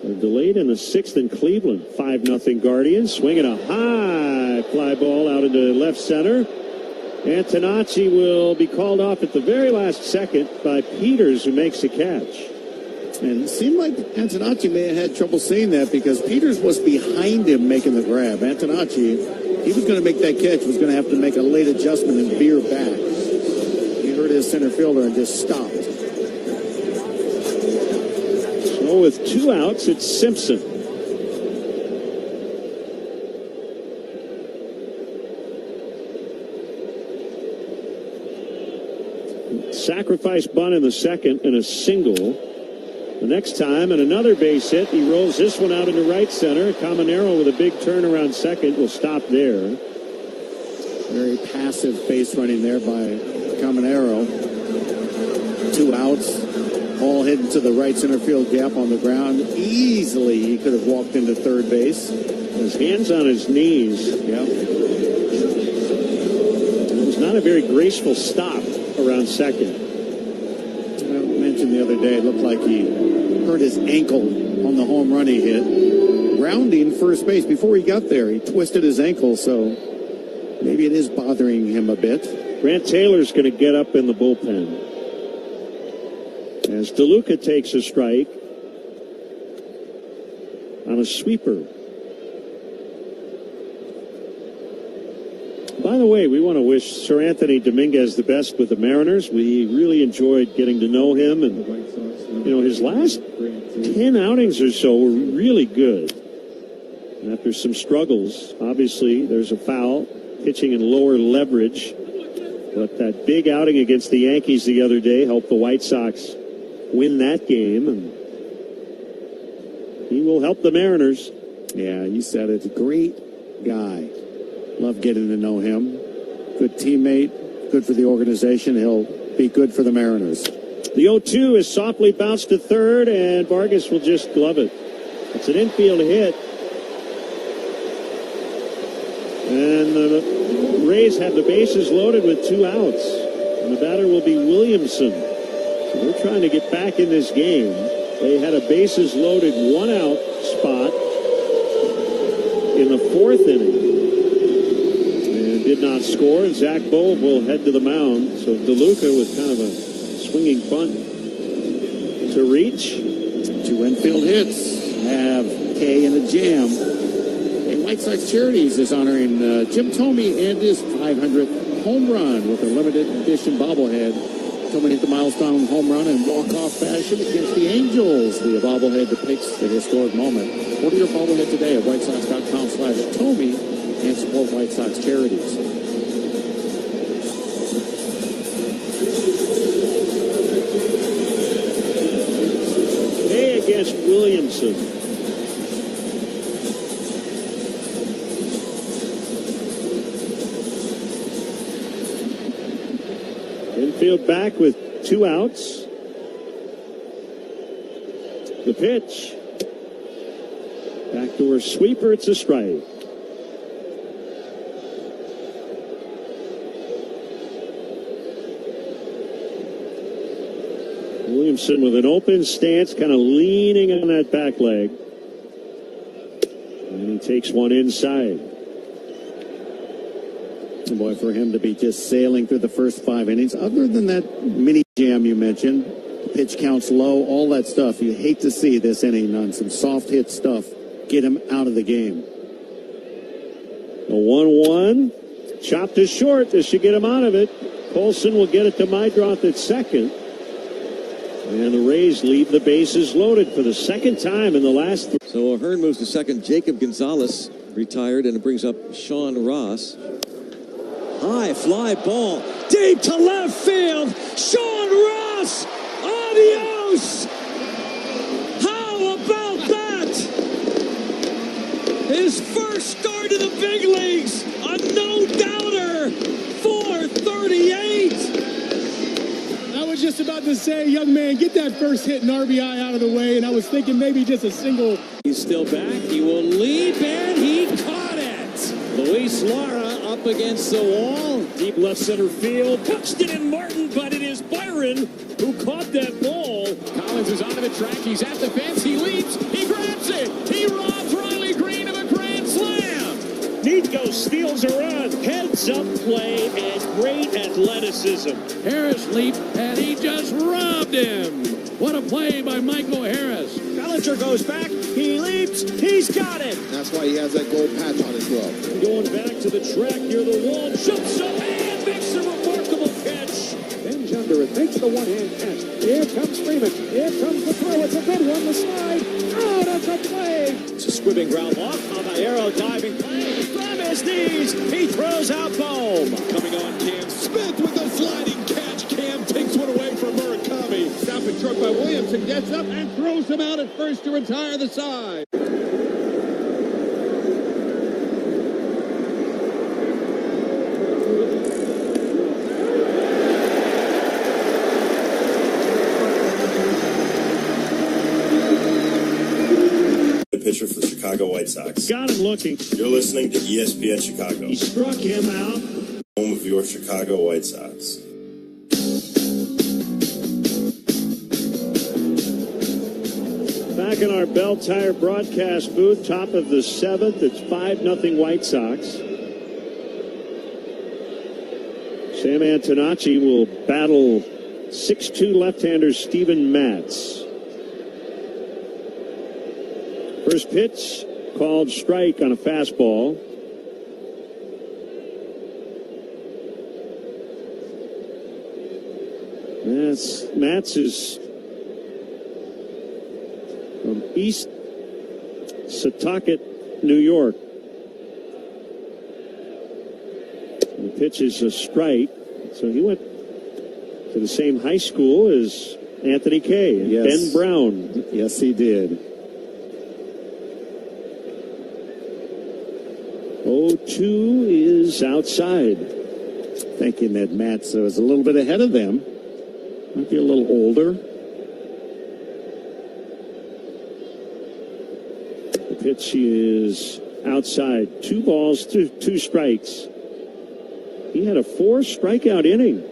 [SPEAKER 3] Delayed in the 6th in Cleveland, 5-0 Guardians. Swinging a high fly ball out into left center. Antonacci will be called off at the very last second by Peters, who makes the catch.
[SPEAKER 10] And it seemed like Antonacci may have had trouble seeing that because Peters was behind him making the grab. Antonacci, he was going to make that catch, was going to have to make a late adjustment and veer back. He heard his center fielder and just stopped.
[SPEAKER 3] So with 2 outs, it's Simpson. Sacrifice bunt in the 2nd and a single. The next time, and another base hit. He rolls this one out into right center. Caminero with a big turnaround second will stop there.
[SPEAKER 10] Very passive base running there by Caminero. 2 outs. All heading to the right center field gap on the ground. Easily he could have walked into third base.
[SPEAKER 3] His hands on his knees.
[SPEAKER 10] Yeah.
[SPEAKER 3] It was not a very graceful stop around second.
[SPEAKER 10] I mentioned the other day, it looked like he hurt his ankle on the home run he hit. Rounding first base before he got there, he twisted his ankle, so maybe it is bothering him a bit.
[SPEAKER 3] Grant Taylor's going to get up in the bullpen as DeLuca takes a strike on a sweeper. By the way, we want to wish Sir Anthony Dominguez the best with the Mariners. We really enjoyed getting to know him, and you know, his last 10 outings or so were really good. And after some struggles, obviously there's a foul, pitching in lower leverage, but that big outing against the Yankees the other day helped the White Sox win that game, and he will help the Mariners.
[SPEAKER 10] Yeah, you said it. Great guy. Love getting to know him. Good teammate, good for the organization. He'll be good for the Mariners.
[SPEAKER 21] The 0-2 is softly bounced to third, and Vargas will just glove it. It's an infield hit. And the Rays have the bases loaded with 2 outs. And the batter will be Williamson. So they're trying to get back in this game. They had a bases loaded 1 out spot in the 4th inning. And did not score. And Zach Bowe will head to the mound. So DeLuca with kind of a swinging bunt to reach.
[SPEAKER 10] 2 infield hits. Have K in the jam. And White Sox Charities is honoring Jim Thome and his 500th home run with a limited edition bobblehead. Thome hit the milestone home run in walk-off fashion against the Angels. The bobblehead depicts the historic moment. Order your bobblehead today at whitesox.com/Thome and support White Sox Charities.
[SPEAKER 21] Against Williamson. Infield back with 2 outs. The pitch. Backdoor sweeper. It's a strike. Williamson with an open stance, kind of leaning on that back leg. And he takes one inside.
[SPEAKER 10] And boy, for him to be just sailing through the first 5 innings, other than that mini jam you mentioned, pitch counts low, all that stuff, you hate to see this inning on some soft hit stuff get him out of the game.
[SPEAKER 21] A 1-1. Chopped to short. This should get him out of it. Colson will get it to Meidroth at second. And the Rays leave the bases loaded for the second time in the last 3.
[SPEAKER 17] So Ahern moves to second. Jacob Gonzalez retired, and it brings up Sean Ross. High fly ball deep to left field. Sean Ross, adios. How about that? His first start in the big leagues, a no-doubter, 438.
[SPEAKER 1] I was just about to say, young man, get that first hit and RBI out of the way, and I was thinking maybe just a single.
[SPEAKER 17] He's still back. He will leap, and he caught it. Luis Lara up against the wall.
[SPEAKER 3] Deep left center field. Buxton and Martin, but it is Byron who caught that ball.
[SPEAKER 22] Collins is onto the track. He's at the fence. He leaps. He grabs it. He robs Riley Green of a grand slam.
[SPEAKER 3] Nico steals a run. Heads up play and great athleticism.
[SPEAKER 22] Harris leaped, and he just robbed him. What a play by Michael Harris.
[SPEAKER 3] Bellinger goes back. He leaps. He's got it.
[SPEAKER 4] That's why he has that gold patch on his glove.
[SPEAKER 3] Going back to the track near the wall. Jumps up and makes a remarkable catch.
[SPEAKER 1] Bends under it. Makes the one-hand catch. Here comes Freeman. Here comes the throw. It's a good one. The slide. Out of the play.
[SPEAKER 3] It's a squibbing ground walk. Caballero diving play. From his knees. He throws out Bohm.
[SPEAKER 22] Coming on, Cam Smith with the sliding catch. Cam takes one away from Murakami.
[SPEAKER 4] Stopping short by Williamson. Gets up and throws him out at first to retire the side.
[SPEAKER 20] Pitcher for the Chicago White Sox.
[SPEAKER 21] Got him looking.
[SPEAKER 20] You're listening to ESPN Chicago.
[SPEAKER 21] He struck him out.
[SPEAKER 20] Home of your Chicago White Sox.
[SPEAKER 21] Back in our Bell Tire broadcast booth, top of the 7th. It's 5-0 White Sox. Sam Antonacci will battle 6'2" left-hander Steven Matz. First pitch called strike on a fastball. Matz is from East Setauket, New York. The pitch is a strike. So he went to the same high school as Anthony Kay and Ben Brown.
[SPEAKER 10] Yes, he did.
[SPEAKER 21] 0-2 is outside.
[SPEAKER 10] thinking that Matz was a little bit ahead of them. Might be a little older. The pitch is outside. 2 balls, 2 strikes. He had a 4 strikeout inning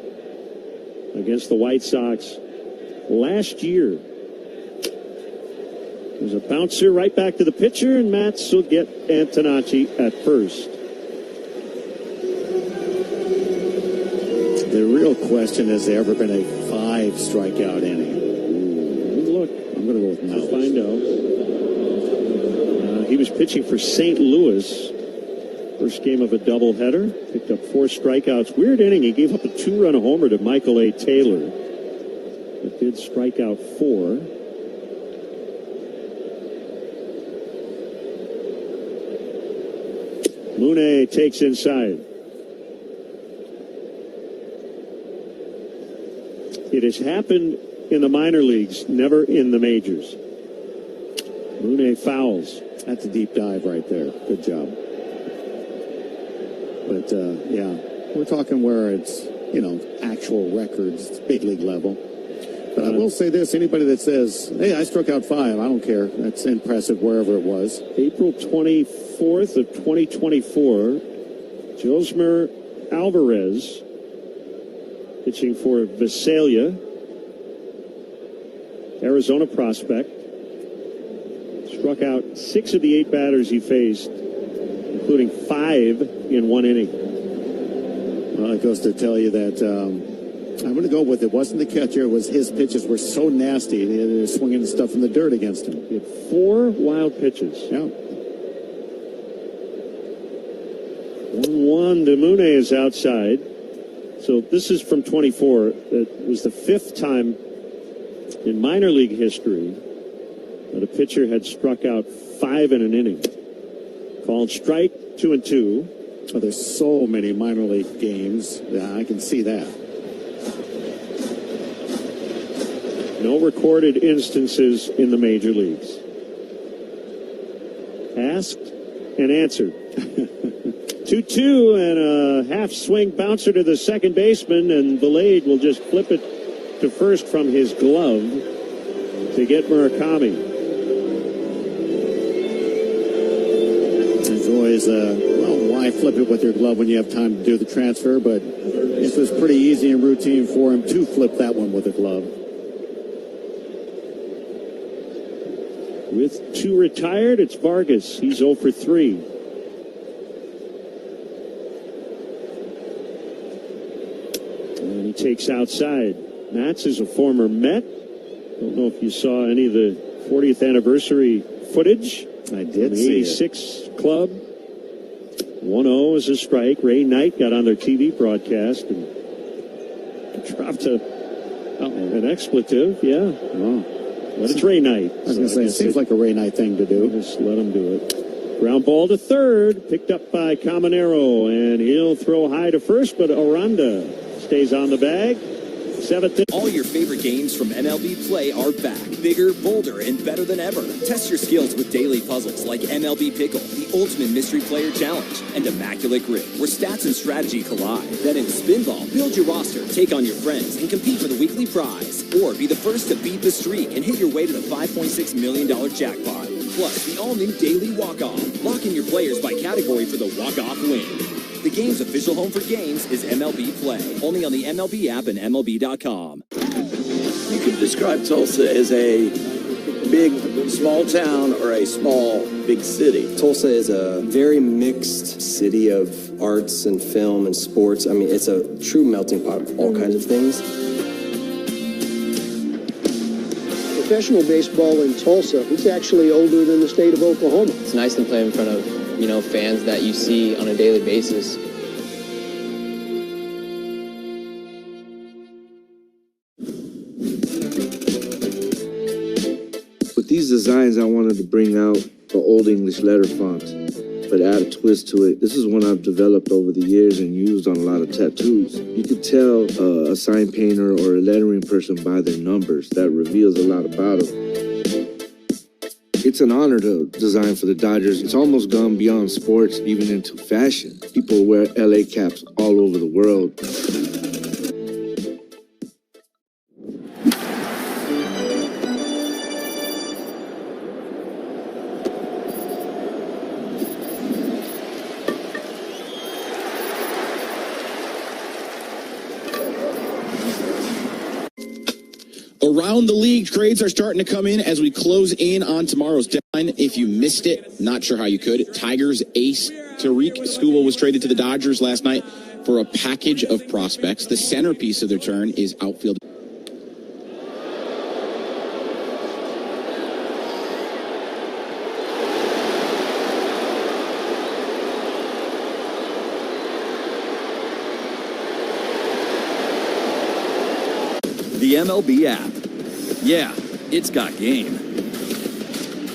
[SPEAKER 10] against the White Sox last year. There's a bouncer right back to the pitcher, and Matz will get Antonacci at first. The real question, has there ever been a 5 strikeout inning? Look, I'm going to go with no. Find out. He was pitching for St. Louis. First game of a doubleheader. Picked up 4 strikeouts. Weird inning. He gave up a 2-run homer to Michael A. Taylor. But did strike out 4. Mooney takes inside. It has happened in the minor leagues, never in the majors. Mooney fouls. That's a deep dive right there. Good job. But, yeah, we're talking where it's, actual records, it's big league level. But I will say this, anybody that says, hey, I struck out 5, I don't care. That's impressive wherever it was. April 24th of 2024, Josmer Alvarez pitching for Visalia, Arizona prospect. Struck out 6 of the 8 batters he faced, including 5 in 1 inning. Well, it goes to tell you that I'm going to go with it. Wasn't the catcher. It was his pitches were so nasty. They were swinging the stuff in the dirt against him. He had 4 wild pitches. Yeah. 1-1. Demune is outside. So this is from 24. It was the 5th time in minor league history that a pitcher had struck out 5 in an inning. Called strike 2-2. Oh, there's so many minor league games. Yeah, I can see that. No recorded instances in the major leagues. Asked and answered. 2-2 and a half swing bouncer to the second baseman, and Valade will just flip it to first from his glove to get Murakami. There's always why flip it with your glove when you have time to do the transfer? But this was pretty easy and routine for him to flip that one with a glove. With 2 retired, it's Vargas. He's 0 for 3. And he takes outside. Matz is a former Met. Don't know if you saw any of the 40th anniversary footage. I did see it. 86 club. 1-0 is a strike. Ray Knight got on their TV broadcast and dropped an expletive. Yeah. Oh. But it's Ray Knight. I was going to say, it seems like a Ray Knight thing to do. Just let him do it. Ground ball to third. Picked up by Caminero. And he'll throw high to first, but Aranda stays on the bag. 7th.
[SPEAKER 12] All your favorite games from MLB Play are back. Bigger, bolder, and better than ever. Test your skills with daily puzzles like MLB Pickle, the Ultimate Mystery Player Challenge, and Immaculate Grid, where stats and strategy collide. Then in Spinball, build your roster, take on your friends, and compete for the weekly prize. Or be the first to beat the streak and hit your way to the $5.6 million jackpot. Plus, the all-new Daily Walk-Off. Lock in your players by category for the walk-off win. The game's official home for games is MLB Play. Only on the MLB app and MLB.com.
[SPEAKER 5] You could describe Tulsa as a big, small town or a small, big city.
[SPEAKER 7] Tulsa is a very mixed city of arts and film and sports. I mean, it's a true melting pot of all kinds of things.
[SPEAKER 23] Professional baseball in Tulsa, it's actually older than the state of Oklahoma.
[SPEAKER 24] It's nice to play in front of fans that you see on a daily basis.
[SPEAKER 25] With these designs, I wanted to bring out the Old English letter font, but add a twist to it. This is one I've developed over the years and used on a lot of tattoos. You could tell a sign painter or a lettering person by their numbers. That reveals a lot about them. It's an honor to design for the Dodgers. It's almost gone beyond sports, even into fashion. People wear LA caps all over the world.
[SPEAKER 18] Around the league, trades are starting to come in as we close in on tomorrow's deadline. If you missed it, not sure how you could. Tigers ace Tariq Skubal was traded to the Dodgers last night for a package of prospects. The centerpiece of their turn is outfield.
[SPEAKER 12] The MLB app. Yeah, it's got game.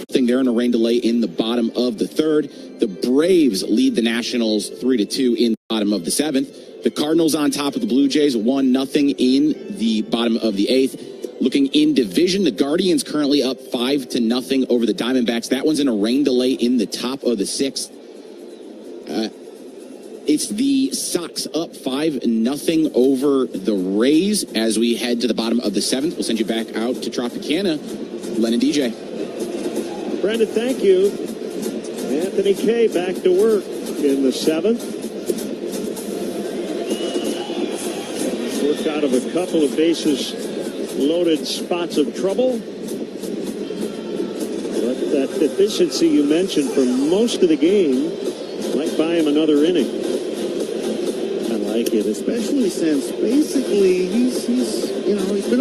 [SPEAKER 18] They're in a rain delay in the bottom of the third. The Braves lead the Nationals 3-2 in the bottom of the seventh. The Cardinals on top of the Blue Jays 1-0 in the bottom of the eighth. Looking in division, the Guardians currently up 5-0 over the Diamondbacks. That one's in a rain delay in the top of the sixth. It's the Sox up 5-0 over the Rays as we head to the bottom of the seventh. We'll send you back out to Tropicana. Len and DJ.
[SPEAKER 21] Brandon, thank you. Anthony K. back to work in the seventh. Worked out of a couple of bases loaded spots of trouble. But that efficiency you mentioned for most of the game might buy him another inning.
[SPEAKER 10] I like it, especially since basically he's been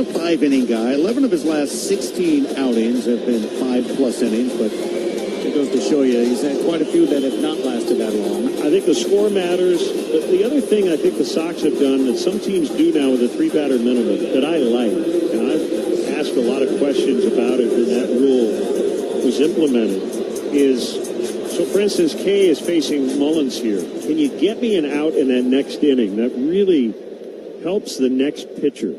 [SPEAKER 10] a 5-inning guy. 11 of his last 16 outings have been 5+ innings, but it goes to show you he's had quite a few that have not lasted that long.
[SPEAKER 21] I think the score matters, but the other thing I think the Sox have done that some teams do now with a 3-batter minimum that I like, and I've asked a lot of questions about it when that rule was implemented, is so, for instance, Kay is facing Mullins here. Can you get me an out in that next inning? That really helps the next pitcher.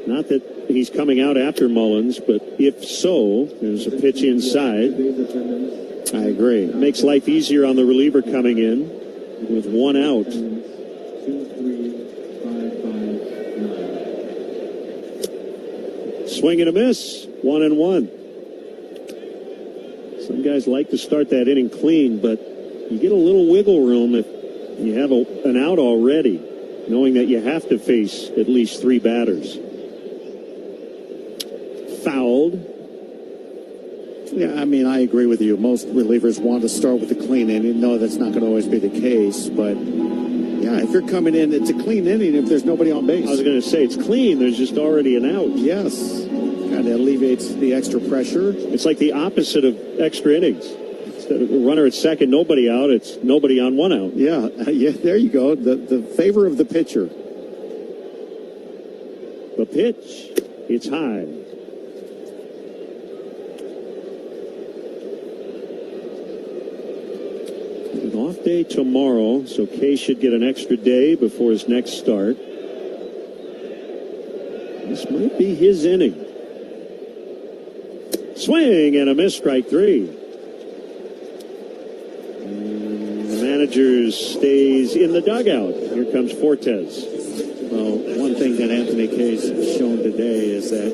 [SPEAKER 21] Not that he's coming out after Mullins, but if so, there's a pitch inside. I agree. It makes life easier on the reliever coming in with one out. Swing and a miss. 1-1. Some guys like to start that inning clean, but you get a little wiggle room if you have an out already, knowing that you have to face at least 3 batters. Fouled.
[SPEAKER 10] Yeah, I mean, I agree with you. Most relievers want to start with a clean inning. No, that's not going to always be the case, but yeah, if you're coming in, it's a clean inning if there's nobody on base.
[SPEAKER 21] I was going to say, it's clean. There's just already an out.
[SPEAKER 10] Yes. Kind of alleviates the extra pressure.
[SPEAKER 21] It's like the opposite of extra innings. Instead of a runner at second, nobody out, it's nobody on 1 out.
[SPEAKER 10] Yeah, there you go. The favor of the pitcher.
[SPEAKER 21] The pitch, it's high. An off day tomorrow, so Kay should get an extra day before his next start. This might be his inning. Swing and a miss, strike 3. And the manager stays in the dugout. Here comes Fortes.
[SPEAKER 10] Well, one thing that Anthony Kay's shown today is that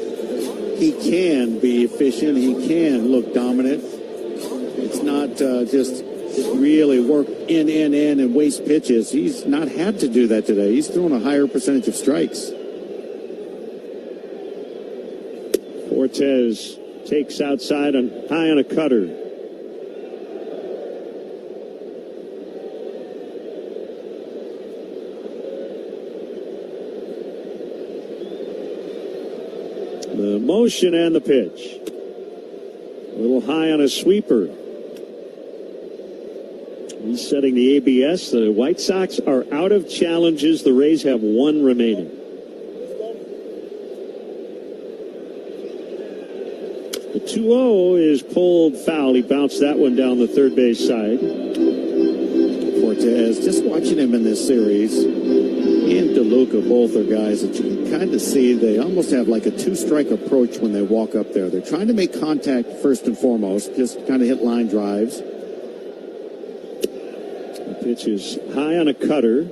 [SPEAKER 10] he can be efficient. He can look dominant. It's not just really work in and waste pitches. He's not had to do that today. He's thrown a higher percentage of strikes.
[SPEAKER 21] Fortes takes outside and high on a cutter. The motion and the pitch. A little high on a sweeper. He's setting the ABS. The White Sox are out of challenges. The Rays have 1 remaining. The 2-0 is pulled foul. He bounced that one down the third base side.
[SPEAKER 10] Fortes, just watching him in this series, He and DeLuca both are guys that you can kind of see they almost have like a two-strike approach when they walk up there. They're trying to make contact first and foremost, just kind of hit line drives.
[SPEAKER 21] The pitch is high on a cutter.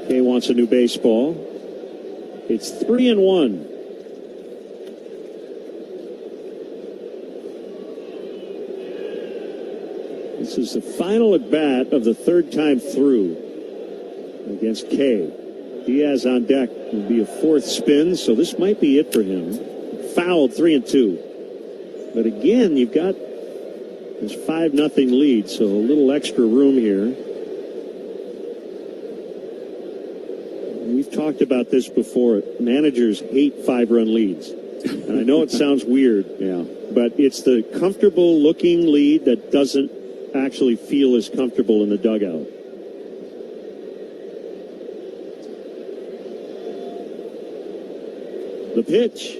[SPEAKER 21] Kay wants a new baseball. It's 3-1. This is the final at bat of the third time through against Kay. Diaz on deck will be a fourth spin, so this might be it for him. Fouled 3-2. But again, you've got this 5-0 lead, so a little extra room here. We've talked about this before. Managers hate 5-run leads. And I know it sounds weird, but it's the comfortable looking lead that doesn't actually feel as comfortable in the dugout. The pitch,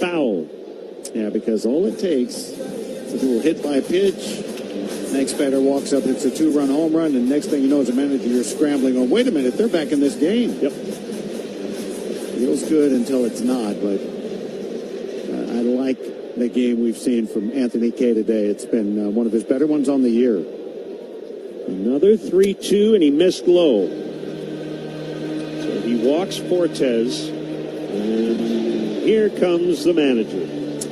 [SPEAKER 21] foul.
[SPEAKER 10] Yeah, because all it takes is a little hit by pitch. Next batter walks up, it's a 2-run home run, and next thing you know, as a manager, you're scrambling. Oh, wait a minute, they're back in this game.
[SPEAKER 21] Yep.
[SPEAKER 10] Feels good until it's not, but I like the game we've seen from Anthony Kay today. It's been one of his better ones on the year.
[SPEAKER 21] Another 3-2, and he missed low. So he walks Fortes, and here comes the manager.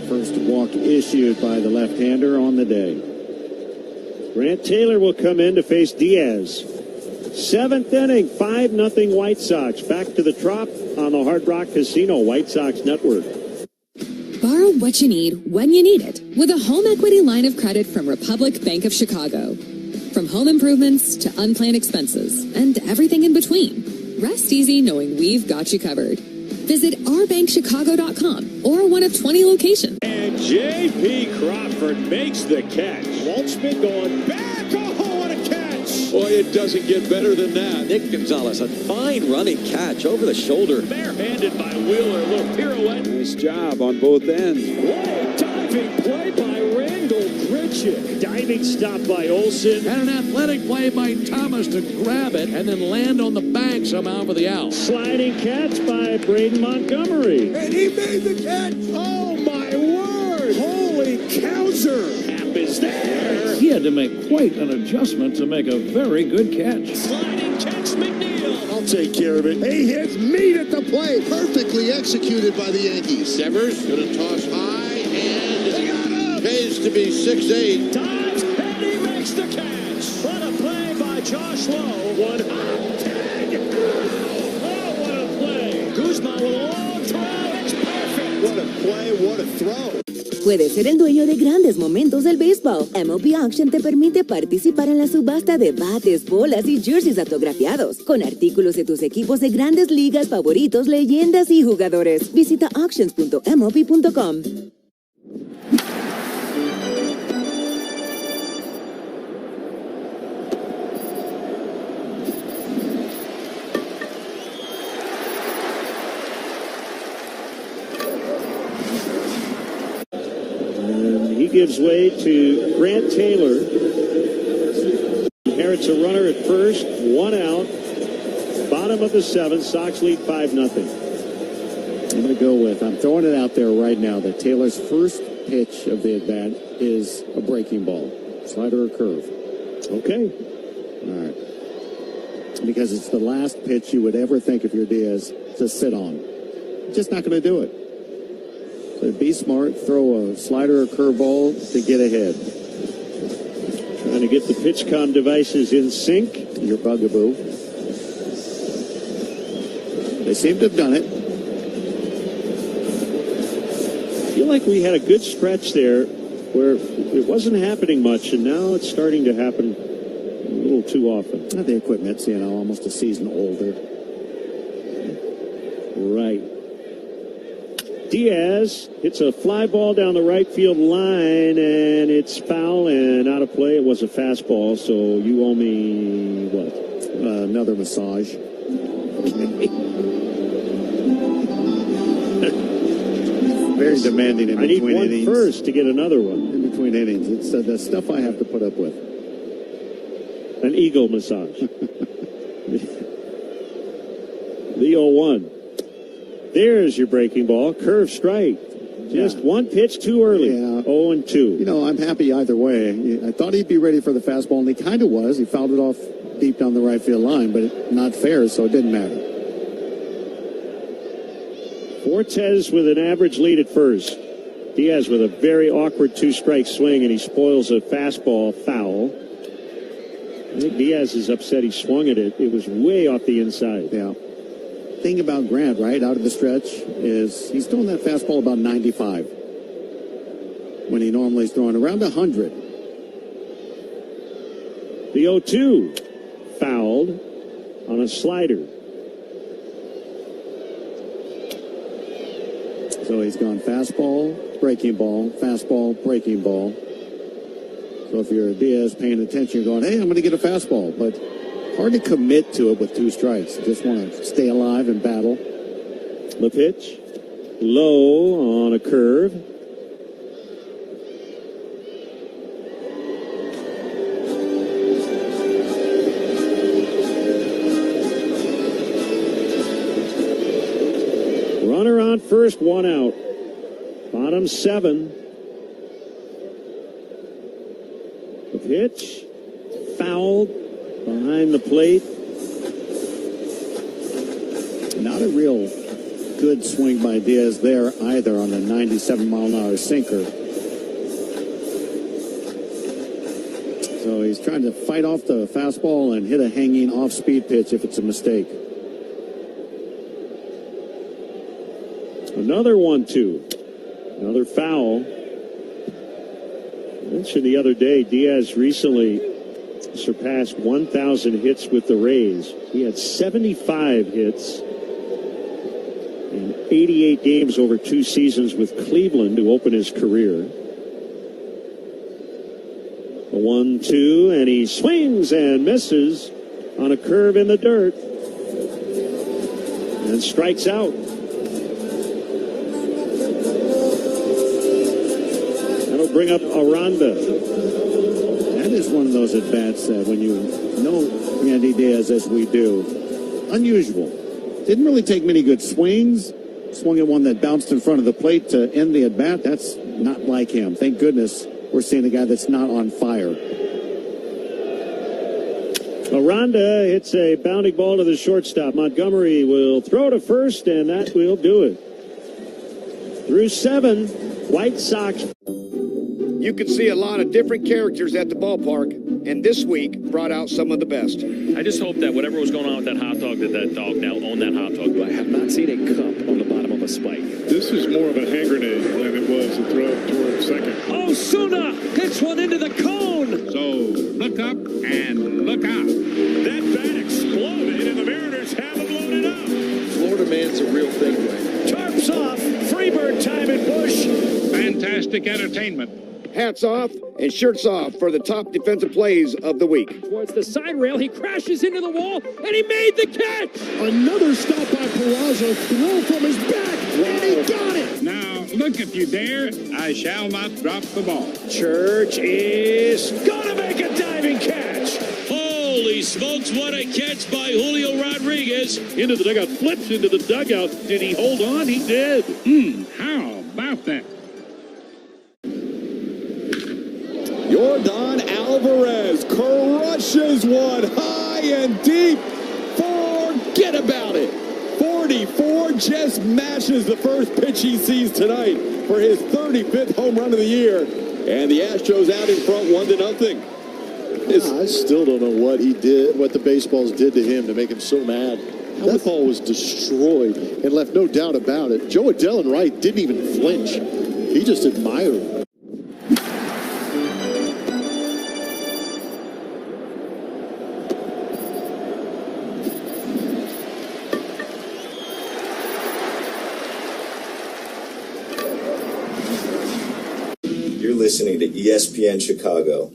[SPEAKER 10] First walk issued by the left-hander on the day.
[SPEAKER 21] Grant Taylor will come in to face Diaz. Seventh inning, 5-0 White Sox. Back to the Trop on the Hard Rock Casino White Sox Network.
[SPEAKER 2] Borrow what you need when you need it with a home equity line of credit from Republic Bank of Chicago. From home improvements to unplanned expenses and everything in between. Rest easy knowing we've got you covered. Visit ourbankchicago.com or one of 20 locations.
[SPEAKER 3] And J.P. Crawford makes the catch. Waltzman going back. Oh, what a catch.
[SPEAKER 22] Boy, it doesn't get better than that.
[SPEAKER 17] Nick Gonzalez, a fine running catch over the shoulder.
[SPEAKER 3] Barehanded by Wheeler. A little pirouette.
[SPEAKER 8] Nice job on both ends.
[SPEAKER 3] Whoa, diving play by Randall Grichuk. Diving stop by Olsen.
[SPEAKER 13] And an athletic play by Thomas to grab it and then land on the bank somehow for the out.
[SPEAKER 21] Sliding catch by Braden Montgomery.
[SPEAKER 3] And he made the catch. Oh, my word. Holy cowser. Hap is there.
[SPEAKER 13] He had to make quite an adjustment to make a very good catch.
[SPEAKER 3] Sliding catch, McNeil.
[SPEAKER 4] I'll take care of it. He hits meat at the plate. Perfectly executed by the Yankees.
[SPEAKER 22] Severs going to toss high and pays to be 6'8".
[SPEAKER 3] Dives and he makes the catch. What a play by Josh Lowe. One hot tag. Oh, what a play. Guzman with a long throw. It's perfect.
[SPEAKER 4] What a play, what a throw.
[SPEAKER 16] Puedes ser el dueño de grandes momentos del béisbol. MLB Auction te permite participar en la subasta de bates, bolas y jerseys autografiados, con artículos de tus equipos de grandes ligas favoritos, leyendas y jugadores. Visita auctions.mlb.com.
[SPEAKER 21] Gives way to Grant Taylor. Inherits a runner at first, one out. Bottom of the seventh, Sox lead 5-0.
[SPEAKER 10] I'm going to go with, I'm throwing it out there right now, that Taylor's first pitch of the at-bat is a breaking ball. Slider or curve.
[SPEAKER 21] Okay.
[SPEAKER 10] All right. Because it's the last pitch you would ever think if you're Diaz to sit on. Just not going to do it. So be smart, throw a slider or curveball to get ahead.
[SPEAKER 21] Trying to get the PitchCom devices in sync.
[SPEAKER 10] Your bugaboo. They seem to have done it.
[SPEAKER 21] I feel like we had a good stretch there where it wasn't happening much, and now it's starting to happen a little too often.
[SPEAKER 10] The equipment's, almost a season older.
[SPEAKER 21] Right. Diaz hits a fly ball down the right field line, and it's foul and out of play. It was a fastball, so you owe me what?
[SPEAKER 10] Another massage. Very demanding in between innings.
[SPEAKER 21] I need one first to get another one.
[SPEAKER 10] In between innings. It's the stuff I have to put up with.
[SPEAKER 21] An eagle massage. The 0-1. There's your breaking ball. Curve strike. Just one pitch too early.
[SPEAKER 10] Yeah.
[SPEAKER 21] 0-2.
[SPEAKER 10] You know, I'm happy either way. I thought he'd be ready for the fastball, and he kind of was. He fouled it off deep down the right field line, but not fair, so it didn't matter.
[SPEAKER 21] Fortes with an average lead at first. Diaz with a very awkward two-strike swing, and he spoils a fastball foul. I think Diaz is upset he swung at it. It was way off the inside.
[SPEAKER 10] Yeah. Thing about Grant, right, out of the stretch, is he's throwing that fastball about 95 when he normally is throwing around 100.
[SPEAKER 21] The 0-2 fouled on a slider.
[SPEAKER 10] So he's gone fastball, breaking ball, fastball, breaking ball. So if you're Diaz paying attention, you're going, hey, I'm going to get a fastball. But hard to commit to it with two strikes. You just want to stay alive and battle.
[SPEAKER 21] The pitch, low on a curve. Runner on first, one out. Bottom 7. The pitch, fouled behind the plate.
[SPEAKER 10] Not a real good swing by Diaz there either on the 97-mile-an-hour sinker. So he's trying to fight off the fastball and hit a hanging off-speed pitch if it's a mistake.
[SPEAKER 21] Another 1-2. Another foul. I mentioned the other day, Diaz recently surpassed 1,000 hits with the Rays. He had 75 hits in 88 games over 2 seasons with Cleveland to open his career. A 1-2, and he swings and misses on a curve in the dirt and strikes out. That'll bring up Aranda.
[SPEAKER 10] That is one of those at-bats that when you know Andy Diaz as we do, unusual. Didn't really take many good swings. Swung at one that bounced in front of the plate to end the at-bat. That's not like him. Thank goodness we're seeing a guy that's not on fire.
[SPEAKER 21] Aranda hits a bounding ball to the shortstop. Montgomery will throw to first, and that will do it. Through 7, White Sox.
[SPEAKER 6] You could see a lot of different characters at the ballpark, and this week brought out some of the best.
[SPEAKER 11] I just hope that whatever was going on with that hot dog, that dog now owned that hot dog. I have not seen a cup on the bottom of a spike.
[SPEAKER 3] This is more of a hand grenade than it was a throw toward second.
[SPEAKER 13] Osuna hits one into the cone.
[SPEAKER 3] So look up and look out.
[SPEAKER 13] That bat exploded, and the Mariners haven't blown it up.
[SPEAKER 17] Florida man's a real thing, Wayne.
[SPEAKER 13] Tarps off. Freebird time at Busch.
[SPEAKER 3] Fantastic entertainment.
[SPEAKER 6] Hats off and shirts off for the top defensive plays of the week.
[SPEAKER 13] Towards the side rail, he crashes into the wall, and he made the catch.
[SPEAKER 3] Another stop by Peraza, throw from his back, and he got it. Now, look if you dare, I shall not drop the ball.
[SPEAKER 13] Church is gonna make a diving catch.
[SPEAKER 14] Holy smokes, what a catch by Julio Rodriguez.
[SPEAKER 3] Into the dugout, flips into the dugout. Did he hold on? He did. How about that?
[SPEAKER 15] Yordan Alvarez crushes one high and deep. Forget about it. 44 just mashes the first pitch he sees tonight for his 35th home run of the year. And the Astros out in front 1-0.
[SPEAKER 9] I still don't know what he did, what the baseballs did to him to make him so mad. That ball was destroyed and left no doubt about it. Joe Adell and Wright didn't even flinch. He just admired him.
[SPEAKER 20] You're listening to ESPN Chicago.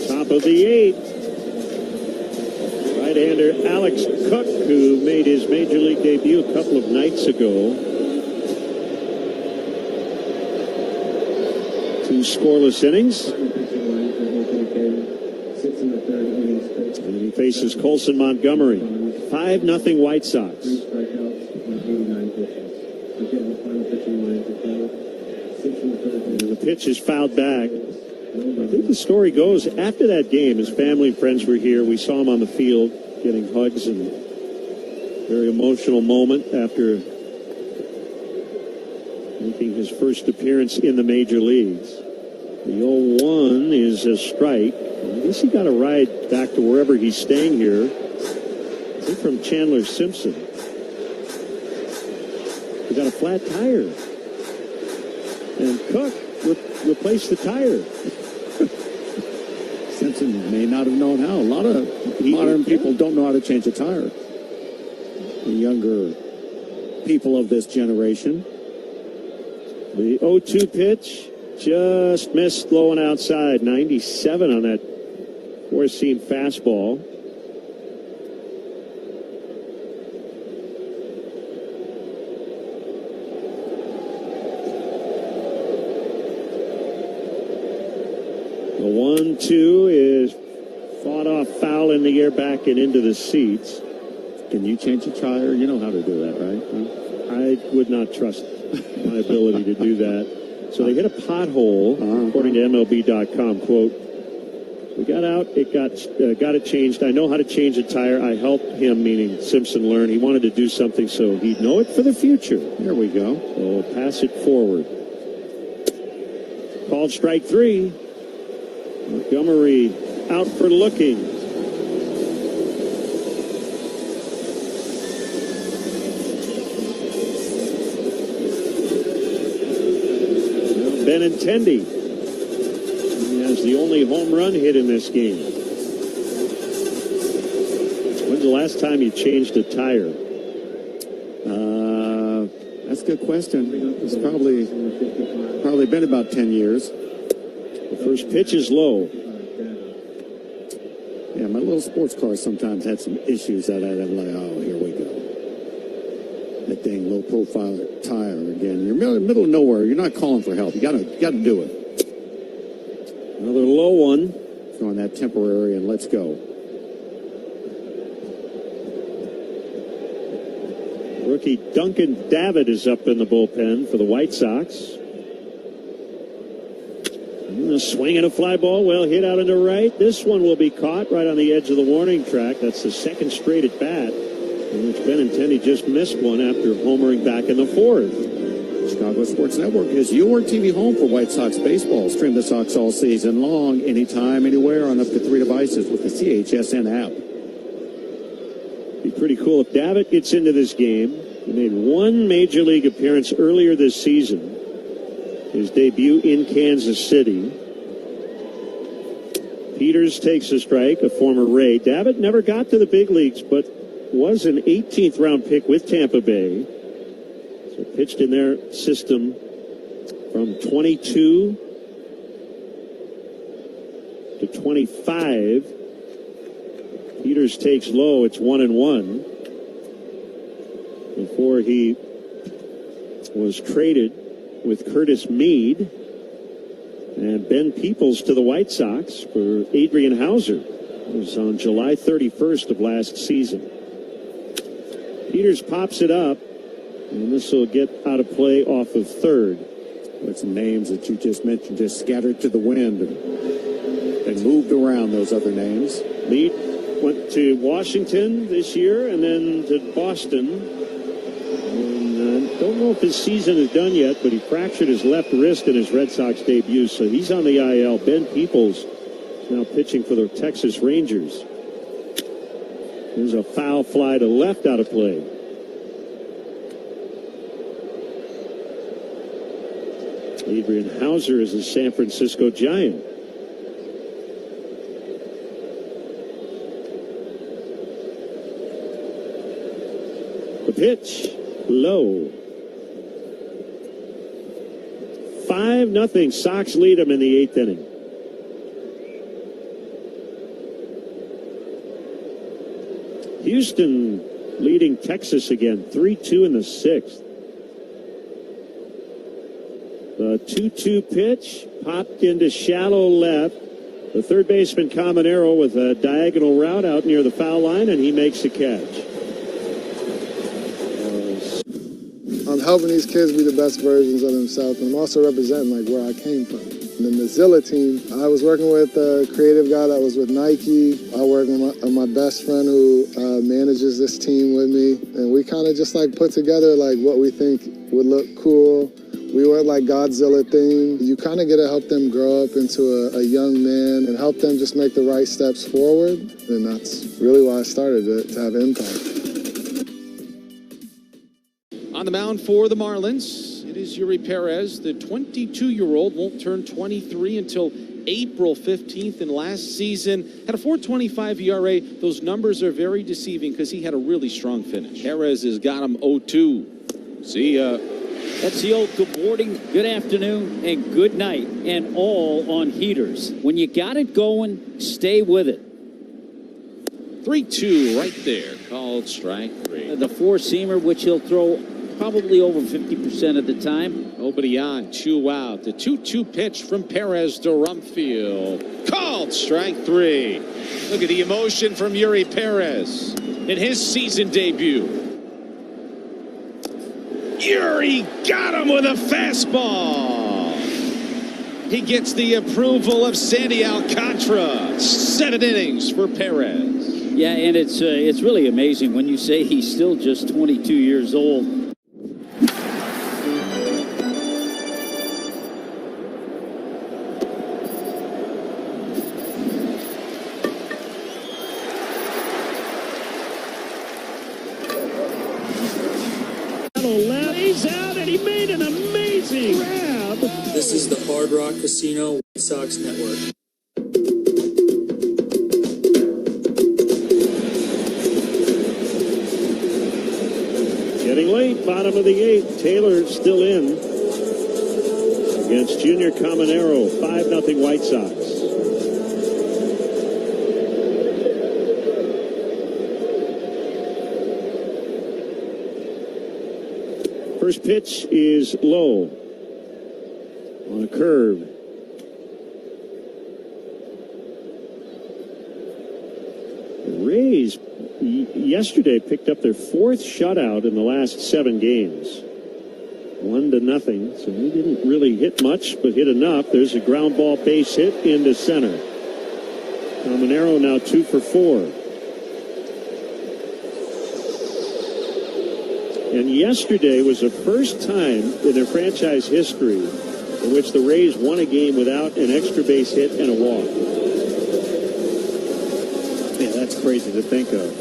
[SPEAKER 21] Top of the 8th. Right-hander Alex Cook, who made his major league debut a couple of nights ago. 2 scoreless innings. faces Colson Montgomery. 5-0 White Sox. And the pitch is fouled back. I think the story goes, after that game, his family and friends were here. We saw him on the field getting hugs, and very emotional moment after making his first appearance in the major leagues. The 0-1 is a strike. I guess he got a ride back to wherever he's staying here. I think from Chandler Simpson. He got a flat tire. And Cook replaced the tire.
[SPEAKER 10] Simpson may not have known how. A lot of modern people don't know how to change a tire. The younger people of this generation.
[SPEAKER 21] The 0-2 pitch just missed, low and outside. 97 on that four-seam fastball. The 1-2 is fought off, foul in the air, back and into the seats.
[SPEAKER 10] Can you change a tire? You know how to do that, right?
[SPEAKER 21] I would not trust my ability to do that. So they hit a pothole, according to MLB.com. Quote, we got out, it got it changed. I know how to change a tire. I helped him, meaning Simpson, learn. He wanted to do something so he'd know it for the future.
[SPEAKER 10] There we go.
[SPEAKER 21] So we'll pass it forward. Called strike 3. Montgomery out for looking. Benintendi. He has the only home run hit in this game. When's the last time you changed a tire?
[SPEAKER 10] That's a good question. It's probably been about 10 years.
[SPEAKER 21] The first pitch is low.
[SPEAKER 10] Yeah, my little sports car sometimes had some issues that I'm like, oh, here we go. That dang low-profile tire again. You're in the middle of nowhere. You're not calling for help. You got to do it.
[SPEAKER 21] Another low one.
[SPEAKER 10] Throwing that temporary, and let's go.
[SPEAKER 21] Rookie Duncan David is up in the bullpen for the White Sox. A swing and a fly ball, well hit out into right. This one will be caught right on the edge of the warning track. That's the second straight at bat, in which Benintendi just missed one after homering back in the fourth.
[SPEAKER 10] Chicago Sports Network is your TV home for White Sox baseball. Stream the Sox all season long, anytime, anywhere, on up to 3 devices with the CHSN app.
[SPEAKER 21] Be pretty cool if David gets into this game. He made one major league appearance earlier this season. His debut in Kansas City. Peters takes a strike, a former Ray. David never got to the big leagues, but was an 18th round pick with Tampa Bay. So pitched in their system from 22 to 25. Peters takes low. It's 1-1. Before he was traded with Curtis Meade and Ben Peoples to the White Sox for Adrian Hauser. It was on July 31st of last season. Peters pops it up, and this will get out of play off of third.
[SPEAKER 10] With some names that you just mentioned just scattered to the wind and moved around, those other names.
[SPEAKER 21] Meade went to Washington this year and then to Boston. Don't know if his season is done yet, but he fractured his left wrist in his Red Sox debut, so he's on the IL. Ben Peoples is now pitching for the Texas Rangers. There's a foul fly to left out of play. Adrian Hauser is a San Francisco Giant. The pitch, low. 5-0. Sox lead them in the 8th inning. Houston leading Texas again, 3-2 in the 6th. The 2-2 pitch popped into shallow left. The third baseman, Caminero, with a diagonal route out near the foul line, and he makes the catch.
[SPEAKER 1] I'm helping these kids be the best versions of themselves, and I'm also representing like where I came from. And then the Zilla team, I was working with a creative guy that was with Nike. I work with my best friend who manages this team with me, and we kind of just like put together like what we think would look cool. We were like Godzilla theme. You kind of get to help them grow up into a young man and help them just make the right steps forward. And that's really why I started it, to have impact.
[SPEAKER 5] On the mound for the Marlins, it is Yuri Perez. The 22-year-old won't turn 23 until April 15th, and last season had a 4.25 ERA. Those numbers are very deceiving because he had a really strong finish. Perez has got him 0-2. See ya.
[SPEAKER 7] That's the old good morning, good afternoon, and good night, and all on heaters. When you got it going, stay with it.
[SPEAKER 5] 3-2 right there, called strike three.
[SPEAKER 7] The four-seamer, which he'll throw probably over 50% of the time.
[SPEAKER 5] Nobody on, 2 out. The 2-2 pitch from Perez to Rumfield. Called strike three. Look at the emotion from Yuri Perez in his season debut. Yuri got him with a fastball. He gets the approval of Sandy Alcantara. 7 innings for Perez.
[SPEAKER 7] Yeah, and it's really amazing when you say he's still just 22 years old.
[SPEAKER 13] He's out, and he made an amazing grab.
[SPEAKER 19] This is the Hard Rock Casino White Sox Network.
[SPEAKER 21] Getting late, bottom of the 8th. Taylor's still in against Junior Caminero. 5-0 White Sox. First pitch is low on a curve. The Rays yesterday picked up their 4th shutout in the last 7 games. 1-0. So he didn't really hit much, but hit enough. There's a ground ball base hit into center. Caminero now 2 for 4. And yesterday was the first time in their franchise history in which the Rays won a game without an extra base hit and a walk. Yeah, that's crazy to think of.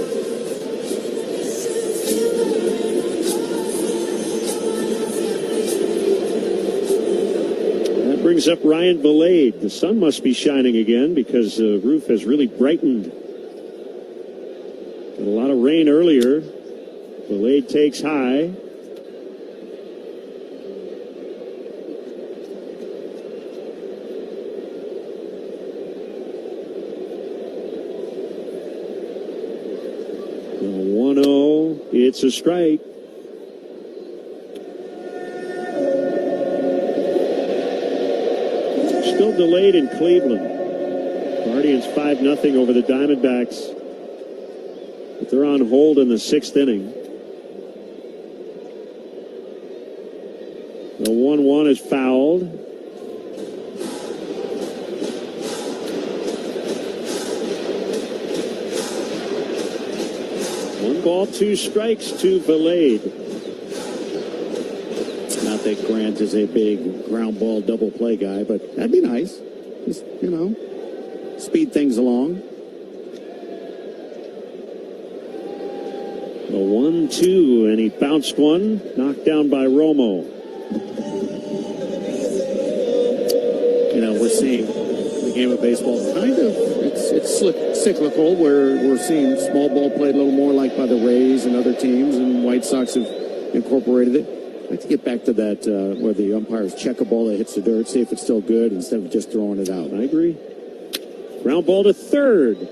[SPEAKER 21] That brings up Ryan Valade. The sun must be shining again because the roof has really brightened. Got a lot of rain earlier. Valade takes high. The 1-0. It's a strike. Still delayed in Cleveland. Guardians 5-0 over the Diamondbacks. But they're on hold in the 6th inning. The 1-1 is fouled. One ball, 2 strikes to Valade. Not that Grant is a big ground ball double play guy, but that'd be nice. Just, speed things along. The 1-2, and he bounced one, knocked down by Romo.
[SPEAKER 10] We're seeing the game of baseball kind of, it's cyclical, where we're seeing small ball played a little more like by the Rays and other teams, and White Sox have incorporated it. I'd like to get back to that where the umpires check a ball that hits the dirt, see if it's still good instead of just throwing it out.
[SPEAKER 21] I agree. Ground ball to third.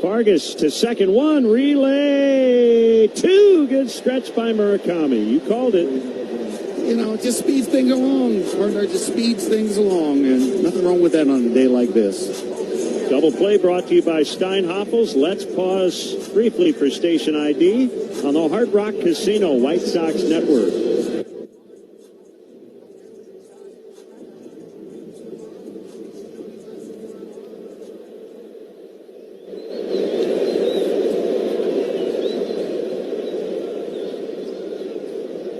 [SPEAKER 21] Vargas to second. 1, relay 2. Good stretch by Murakami. You called it.
[SPEAKER 10] It just speeds things along. Hardner just speeds things along, and nothing wrong with that on a day like this.
[SPEAKER 21] Double play brought to you by Steinhoffels. Let's pause briefly for station ID on the Hard Rock Casino White Sox Network.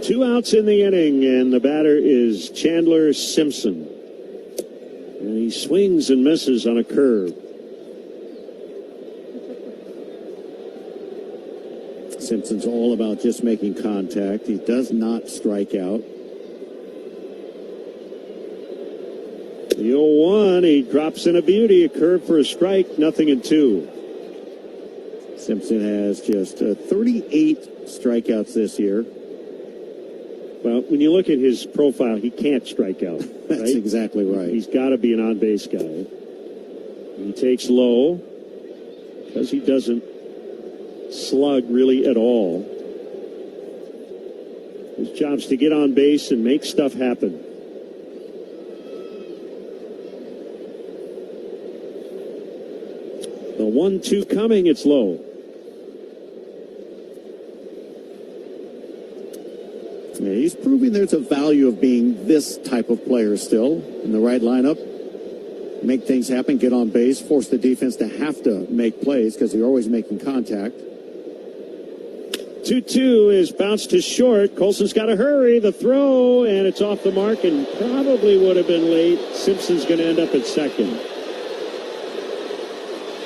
[SPEAKER 21] Two outs in the inning, and the batter is Chandler Simpson. And he swings and misses on a curve.
[SPEAKER 10] Simpson's all about just making contact. He does not strike out.
[SPEAKER 21] The 0-1, he drops in a beauty, a curve for a strike, 0-2.
[SPEAKER 10] Simpson has just 38 strikeouts this year.
[SPEAKER 21] Well, when you look at his profile, he can't strike out.
[SPEAKER 10] That's
[SPEAKER 21] right?
[SPEAKER 10] exactly right.
[SPEAKER 21] He's got to be an on-base guy. He takes low because he doesn't slug really at all. His job's to get on base and make stuff happen. The 1-2 coming, it's low.
[SPEAKER 10] Yeah, he's proving there's a value of being this type of player still in the right lineup. Make things happen, get on base, force the defense to have to make plays because they're always making contact.
[SPEAKER 21] 2-2 is bounced to short. Colson's got to hurry. The throw, and it's off the mark and probably would have been late. Simpson's going to end up at second.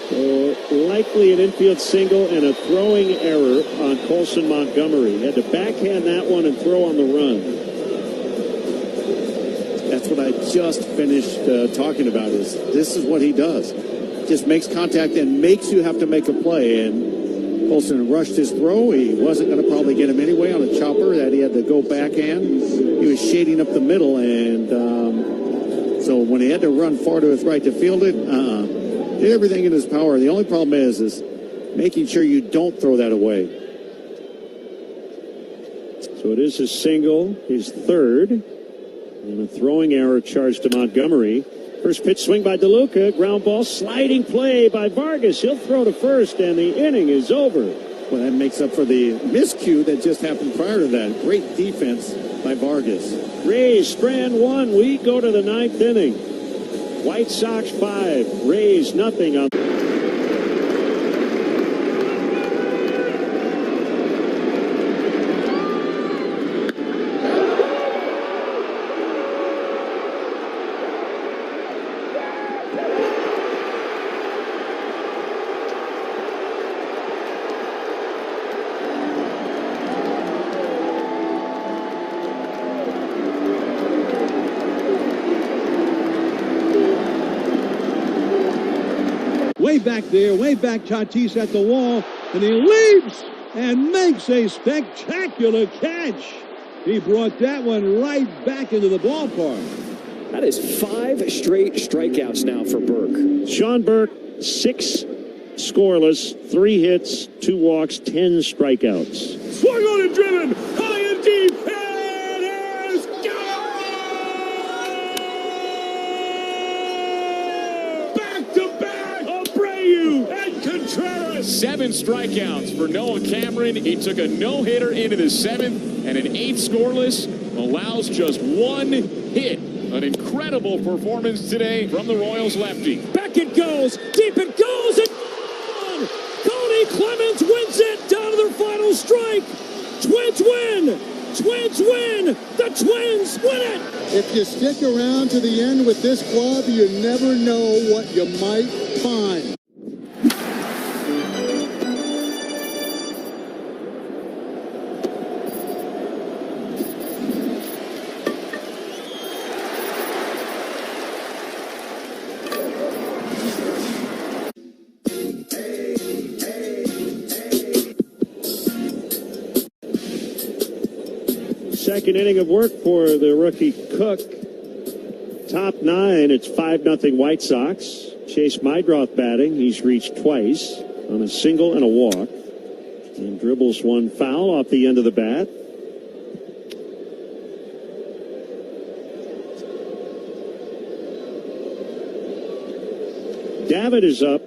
[SPEAKER 21] So likely an infield single and a throwing error on Colson Montgomery. Had to backhand that one and throw on the run.
[SPEAKER 10] That's what I just finished talking about. This is what he does. Just makes contact and makes you have to make a play. And Colson rushed his throw. He wasn't going to probably get him anyway on a chopper that he had to go backhand. He was shading up the middle, and so when he had to run far to his right to field it, did everything in his power. The only problem is making sure you don't throw that away.
[SPEAKER 21] So it is a single, his third, and a throwing error charged to Montgomery. First pitch swing by DeLuca, ground ball, sliding play by Vargas. He'll throw to first, and the inning is over.
[SPEAKER 10] Well, that makes up for the miscue that just happened prior to that. Great defense by Vargas.
[SPEAKER 21] Rays, Strand 1. We go to the ninth inning. White Sox 5, Rays nothing on.
[SPEAKER 3] Way back there, way back, Tatis at the wall, and he leaps and makes a spectacular catch. He brought that one right back into the ballpark.
[SPEAKER 11] That is 5 straight strikeouts now for Burke.
[SPEAKER 21] Sean Burke, 6 scoreless, 3 hits, 2 walks, 10 strikeouts.
[SPEAKER 3] Swung on and driven, high and deep, and is gone! Back-to-back, Abreu and Contreras.
[SPEAKER 11] 7 strikeouts for Noah Cameron. He took a no-hitter into the 7th, and an 8 scoreless allows just 1 hit. An incredible performance today from the Royals lefty.
[SPEAKER 13] Back it goes, deep it goes, and gone! Cody Clemens wins it down to their final strike. Twins win! Twins win! The Twins win it!
[SPEAKER 12] If you stick around to the end with this club, you never know what you might find.
[SPEAKER 21] Second inning of work for the rookie Cook. Top 9, it's 5-0 White Sox. Chase Mydroth batting. He's reached twice on a single and a walk. And dribbles one foul off the end of the bat. Davitt is up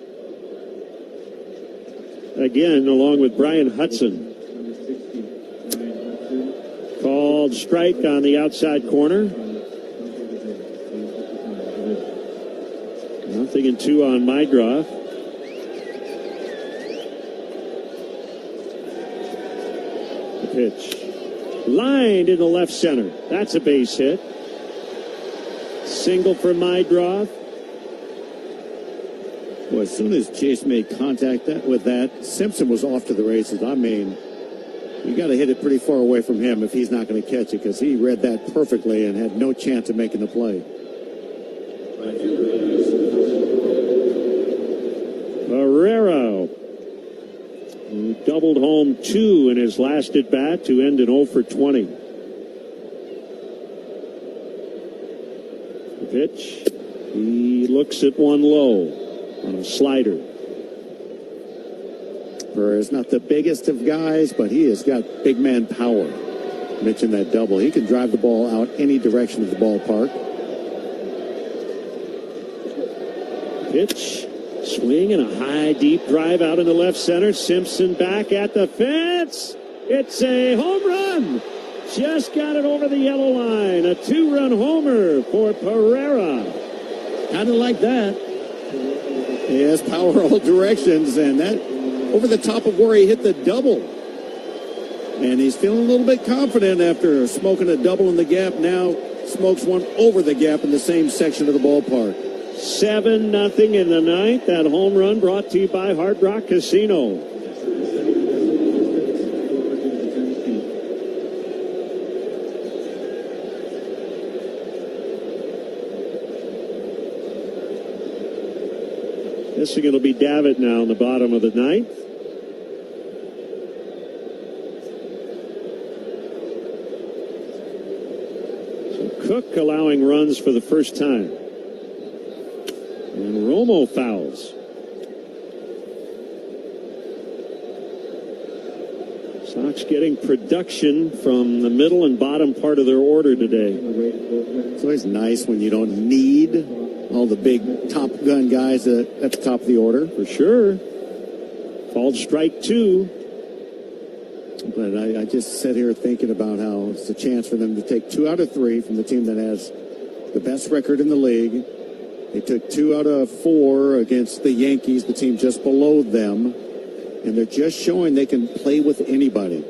[SPEAKER 21] again, along with Brian Hudson. Called strike on the outside corner. 0-2 on Mydroff. The pitch. Lined in the left center. That's a base hit. Single for Mydroff.
[SPEAKER 10] Well, as soon as Chase made contact with that, Simpson was off to the races. I mean, you got to hit it pretty far away from him if he's not going to catch it, because he read that perfectly and had no chance of making the play.
[SPEAKER 21] Pereira, who doubled home 2 in his last at bat to end an 0 for 20. The pitch. He looks at one low on a slider.
[SPEAKER 10] Pereira's not the biggest of guys, but he has got big man power. Mentioned that double. He can drive the ball out any direction of the ballpark.
[SPEAKER 21] Pitch. Swing and a high, deep drive out in the left center. Simpson back at the fence. It's a home run. Just got it over the yellow line. A 2-run homer for Pereira.
[SPEAKER 10] Kind of like that. He has power all directions, and that over the top of where he hit the double. And he's feeling a little bit confident after smoking a double in the gap. Now smokes one over the gap in the same section of the ballpark.
[SPEAKER 21] 7-0 in the ninth. That home run brought to you by Hard Rock Casino. Guessing it'll be Davitt now in the bottom of the ninth. So Cook allowing runs for the first time. And Romo fouls. Sox getting production from the middle and bottom part of their order today.
[SPEAKER 10] It's always nice when you don't need all the big Top Gun guys at the top of the order.
[SPEAKER 21] For sure. Called strike 2.
[SPEAKER 10] But I just sit here thinking about how it's a chance for them to take 2 out of 3 from the team that has the best record in the league. They took 2 out of 4 against the Yankees, the team just below them. And they're just showing they can play with anybody.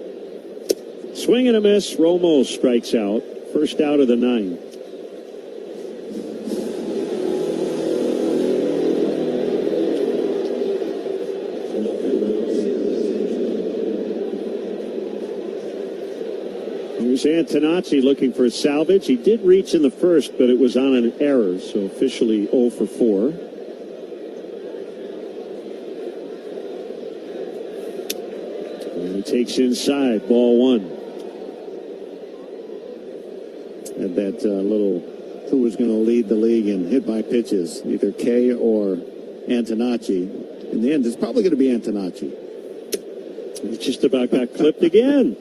[SPEAKER 21] Swing and a miss. Romo strikes out. First out of the 9th. Here's Antonacci looking for a salvage. He did reach in the first, but it was on an error, so officially 0 for 4. And he takes inside, ball 1.
[SPEAKER 10] Had that little who was going to lead the league in hit by pitches, either Kay or Antonacci. In the end, it's probably going to be Antonacci.
[SPEAKER 21] He just about got clipped again.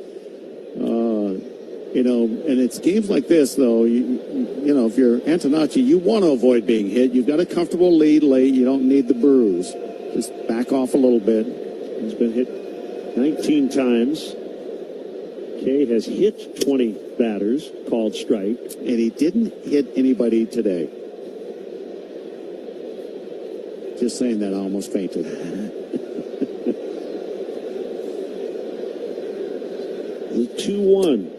[SPEAKER 10] You know, and it's games like this, though, you know, if you're Antonacci, you want to avoid being hit. You've got a comfortable lead late. You don't need the bruise. Just back off a little bit.
[SPEAKER 21] He's been hit 19 times. Kay has hit 20 batters, called strike.
[SPEAKER 10] And he didn't hit anybody today. Just saying that, I almost fainted.
[SPEAKER 21] 2-1.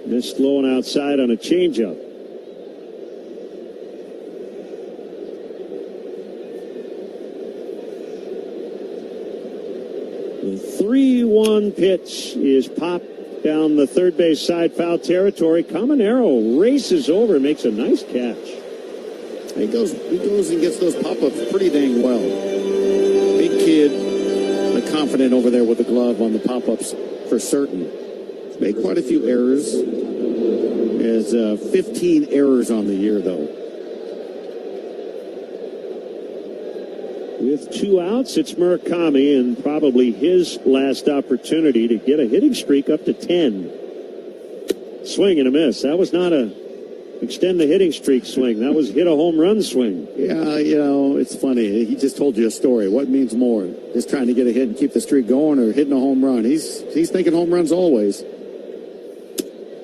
[SPEAKER 21] Missed low and outside on a changeup. The 3-1 pitch is popped down the third base side, foul territory. Caminero races over and makes a nice catch.
[SPEAKER 10] He goes and gets those pop-ups pretty dang well. Big kid, confident over there with the glove on the pop-ups for certain. Made quite a few errors. Has 15 errors on the year, though.
[SPEAKER 21] With 2 outs, it's Murakami, and probably his last opportunity to get a hitting streak up to 10. Swing and a miss. That was not a extend the hitting streak swing. That was hit a home run swing.
[SPEAKER 10] Yeah, it's funny. He just told you a story. What means more? Just trying to get a hit and keep the streak going, or hitting a home run? He's thinking home runs always.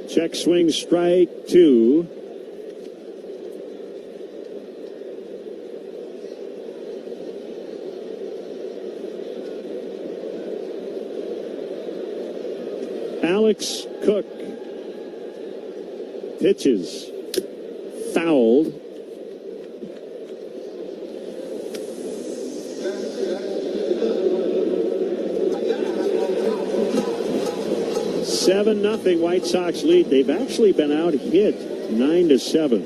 [SPEAKER 21] Check swing, strike 2. Alex Cook pitches. Fouled. Seven nothing White Sox lead. They've actually been out hit 9-7.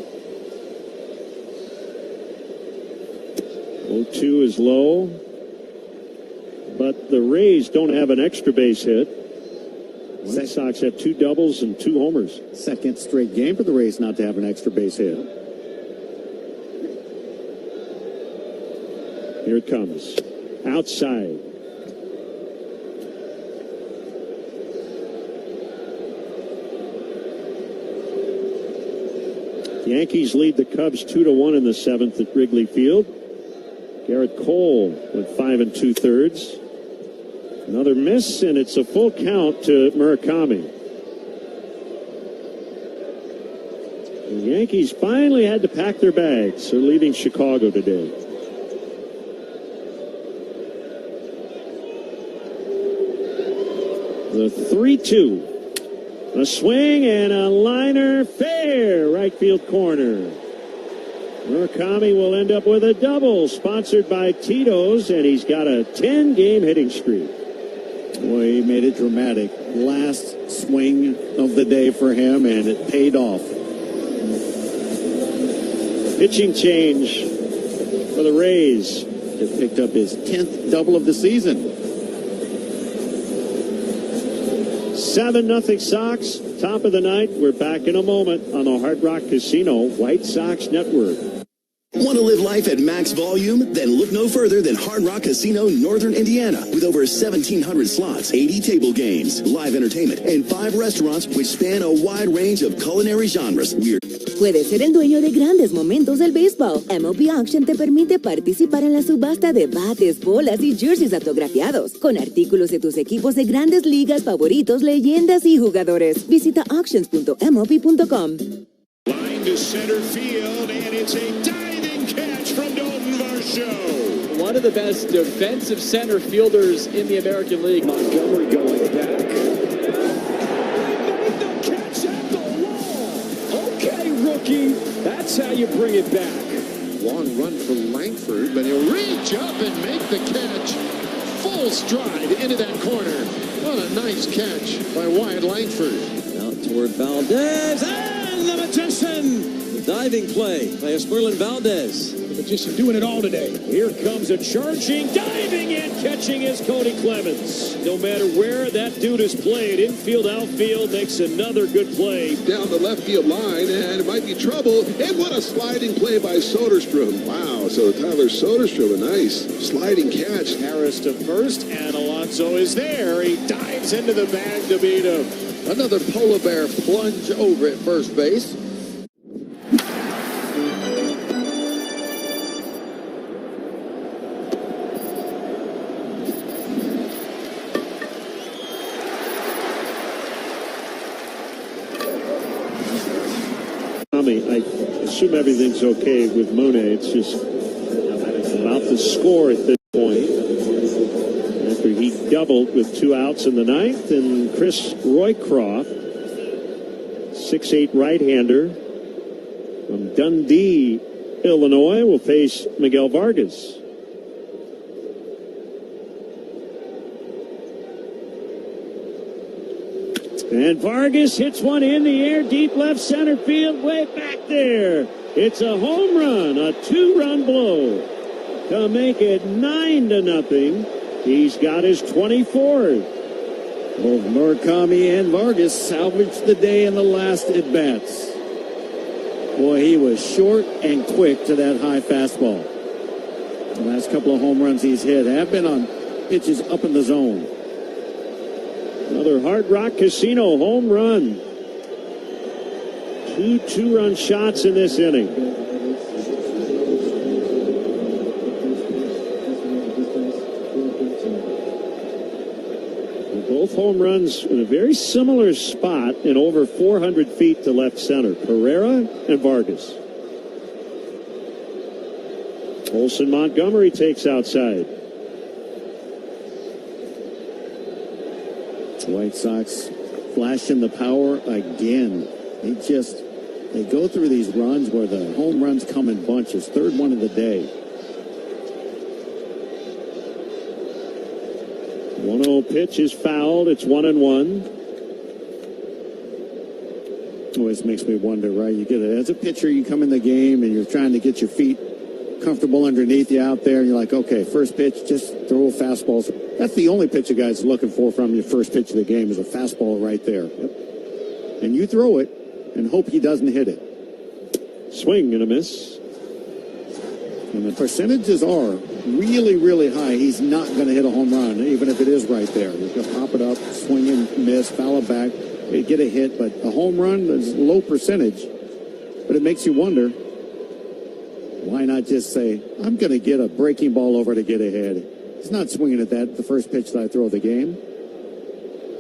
[SPEAKER 21] 0-2 is low, but the Rays don't have an extra base hit. White Sox have 2 doubles and 2 homers.
[SPEAKER 10] Second straight game for the Rays not to have an extra base hit.
[SPEAKER 21] Here it comes. Outside. The Yankees lead the Cubs 2-1 in the 7th at Wrigley Field. Garrett Cole went 5 2/3. Another miss, and it's a full count to Murakami. The Yankees finally had to pack their bags. They're leaving Chicago today. The 3-2. A swing and a liner fair. Right field corner. Murakami will end up with a double, sponsored by Tito's, and he's got a 10-game hitting streak.
[SPEAKER 10] Boy, he made it dramatic. Last swing of the day for him, and it paid off.
[SPEAKER 21] Pitching change for the Rays.
[SPEAKER 10] It picked up his 10th double of the season.
[SPEAKER 21] 7-0 Sox. Top of the ninth. We're back in a moment on the Hard Rock Casino White Sox Network.
[SPEAKER 2] Want to live life at max volume? Then look no further than Hard Rock Casino, Northern Indiana, with over 1,700 slots, 80 table games, live entertainment, and 5 restaurants which span a wide range of culinary genres.
[SPEAKER 16] Puedes ser el dueño de grandes momentos del béisbol. MLB Auction te permite participar en la subasta de bates, bolas y jerseys autografiados, con artículos de tus equipos de grandes ligas favoritos, leyendas y jugadores. Visita auctions.mlb.com.
[SPEAKER 3] Line to center field, and it's a diving catch from Dalton Varsho.
[SPEAKER 18] One of the best defensive center fielders in the American League.
[SPEAKER 3] Montgomery going back.
[SPEAKER 22] Rookie, that's how you bring it back.
[SPEAKER 4] Long run for Langford, but he'll reach up and make the catch. Full stride into that corner. What a nice catch by Wyatt Langford.
[SPEAKER 17] Out toward Valdez, and the magician! The diving play by Esmerlin Valdez.
[SPEAKER 13] The magician doing it all today. Here comes a charging, diving and catching is Cody Clemens. No matter where that dude is played, infield, outfield, makes another good play.
[SPEAKER 23] Down the left field line, and it might be trouble. And what a sliding play by Soderstrom. Wow, so Tyler Soderstrom, a nice sliding catch.
[SPEAKER 3] Harris to first, and Alonso is there. He dives into the bag to beat him.
[SPEAKER 22] Another polar bear plunge over at first base.
[SPEAKER 21] I assume everything's okay with Mone. It's just about the score at this point. After he doubled with 2 outs in the ninth, and Chris Roycroft, 6'8" right-hander from Dundee, Illinois, will face Miguel Vargas. And Vargas hits one in the air, deep left center field, way back there. It's a home run, a 2-run blow to make it 9-0. He's got his 24th.
[SPEAKER 10] Both Murakami and Vargas salvaged the day in the last at-bats. Boy, he was short and quick to that high fastball. The last couple of home runs he's hit have been on pitches up in the zone.
[SPEAKER 21] Another Hard Rock Casino home run. 2 two-run shots in this inning. Both home runs in a very similar spot and over 400 feet to left center. Pereira and Vargas. Olson Montgomery takes outside.
[SPEAKER 10] White Sox flashing the power again. They go through these runs where the home runs come in bunches. Third one of the day.
[SPEAKER 21] 1-0 pitch is fouled. It's 1-1.
[SPEAKER 10] Always makes me wonder, right? As a pitcher, you come in the game and you're trying to get your feet comfortable underneath you out there, and you're like, okay, first pitch, just throw fastballs. That's the only pitch a guy's looking for from your first pitch of the game is a fastball right there. Yep. And you throw it and hope he doesn't hit it.
[SPEAKER 21] Swing and a miss.
[SPEAKER 10] And the percentages are really, really high. He's not going to hit a home run, even if it is right there. He's going to pop it up, swing and miss, foul it back, get a hit. But a home run is low percentage. But it makes you wonder, why not just say, I'm going to get a breaking ball over to get ahead. He's not swinging at that the first pitch that I throw the game.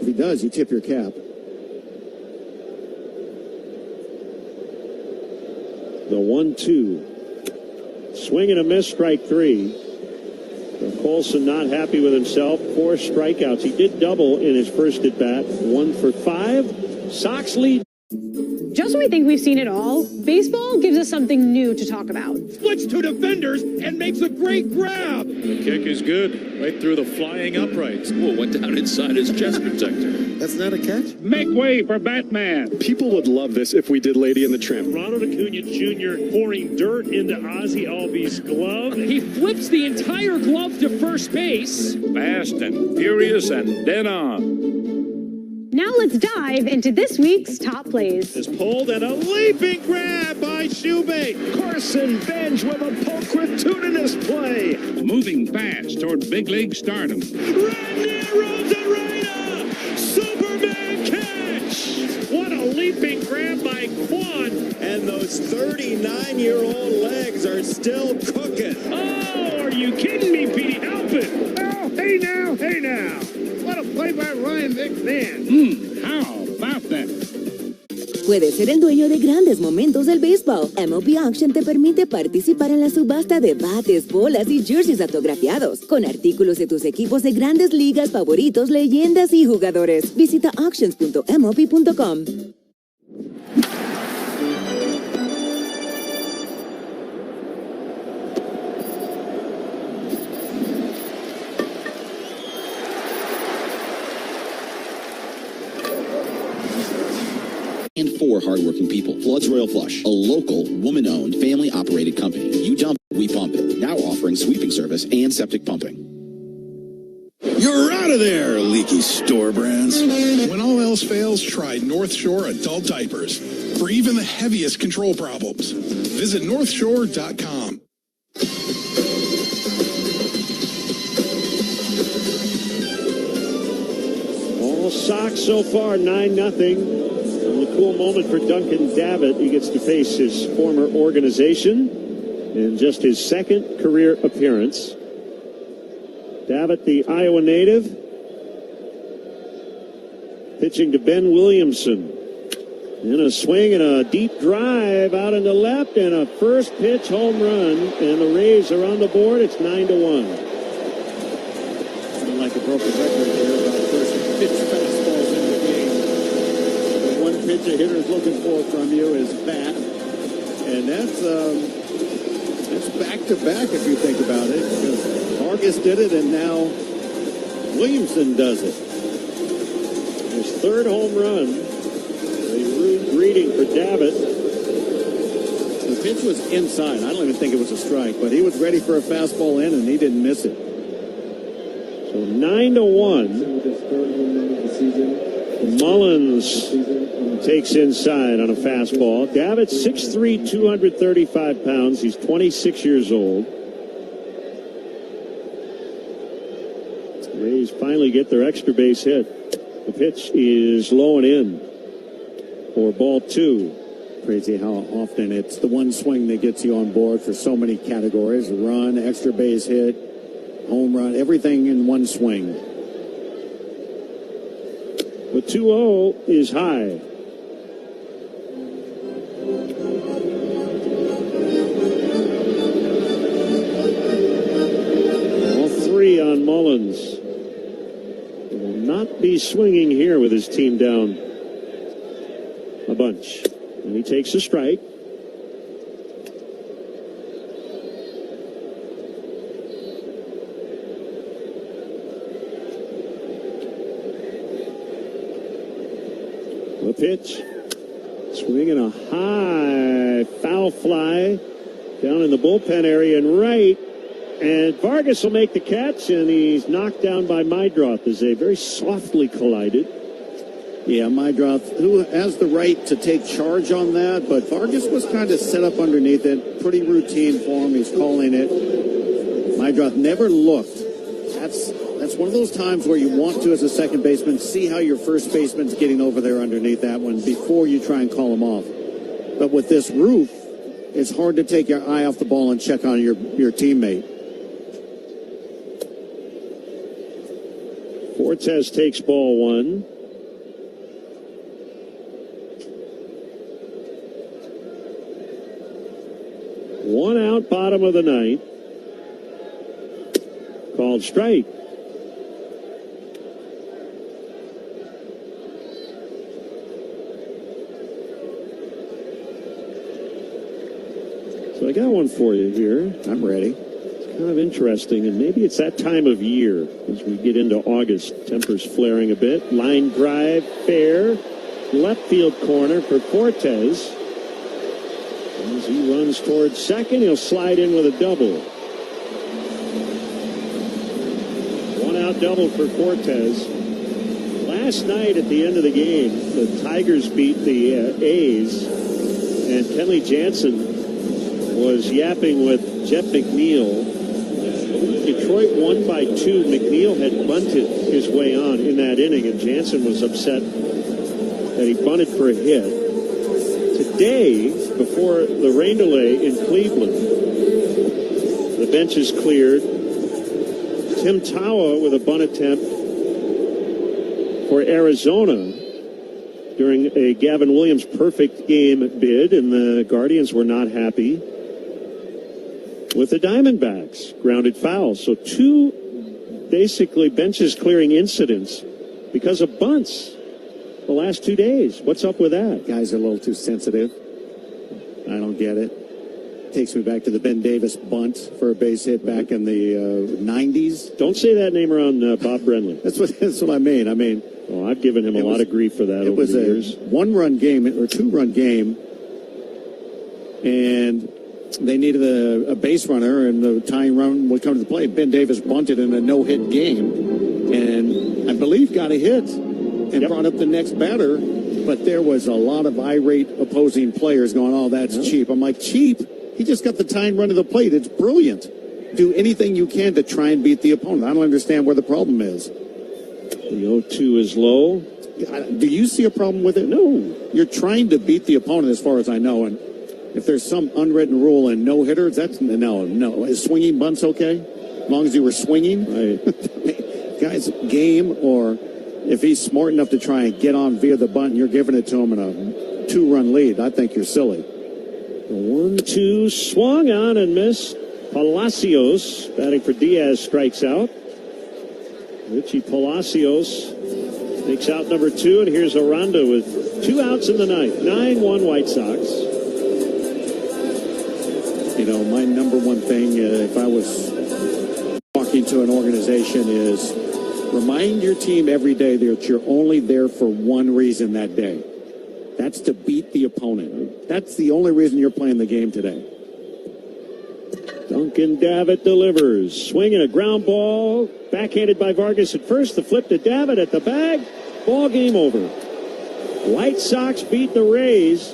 [SPEAKER 10] If he does, you tip your cap.
[SPEAKER 21] The 1-2. Swing and a miss, strike 3. Colson not happy with himself. 4 strikeouts. He did double in his first at bat. 1 for 5. Sox lead.
[SPEAKER 6] Just when we think we've seen it all, baseball gives us something new to talk about.
[SPEAKER 3] Splits 2 defenders and makes a great grab. The kick is good. Right through the flying uprights. Whoa, went down inside his chest protector.
[SPEAKER 8] That's not a catch?
[SPEAKER 3] Make way for Batman.
[SPEAKER 14] People would love this if we did Lady in the Tramp.
[SPEAKER 13] Ronald Acuna Jr. pouring dirt into Ozzie Albies' glove.
[SPEAKER 18] He flips the entire glove to first base.
[SPEAKER 3] Fast and furious and dead on.
[SPEAKER 6] Now let's dive into this week's top plays.
[SPEAKER 13] Is pulled and a leaping grab by Shoebait. Carson Bench with a pulchritudinous play.
[SPEAKER 3] Moving fast toward big league stardom.
[SPEAKER 13] Randy Rosarena! Superman catch! What a leaping grab by Quan.
[SPEAKER 8] And those 39-year-old legs are still cooking.
[SPEAKER 13] Oh, are you kidding me, Petey? Help it! Oh, hey now, hey now. What a play by Ryan Vick then.
[SPEAKER 3] How about that?
[SPEAKER 16] Puedes ser el dueño de grandes momentos del béisbol. MLB Auction te permite participar en la subasta de bates, bolas y jerseys autografiados, con artículos de tus equipos de grandes ligas favoritos, leyendas y jugadores. Visita auctions.mlb.com.
[SPEAKER 2] And for hardworking people. Flood's Royal Flush, a local, woman-owned, family-operated company. You dump it, we pump it. Now offering sweeping service and septic pumping.
[SPEAKER 24] You're out of there, leaky store brands. When all else fails, try North Shore Adult Diapers for even the heaviest control problems. Visit northshore.com.
[SPEAKER 21] All Sox so far, 9-0. A cool moment for Duncan Davitt. He gets to face his former organization in just his second career appearance. Davitt, the Iowa native, pitching to Ben Williamson. In a swing and a deep drive out into left and a first pitch home run, and the Rays are on the board. It's 9-1.
[SPEAKER 10] Like a broken record here about first pitch fastballs in the game. The one pitch a hitter is looking for from you is bat, and that's back-to-back if you think about it, because Vargas did it and now Williamson does it. His third home run. A rude greeting for Davitt. The pitch was inside. I don't even think it was a strike, but he was ready for a fastball in and he didn't miss it.
[SPEAKER 21] So 9-1. Mullins takes inside on a fastball. Davitt, 6'3", 235 pounds. He's 26 years old. The Rays finally get their extra base hit. The pitch is low and in for ball 2.
[SPEAKER 10] Crazy how often it's the one swing that gets you on board for so many categories. Run, extra base hit, home run, everything in one swing.
[SPEAKER 21] The 2-0 is high. All three on Mullins. He will not be swinging here with his team down a bunch. And he takes a strike. The pitch. Swinging a high foul fly down in the bullpen area and right. And Vargas will make the catch, and he's knocked down by Meidroth as they very softly collided.
[SPEAKER 10] Yeah, Meidroth, who has the right to take charge on that, but Vargas was kind of set up underneath it. Pretty routine for him. He's calling it. Meidroth never looked. That's one of those times where you want to, as a second baseman, see how your first baseman's getting over there underneath that one before you try and call him off. But with this roof, it's hard to take your eye off the ball and check on your teammate.
[SPEAKER 21] Fortes takes ball one. One out, bottom of the ninth. Called strike. So I got one for you here.
[SPEAKER 10] I'm ready.
[SPEAKER 21] It's kind of interesting, and maybe it's that time of year as we get into August. Tempers flaring a bit. Line drive, fair. Left field corner for Fortes. As he runs towards second, he'll slide in with a double. One out double for Fortes. Last night at the end of the game, the Tigers beat the A's, and Kenley Jansen was yapping with Jeff McNeil. Detroit won by 2. McNeil had bunted his way on in that inning, and Jansen was upset that he bunted for a hit. Today, before the rain delay in Cleveland, the bench is cleared. Tim Tawa with a bunt attempt for Arizona during a Gavin Williams perfect game bid, and the Guardians were not happy with the Diamondbacks. Grounded foul. So 2 basically benches clearing incidents because of bunts the last 2 days. What's up with that?
[SPEAKER 10] Guys are a little too sensitive. I don't get it. Takes me back to the Ben Davis bunt for a base hit back in the 90s.
[SPEAKER 21] Don't say that name around Bob Brenly.
[SPEAKER 10] That's what I mean.
[SPEAKER 21] I've given him a lot of grief for that over the years.
[SPEAKER 10] It was a one-run game or two-run game, and they needed a base runner, and the tying run would come to the plate. Ben Davis bunted in a no-hit game, and I believe got a hit and brought up the next batter. But there was a lot of irate opposing players going, "Oh, that's cheap." I'm like, cheap? He just got the tying run to the plate. It's brilliant. Do anything you can to try and beat the opponent. I don't understand where the problem is.
[SPEAKER 21] The 0-2 is low.
[SPEAKER 10] Do you see a problem with it? No. You're trying to beat the opponent as far as I know. And if there's some unwritten rule and no hitters, that's no. Is swinging bunts okay? As long as you were swinging? Right. Guys, game, or if he's smart enough to try and get on via the bunt and you're giving it to him in a 2-run lead, I think you're silly.
[SPEAKER 21] 1-2 swung on and missed. Palacios batting for Diaz strikes out. Richie Palacios takes out number 2, and here's Aranda with 2 outs in the ninth. 9-1 White Sox.
[SPEAKER 10] You know, my number one thing, if I was talking to an organization, is remind your team every day that you're only there for one reason that day. That's to beat the opponent. That's the only reason you're playing the game today.
[SPEAKER 21] Duncan Davitt delivers. Swinging a ground ball. Backhanded by Vargas at first. The flip to Davitt at the bag. Ball game over. White Sox beat the Rays.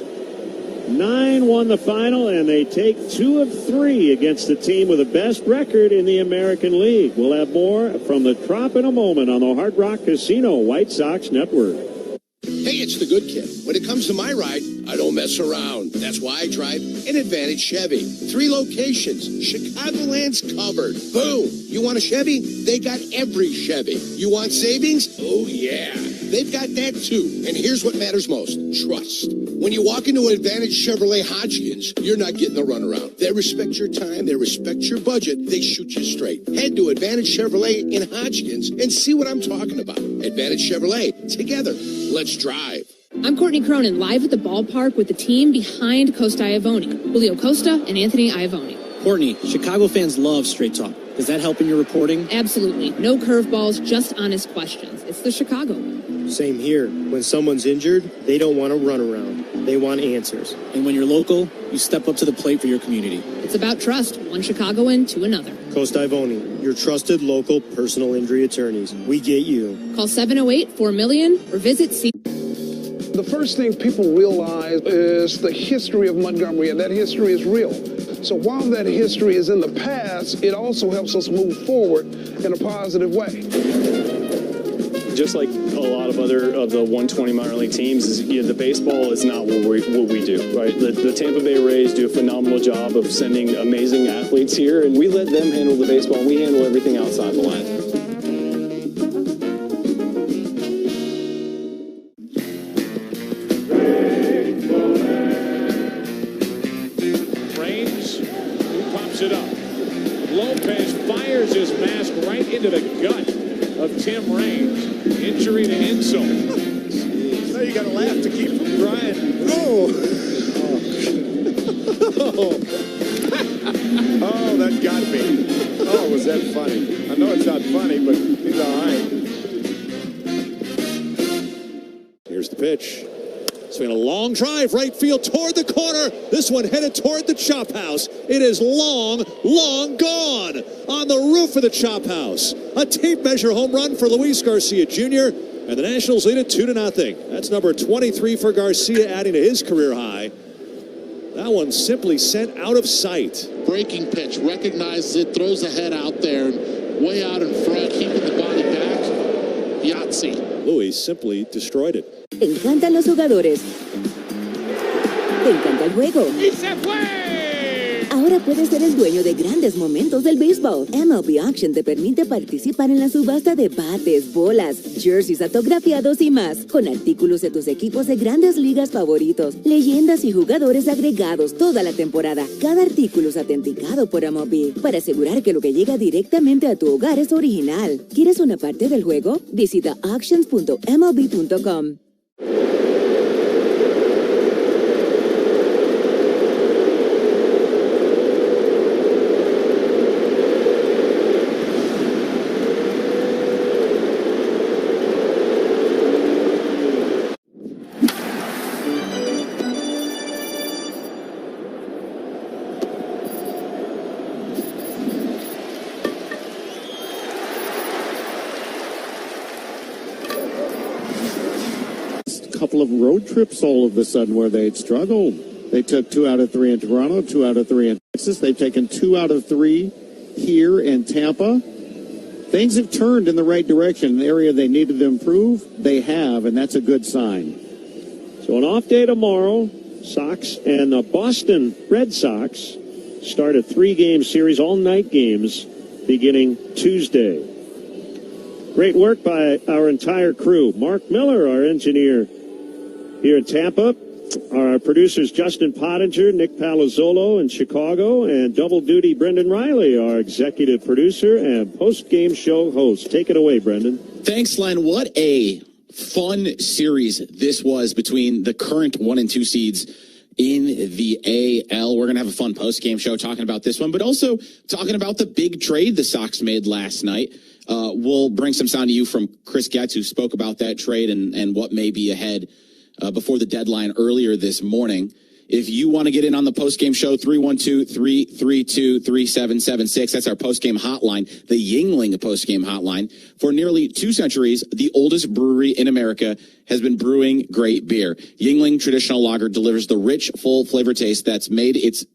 [SPEAKER 21] 9-1 the final, and they take 2 of 3 against the team with the best record in the American League. We'll have more from the Trop in a moment on the Hard Rock Casino White Sox Network.
[SPEAKER 1] Hey, it's the good kid. When it comes to my ride, I don't mess around. That's why I drive an Advantage Chevy. 3 locations. Chicagoland's covered. Boom. You want a Chevy? They got every Chevy. You want savings? Oh, yeah. They've got that, too. And here's what matters most. Trust. When you walk into an Advantage Chevrolet Hodgkins, you're not getting the runaround. They respect your time. They respect your budget. They shoot you straight. Head to Advantage Chevrolet in Hodgkins and see what I'm talking about. Advantage Chevrolet. Together. Let's drive.
[SPEAKER 9] I'm Courtney Cronin, live at the ballpark with the team behind Costa Iavoni, Julio Costa and Anthony Iavoni.
[SPEAKER 15] Courtney, Chicago fans love straight talk. Does that help in your reporting?
[SPEAKER 9] Absolutely. No curveballs, just honest questions. It's the Chicago way.
[SPEAKER 20] Same here. When someone's injured, they don't want to run around. They want answers.
[SPEAKER 15] And when you're local, you step up to the plate for your community.
[SPEAKER 9] It's about trust, one Chicagoan to another.
[SPEAKER 20] Costa Iavoni, your trusted local personal injury attorneys. We get you.
[SPEAKER 9] Call 708-4-MILLION or visit
[SPEAKER 25] The first thing people realize is the history of Montgomery, and that history is real. So while that history is in the past, it also helps us move forward in a positive way.
[SPEAKER 14] Just like a lot of other of the 120 minor league teams, the baseball is not what we do, right? The Tampa Bay Rays do a phenomenal job of sending amazing athletes here, and we let them handle the baseball, and we handle everything outside the line.
[SPEAKER 3] It up. Lopez fires his mask right into the gut of Tim Raines. Injury to insult.
[SPEAKER 8] Now you got to laugh to keep from crying. Oh, that got me. Oh, was that funny? I know it's not funny, but he's all right.
[SPEAKER 3] Here's the pitch. Swing a long drive, right field toward the corner. This one headed toward the chop house. It is long, long gone on the roof of the chop house. A tape measure home run for Luis Garcia Jr. And the Nationals lead it 2-0. That's number 23 for Garcia, adding to his career high. That one simply sent out of sight.
[SPEAKER 4] Breaking pitch, recognizes it, throws the head out there, way out in front, keeping the body back. Yahtzee.
[SPEAKER 3] Luis simply destroyed it.
[SPEAKER 16] Te encantan los jugadores. Te encanta el juego.
[SPEAKER 3] ¡Y se fue!
[SPEAKER 16] Ahora puedes ser el dueño de grandes momentos del béisbol. MLB Auction te permite participar en la subasta de bates, bolas, jerseys autografiados y más, con artículos de tus equipos de grandes ligas favoritos, leyendas y jugadores agregados toda la temporada. Cada artículo es autenticado por MLB para asegurar que lo que llega directamente a tu hogar es original. ¿Quieres una parte del juego? Visita auctions.mlb.com.
[SPEAKER 10] Couple of road trips all of a sudden where they'd struggled. They took 2 out of 3 in Toronto, 2 out of 3 in Texas. They've taken 2 out of 3 here in Tampa. Things have turned in the right direction. In the area they needed to improve, they have, and that's a good sign.
[SPEAKER 21] So an off day tomorrow. Sox and the Boston Red Sox start a 3-game series, all-night games, beginning Tuesday. Great work by our entire crew. Mark Miller, our engineer here in Tampa. Our producers, Justin Pottinger, Nick Palazzolo in Chicago, and double duty Brendan Riley, our executive producer and post-game show host. Take it away, Brendan.
[SPEAKER 26] Thanks, Len. What a fun series this was between the current 1 and 2 seeds in the AL. We're going to have a fun post-game show talking about this one, but also talking about the big trade the Sox made last night. We'll bring some sound to you from Chris Getz, who spoke about that trade and what may be ahead before the deadline earlier this morning. If you want to get in on the postgame show, 312-332-3776. That's our postgame hotline, the Yuengling postgame hotline. For nearly 2 centuries, the oldest brewery in America has been brewing great beer. Yuengling Traditional Lager delivers the rich, full flavor taste that's made it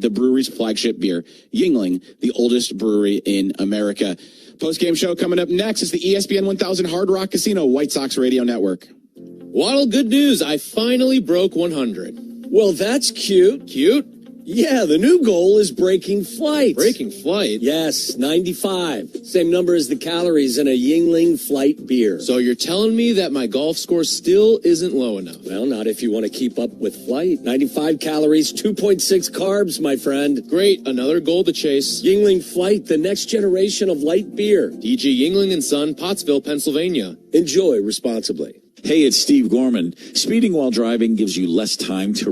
[SPEAKER 26] the brewery's flagship beer. Yuengling, the oldest brewery in America. Postgame show coming up next is the ESPN 1000 Hard Rock Casino White Sox Radio Network.
[SPEAKER 5] Waddle, good news. I finally broke 100.
[SPEAKER 7] Well, that's cute.
[SPEAKER 5] Cute?
[SPEAKER 7] Yeah, the new goal is breaking flight.
[SPEAKER 5] Breaking flight?
[SPEAKER 7] Yes, 95. Same number as the calories in a Yingling Flight beer.
[SPEAKER 5] So you're telling me that my golf score still isn't low enough?
[SPEAKER 7] Well, not if you want to keep up with flight. 95 calories, 2.6 carbs, my friend.
[SPEAKER 5] Great, another goal to chase.
[SPEAKER 7] Yingling Flight, the next generation of light beer.
[SPEAKER 5] DG Yingling & Son, Pottsville, Pennsylvania.
[SPEAKER 7] Enjoy responsibly.
[SPEAKER 11] Hey, it's Steve Gorman. Speeding while driving gives you less time to